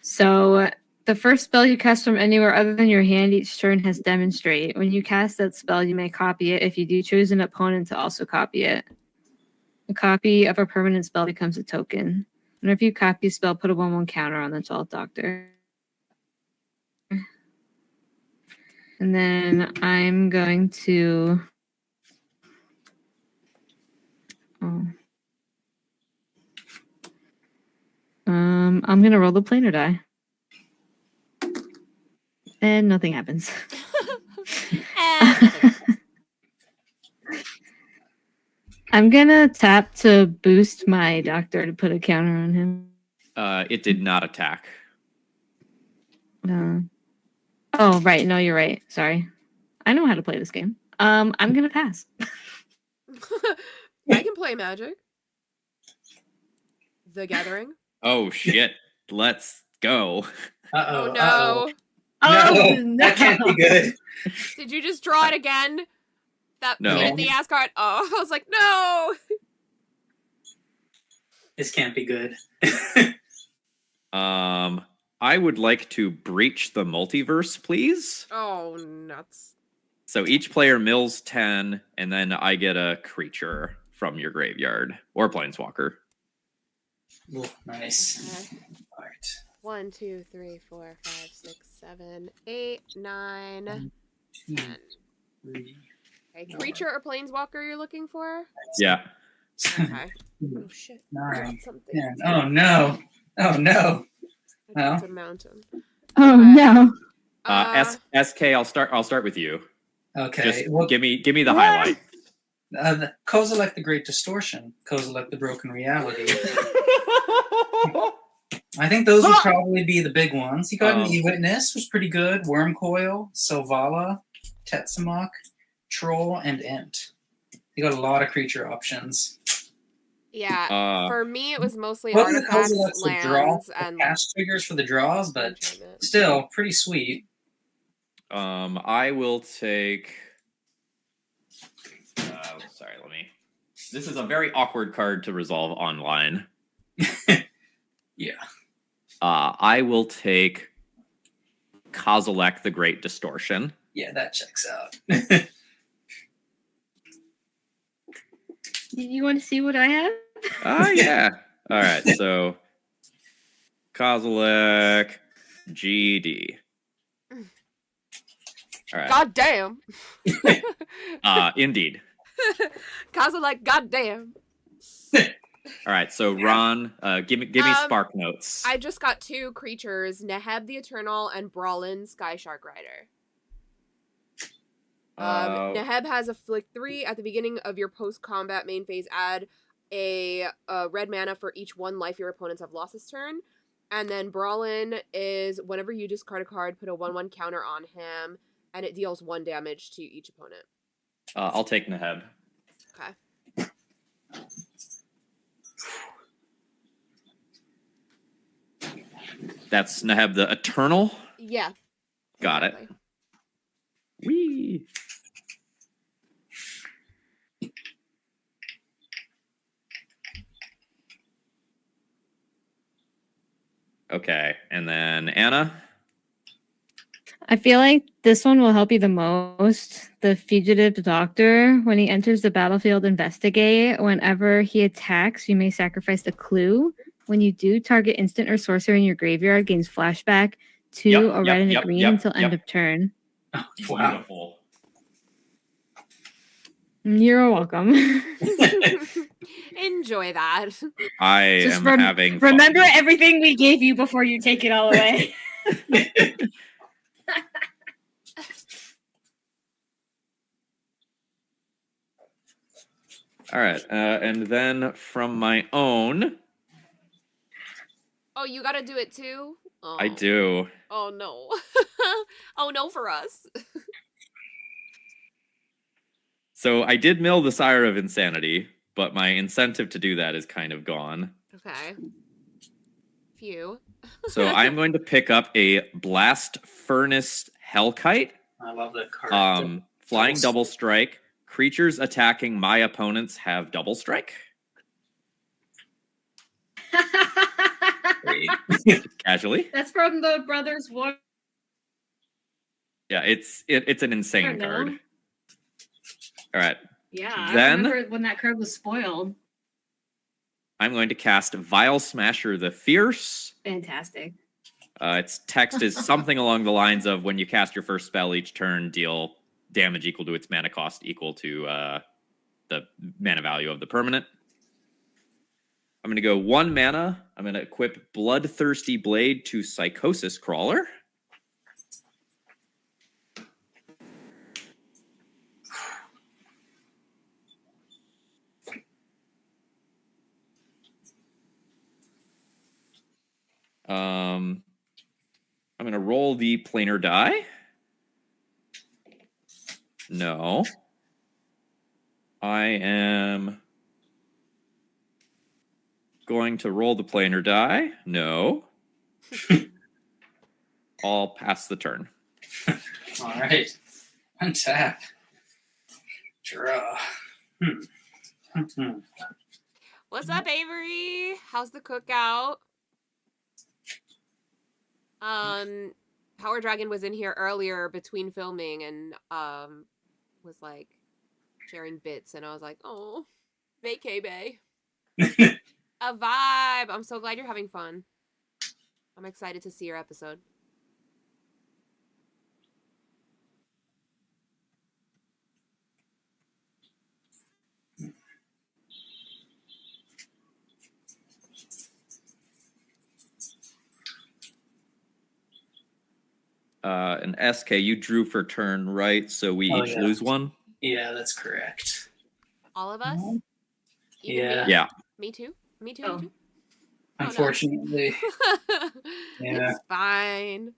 So the first spell you cast from anywhere other than your hand each turn has Demonstrate. When you cast that spell, you may copy it. If you do, choose an opponent to also copy it. A copy of a permanent spell becomes a token. Whenever you copy a spell, put a 1/1 counter on the 12th Doctor. And then I'm going to... I'm going to roll the planar die. And nothing happens. I'm going to tap to boost my doctor to put a counter on him. It did not attack. Oh, right. No, you're right. Sorry. I know how to play this game. I'm going to pass. I can play Magic. The Gathering. Oh, shit. Let's go. Uh-oh. Oh, no. Oh, No, that can't be good. Did you just draw it again? That No. pain in the ass card? Oh, I was like, no. This can't be good. I would like to breach the multiverse, please. Oh, nuts. So each player mills 10, and then I get a creature from your graveyard or planeswalker. Ooh, nice. Okay. All right. 1, 2, 3, 4, 5, 6, 7, 8, 9, 2, 10. 3. Okay, creature or planeswalker you're looking for? Yeah. Okay. Oh, shit. I 9, got something. 10. Oh, no. Oh, no. I got No. a mountain. Oh, Okay. no. SK, I'll start with you. Okay. Just Well, give me the What? highlight. Kozilek the Great Distortion. Kozilek the Broken Reality. I think those would probably be the big ones. You got an E-Witness, was pretty good. Wormcoil, Selvala, Tetsamok, Troll, and Ent. You got a lot of creature options. Yeah, for me it was mostly Both of the artifacts, Kozileks would draw lands, and cast triggers for the draws, but enchantment. still pretty sweet. I will take. Sorry, This is a very awkward card to resolve online. Yeah. I will take Kozilek the Great Distortion. Yeah, that checks out. You want to see what I have? Oh, yeah. All right, so Kozilek GD. All right. God damn. Indeed. Kozilek, goddamn. All right, so Ron, give me Spark Notes. I just got 2 creatures, Neheb the Eternal and Brawlin Sky Shark Rider. Neheb has a flick 3. At the beginning of your post-combat main phase, add a red mana for each 1 life your opponents have lost this turn. And then Brawlin is whenever you discard a card, put a 1/1 counter on him, and it deals 1 damage to each opponent. I'll take Neheb. Okay. That's Neheb the Eternal. Yeah. Got exactly. it. Whee! Okay, and then Anna. I feel like this one will help you the most. The Fugitive Doctor, when he enters the battlefield, investigate. Whenever he attacks, you may sacrifice the clue. When you do, target instant or sorcerer in your graveyard gains flashback to a red and a green until end of turn. Oh, wow. Beautiful. You're welcome. Enjoy that. I Just am having fun. remember everything we gave you before you take it all away. All right, and then from my own, Oh, you gotta do it too? Oh. I do. Oh no. Oh no for us. So I did mill the Sire of Insanity, but my incentive to do that is kind of gone. Okay. Phew. So I'm going to pick up a Blast Furnace Hellkite. I love that card. Flying double strike. Creatures attacking my opponents have double strike. Casually. That's from the Brothers War. Yeah, it's an insane card. All right. Yeah, Then, I remember when that card was spoiled. I'm going to cast Vile Smasher the Fierce. Fantastic. Its text is something along the lines of when you cast your first spell each turn, deal damage equal to its mana cost equal to the mana value of the permanent. I'm going to go 1 mana. I'm going to equip Bloodthirsty Blade to Psychosis Crawler. I'm going to roll the planar die. No. I am going to roll the planar die. No. I'll pass the turn. All right. Untap. Draw. What's up, Avery? How's the cookout? Power Dragon was in here earlier between filming and was like sharing bits, and I was like, oh, vacay bay. A vibe. I'm so glad you're having fun. I'm excited to see your episode. An SK, you drew for turn, right? So we each lose one? Yeah, that's correct. All of us? Yeah. Even me? Yeah. Me too? Me too? Oh. Me too? Unfortunately. Oh, no. Yeah. It's fine.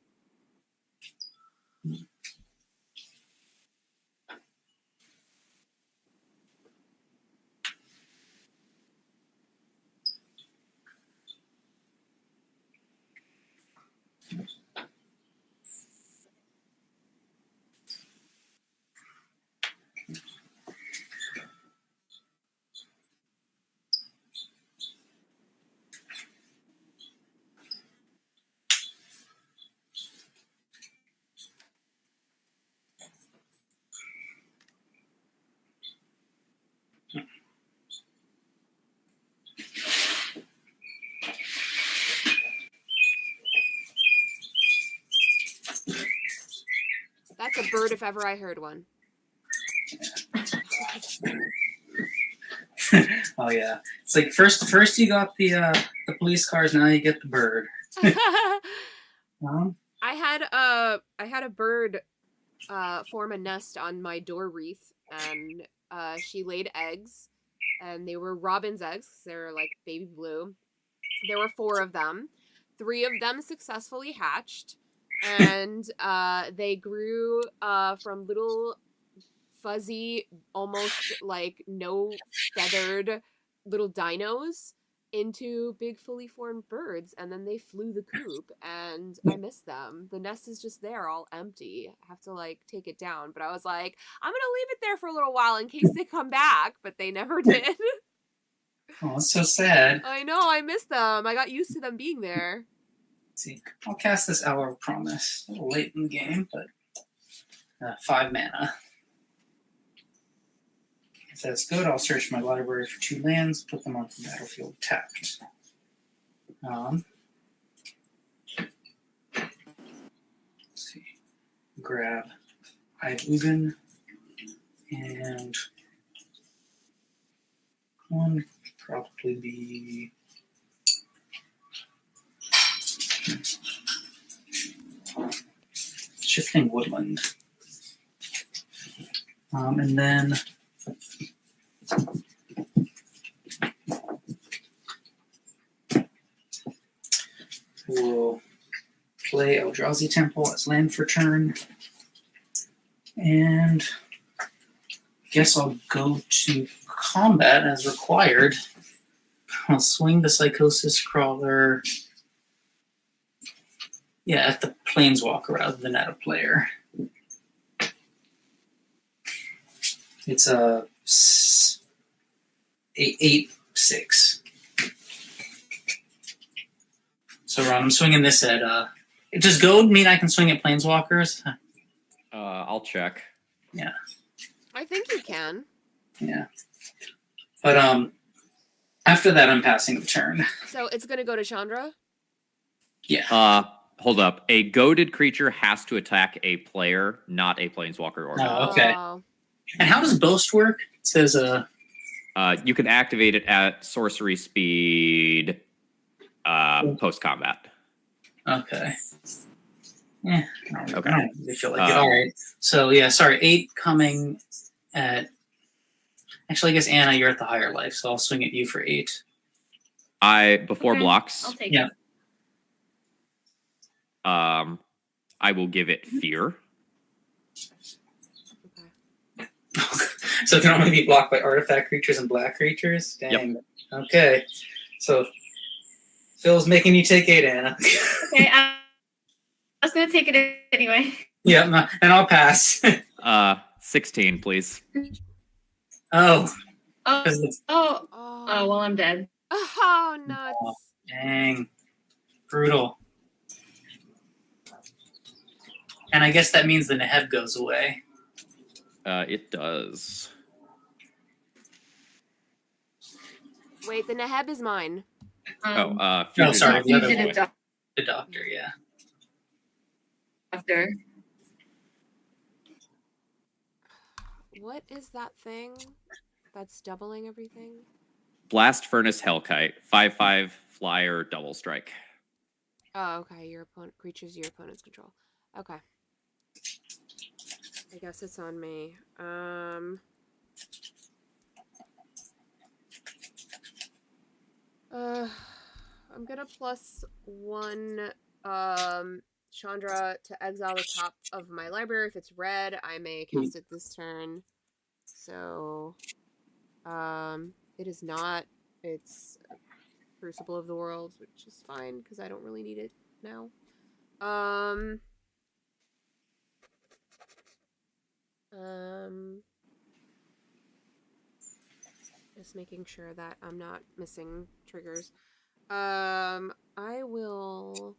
That's a bird if ever I heard one. Oh yeah, it's like first you got the police cars, now you get the bird. I had a bird form a nest on my door wreath, and she laid eggs, and they were robin's eggs. They're like baby blue. There were 4 of them. 3 of them successfully hatched, and they grew from little fuzzy, almost like no feathered little dinos into big fully formed birds, and then they flew the coop, and I miss them. The nest is just there all empty. I have to like take it down, but I was like, I'm gonna leave it there for a little while in case they come back, but they never did. Oh, that's so sad. I know, I miss them. I got used to them being there. Let's see, I'll cast this Hour of Promise. A little late in the game, but 5 mana. If that's good, I'll search my library for 2 lands, put them onto the battlefield tapped. Let's see. Grab Ugin and one would probably be Shifting Woodland. And then we'll play Eldrazi Temple as land for turn. And I guess I'll go to combat as required. I'll swing the Psychosis Crawler. Yeah, at the Planeswalker rather than at a player. It's a 8/6. So Ron, I'm swinging this at. Does goad mean I can swing at Planeswalkers? I'll check. Yeah. I think you can. Yeah. But after that, I'm passing the turn. So it's going to go to Chandra? Yeah. Hold up. A goaded creature has to attack a player, not a planeswalker or Oh, okay. Oh. And how does Boast work? It says you can activate it at sorcery speed post combat. Okay. Yeah. Okay. I don't really feel like it. All right. So yeah, sorry. 8 coming at. Actually, I guess Anna, you're at the higher life, so I'll swing at you for 8. Before Okay, blocks, I'll take Yeah. it. I will give it fear. Okay. So it can only be blocked by artifact creatures and black creatures? Dang. Yep. Okay. So Phil's making you take 8, Anna. Okay, I was going to take it anyway. Yeah, and I'll pass. 16, please. Oh. Oh, 'Cause it's- oh, Oh, oh, well, I'm dead. oh nuts. Dang. Brutal. And I guess that means the Neheb goes away. It does. Wait, the Neheb is mine. Oh, Fusion sorry. Doctor. The other Fusion one. of Doctor. The doctor, yeah. What is that thing that's doubling everything? Blast Furnace Hellkite. 5/5 flyer double strike. Oh, okay. Your opponent creatures your opponent's control. Okay. I guess it's on me. I'm gonna +1 Chandra to exile the top of my library. If it's red, I may cast it this turn. So it is not. It's Crucible of the Worlds, which is fine because I don't really need it now. Just making sure that I'm not missing triggers. I will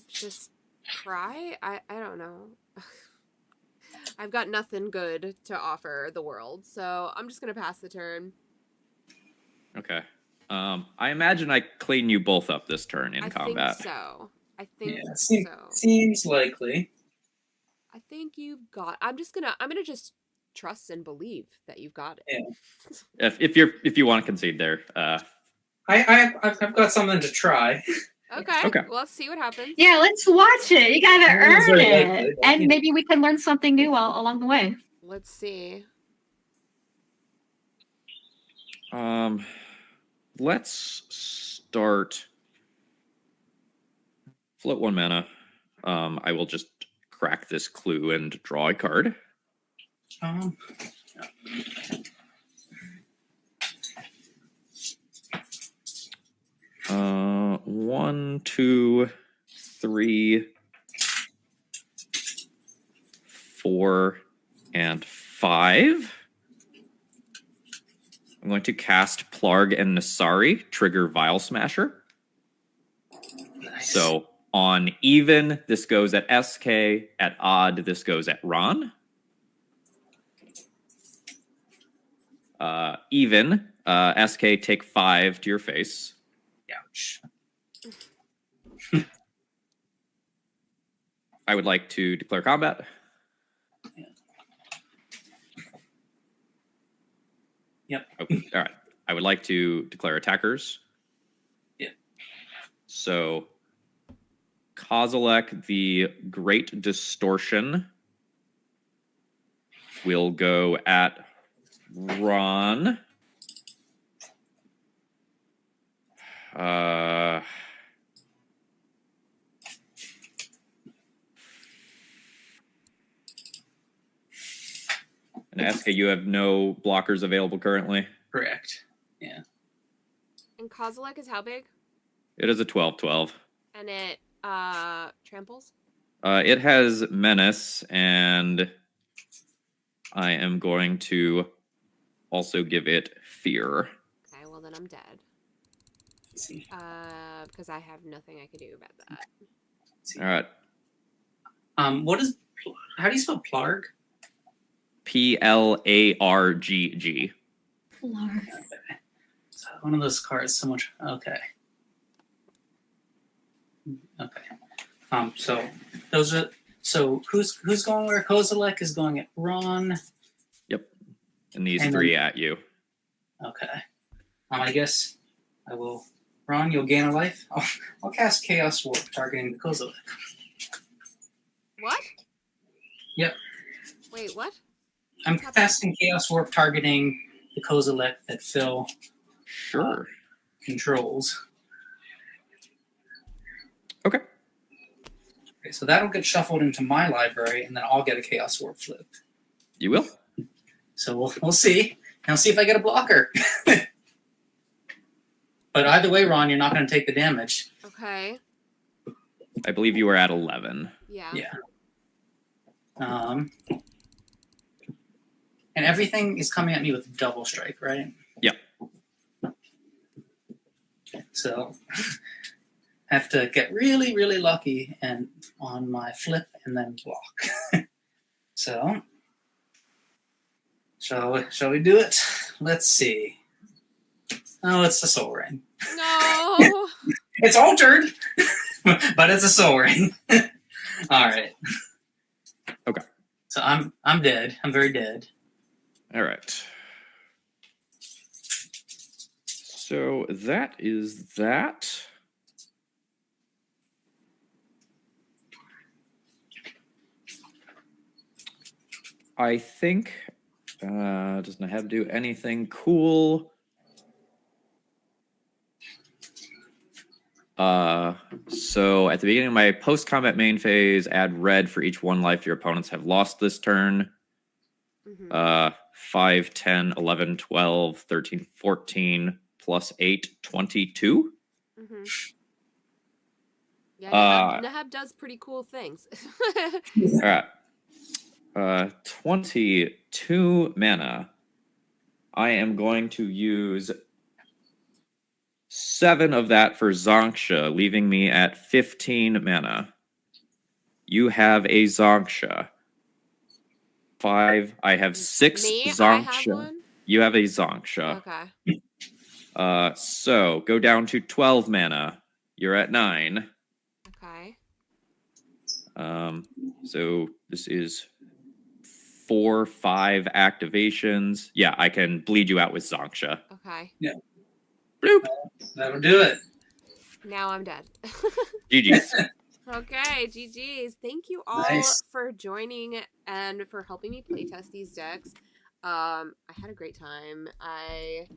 just try. I don't know. I've got nothing good to offer the world, so I'm just gonna pass the turn. Okay. I imagine I clean you both up this turn in combat. Think so. I think Yeah, so. seems likely. I think you've got. I'm gonna just trust and believe that you've got it. Yeah. If you want to concede there, I've got something to try. Okay. Well, let's see what happens. Yeah, let's watch it. You gotta Everyone's earn very it. likely, but, And you know. maybe we can learn something new along the way. Let's see. Let's start. Float 1 mana. I will just crack this clue and draw a card. One, 2, 3, 4, and 5. I'm going to cast Plarg and Nasari, trigger Vile Smasher. Nice. So on even, this goes at SK. At odd, this goes at Ron. Even, SK, take 5 to your face. Ouch. I would like to declare combat. Yep. Okay. All right. I would like to declare attackers. Yeah. So, Kozilek, the Great Distortion, will go at Ron. And Eska, you have no blockers available currently? Correct. Yeah. And Kozilek is how big? It is a 12/12. And it tramples? It has Menace, and I am going to also give it Fear. Okay, well then I'm dead. Let's see. Because I have nothing I can do about that. Let's see. All right. How do you spell Plarg? Plargg. Flar. So one of those cards, so much. Okay. Okay. So those are. So who's going where? Kozilek is going at Ron. Yep. And these And three then- at you. Okay. I guess I will. Ron, you'll gain a life. I'll cast Chaos Warp, targeting the Kozilek. What? Yep. Wait, what? I'm casting Chaos Warp, targeting the Kozilek that Phil Sure. controls. Okay. Okay, so that'll get shuffled into my library, and then I'll get a Chaos Warp flipped. You will. So we'll see. And I'll see if I get a blocker. But either way, Ron, you're not going to take the damage. Okay. I believe you were at 11. Yeah. Yeah. And everything is coming at me with double strike, right? Yep. So I have to get really, really lucky and on my flip and then block. So shall we do it? Let's see. Oh, it's a Soul Ring. No. It's altered, but it's a Soul Ring. All right. Okay. So I'm dead. I'm very dead. All right. So that is that. I think doesn't have to do anything cool. So at the beginning of my post-combat main phase, add red for each 1 life your opponents have lost this turn. Mhm. 5, 10, 11, 12, 13, 14, plus 8, 22. Mhm. Yeah, Nahab does pretty cool things. All right. 22 mana. I am going to use 7 of that for Zonksha, leaving me at 15 mana. You have a Zonksha. 5. I have 6 Me? I Zonksha. have one? You have a Zonksha. Okay. So go down to 12 mana. You're at 9. Okay. So this is 4, 5 activations. Yeah, I can bleed you out with Zonksha. Okay. Bloop. That'll do it. Now I'm dead. GG's. Okay, GG's. Thank you all Nice. for joining and for helping me playtest these decks. I had a great time. I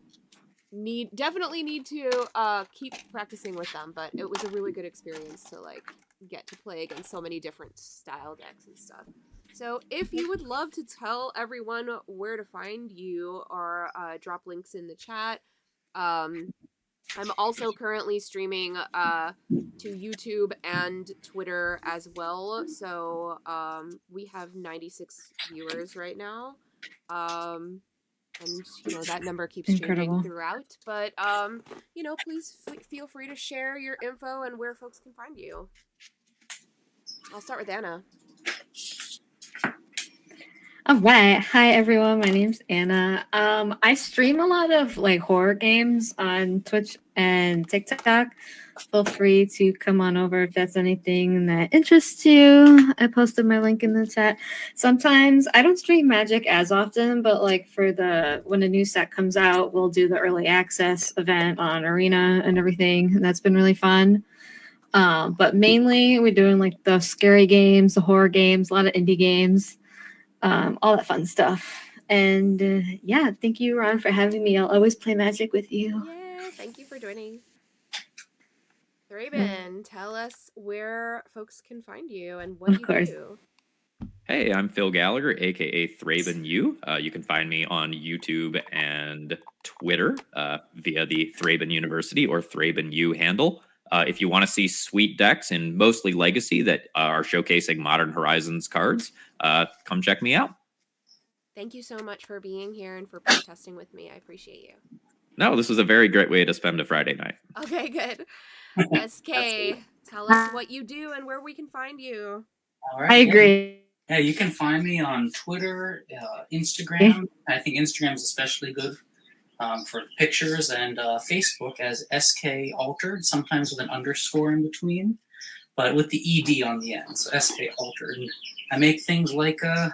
definitely need to keep practicing with them, but it was a really good experience to like get to play against so many different style decks and stuff. So if you would love to tell everyone where to find you or drop links in the chat. I'm also currently streaming to YouTube and Twitter as well. So we have 96 viewers right now. And you know that number keeps Incredible. changing throughout. But you know, please feel free to share your info and where folks can find you. I'll start with Anna. All right. Hi everyone. My name's Anna. I stream a lot of like horror games on Twitch and TikTok. Feel free to come on over if that's anything that interests you. I posted my link in the chat. Sometimes I don't stream Magic as often, but like for when a new set comes out, we'll do the early access event on Arena and everything, and that's been really fun. But mainly we're doing like the scary games, the horror games, a lot of indie games. All that fun stuff. And yeah, thank you, Ron, for having me. I'll always play Magic with you. Yeah, thank you for joining. Thraben, tell us where folks can find you and what you do. Hey, I'm Phil Gallagher, aka Thraben U. You can find me on YouTube and Twitter via the Thraben University or Thraben U handle. If you want to see sweet decks and mostly legacy that are showcasing Modern Horizons cards, come check me out. Thank you so much for being here and for playtesting with me. I appreciate you. No, this was a very great way to spend a Friday night. Okay, good. SK, tell us what you do and where we can find you. All right. I agree. Yeah, you can find me on Twitter, Instagram. I think Instagram's especially good for pictures, and Facebook as SK Altered, sometimes with an underscore in between, but with the ED on the end, so SK Altered. And I make things like, I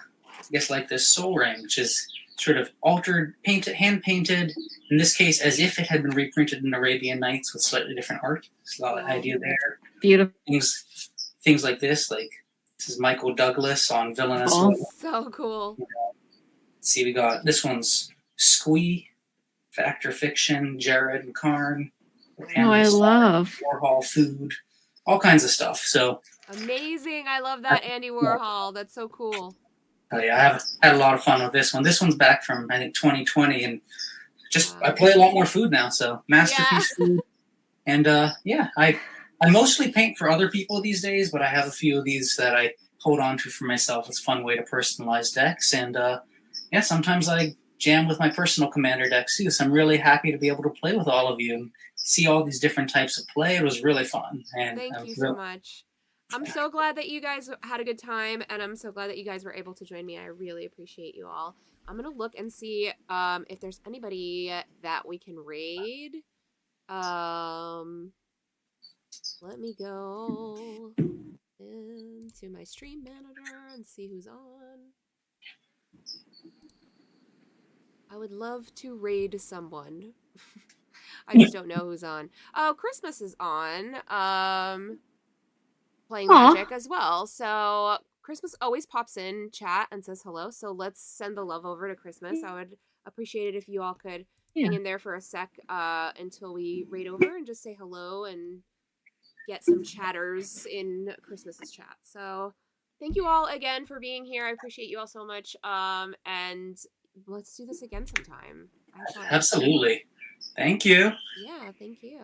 guess, like this Soul Ring, which is sort of altered, painted, hand-painted, in this case, as if it had been reprinted in Arabian Nights with slightly different art. There's a lot of idea there. Beautiful. Things like this, like this is Michael Douglas on Villainous. So cool. See, we got this one's Squee, Factor Fiction, Jared and Karn. Oh, I love Warhol Food, all kinds of stuff. So amazing! I love that Andy Warhol. That's so cool. Oh yeah, I had a lot of fun with this one. This one's back from I think 2020, and just I play a lot more food now. So masterpiece food, and yeah, I mostly paint for other people these days, but I have a few of these that I hold on to for myself. It's a fun way to personalize decks, and yeah, sometimes I jam with my personal commander decks too. So I'm really happy to be able to play with all of you and see all these different types of play. It was really fun. And thank you so much. I'm so glad that you guys had a good time, and I'm so glad that you guys were able to join me. I really appreciate you all. I'm going to look and see if there's anybody that we can raid. Let me go into my stream manager and see who's on. I would love to raid someone. I just don't know who's on. Oh, Christmas is on. Playing Magic as well. So Christmas always pops in chat and says hello. So let's send the love over to Christmas. I would appreciate it if you all could hang in there for a sec until we raid over and just say hello and get some chatters in Christmas's chat. So thank you all again for being here. I appreciate you all so much. And let's do this again sometime. Absolutely. Thank you. Yeah, thank you.